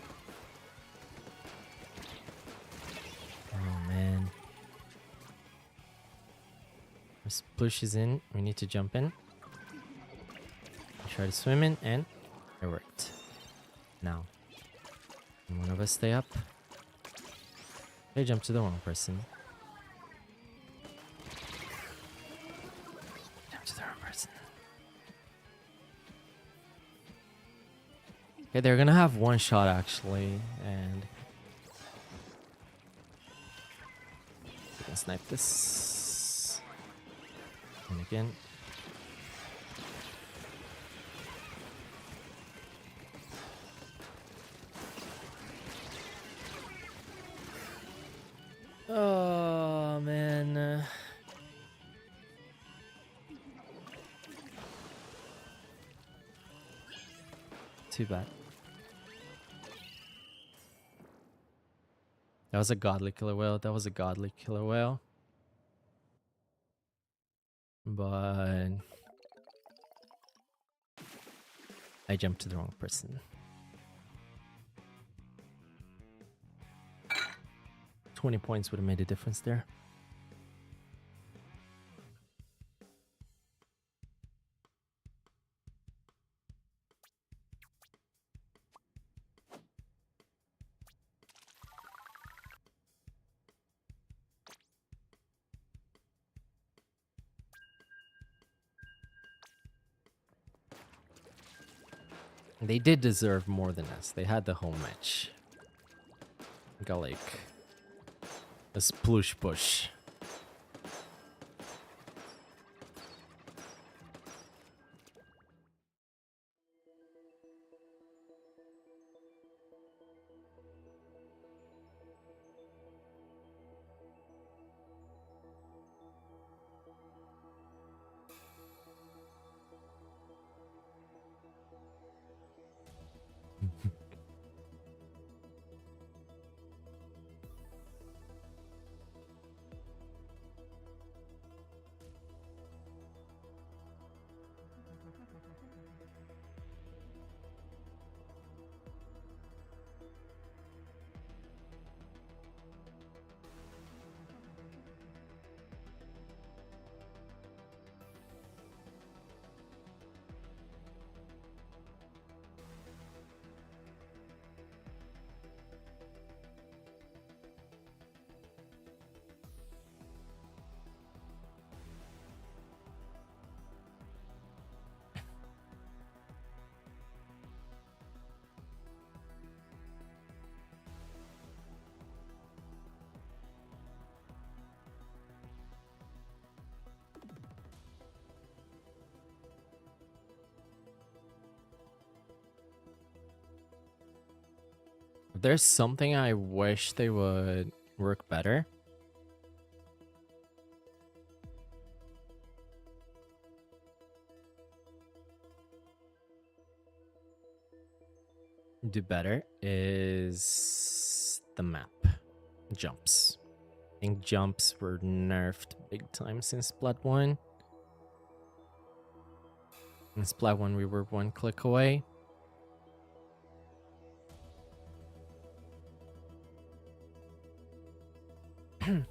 Speaker 1: Oh, man. This push is in. We need to jump in. Try to swim in, and it worked. Now, can one of us stay up? They jumped to the wrong person. Jump to the wrong person. Okay, they're gonna have one shot actually, and we can snipe this. And again. Oh man. Too bad. That was a godly killer whale. That was a godly killer whale. But I jumped to the wrong person. 20 points would have made a difference there. They did deserve more than us. They had the home match. Got like a sploosh push. If there's something I wish they would work better, do better, is the map. Jumps. I think jumps were nerfed big time since Splat 1. In Splat 1 we were one click away. Thank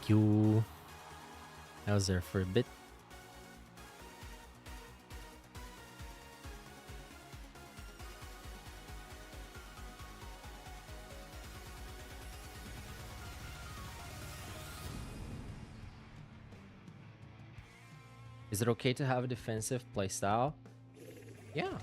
Speaker 1: you. I was there for a bit. Is it okay to have a defensive playstyle? Yeah.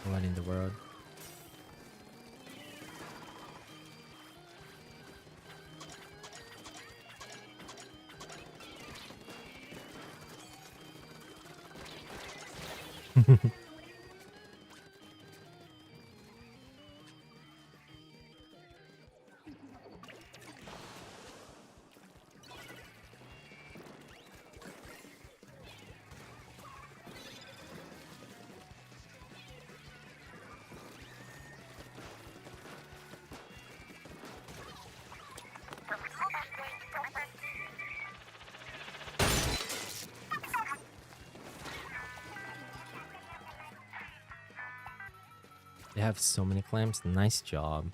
Speaker 1: What in the world? They have so many clams. Nice job.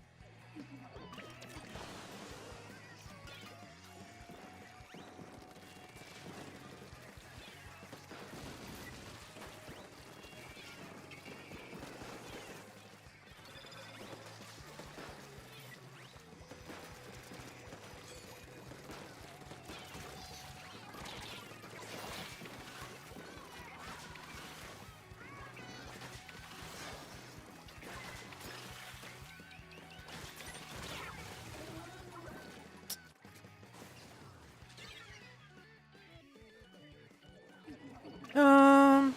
Speaker 1: Oh,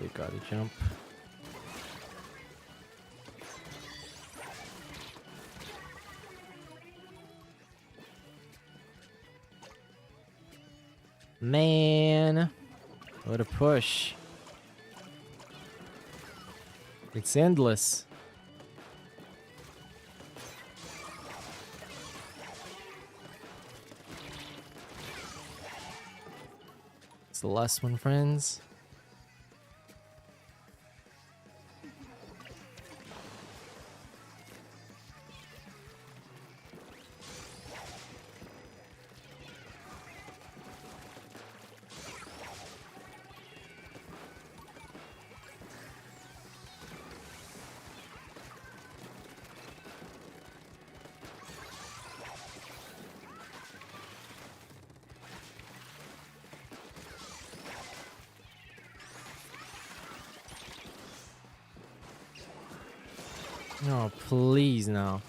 Speaker 1: we gotta jump. Man, what a push. It's endless. It's the last one, friends. No, please now.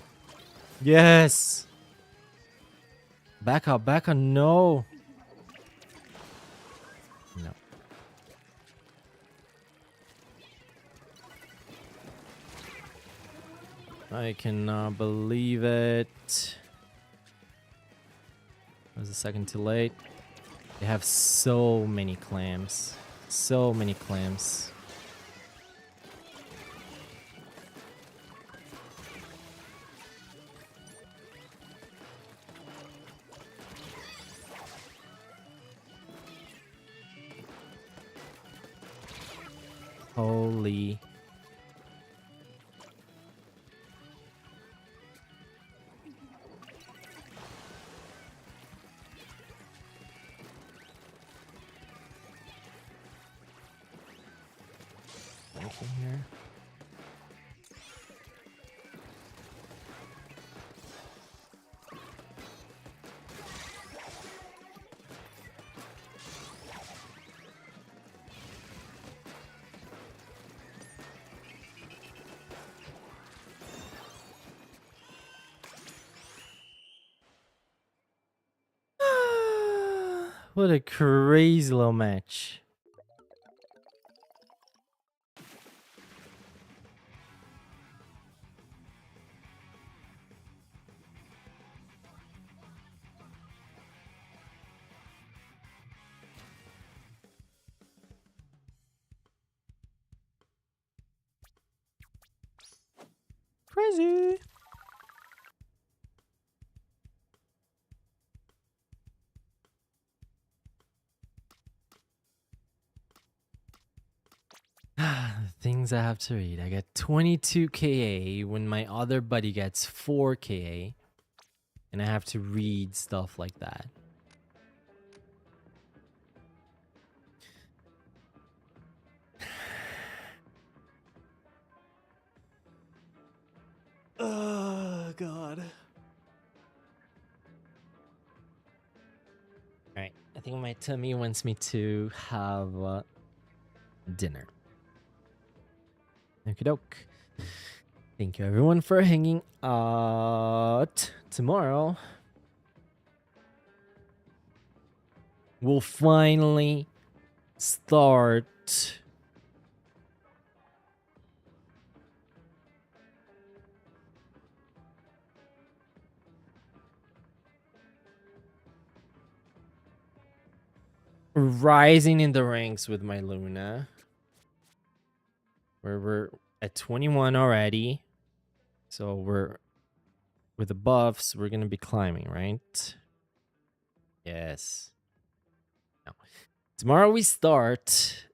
Speaker 1: Yes. Back up, no. No. I cannot believe it. I was a second too late. They have so many clams. So many clams. Holy. Anything here? What a crazy little match. Crazy. Things I have to read. I get 22 KA when my other buddy gets 4 KA. And I have to read stuff like that. Oh, God. Alright, I think my tummy wants me to have dinner. Okie doke. Thank you everyone for hanging out. Tomorrow, we'll finally start rising in the ranks with my Luna. Where we're at 21 already. So we're with the buffs, we're gonna be climbing, right? Yes. Now, tomorrow we start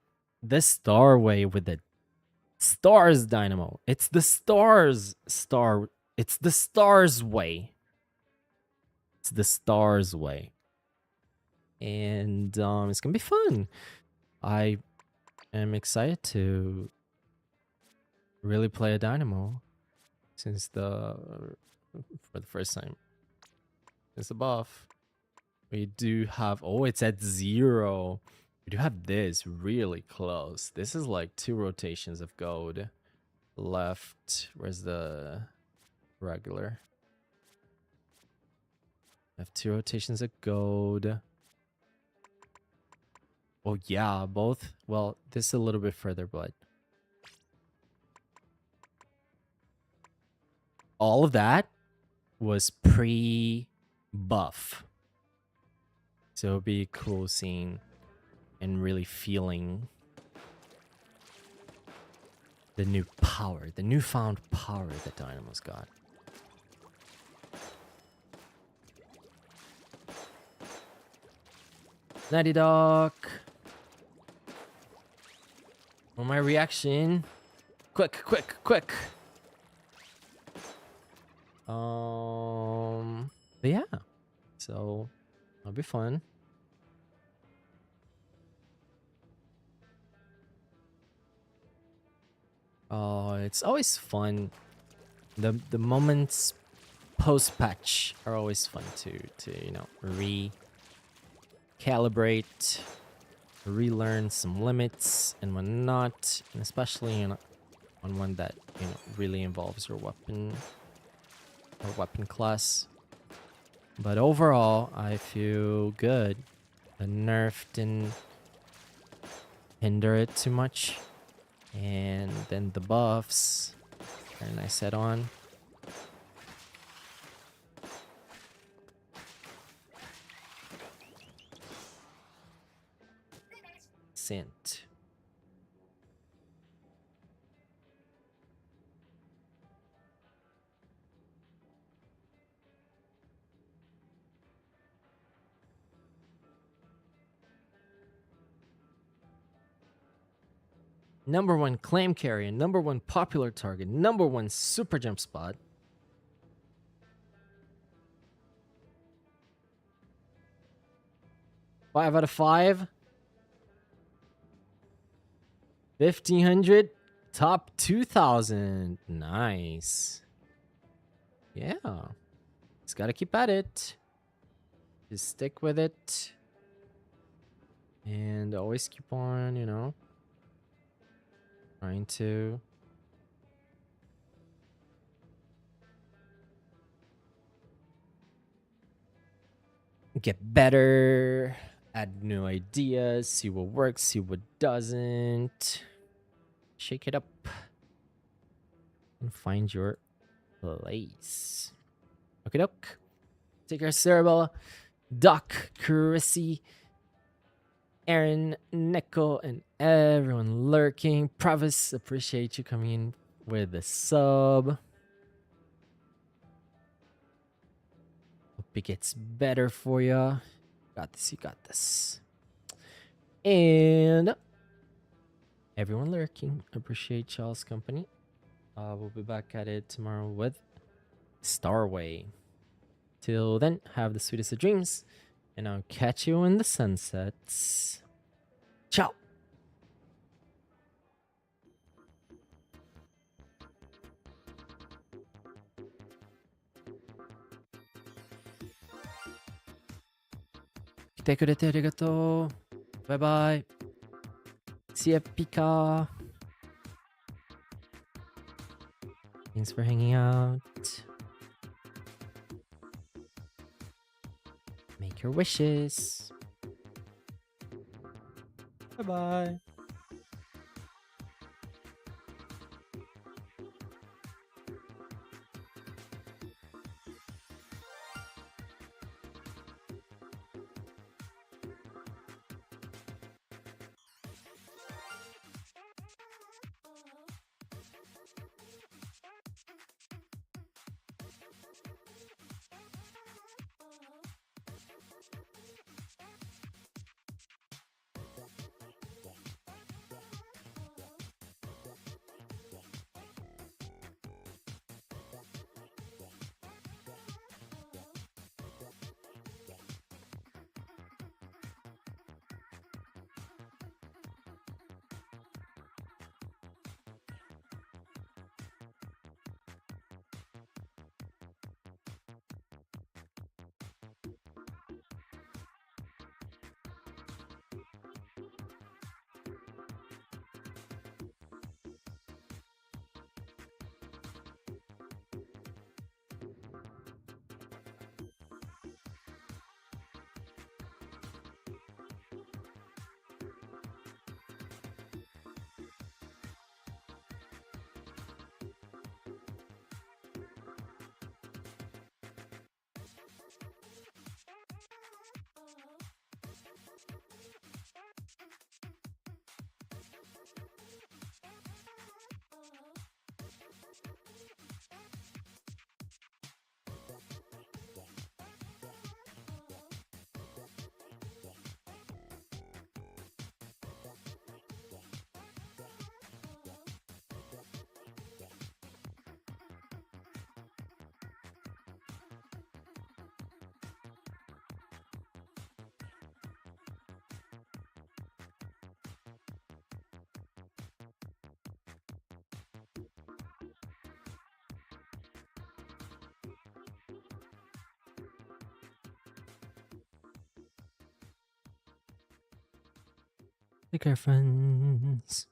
Speaker 1: the Star Way with the Stars Dynamo. It's the Stars Star. It's the Stars Way. It's the Stars Way. And it's gonna be fun. I am excited to really play a Dynamo since for the first time. It's a buff. We do have, oh, it's at 0. We do have this really close. This is like 2 rotations of gold left. Where's the regular? I have 2 rotations of gold. Oh yeah, both. Well, this is a little bit further, but all of that was pre-buff. So it'll be cool seeing and really feeling the new power, the newfound power that Dynamo's got. Nighty Dog. On my reaction. Quick, quick, quick. But yeah. So that'll be fun. It's always fun. The moments post patch are always fun to you know, recalibrate, relearn some limits and whatnot, and especially on one that, you know, really involves your weapon or weapon class. But overall, I feel good. The nerf didn't hinder it too much. And then the buffs, very nice set on. Sent. number one claim carrier, number one popular target, number one super jump spot. Five out of five. 1500. Top 2000. Nice. Yeah. Just gotta keep at it. Just stick with it. And always keep on, you know, trying to get better, add new ideas, see what works, see what doesn't. Shake it up and find your place. Okay, doke. Take care, Cerebella, Doc, Chrissy, Aaron, Neko, and everyone lurking. Provis, appreciate you coming in with the sub. Hope it gets better for you. Got this, you got this. And everyone lurking, appreciate y'all's company. We'll be back at it tomorrow with Starway. Till then, have the sweetest of dreams, and I'll catch you in the sunsets. Ciao. 来てくれてありがとう。バイバイ。See ya, Pika. Thanks for hanging out. Make your wishes. Bye bye. Take care, friends.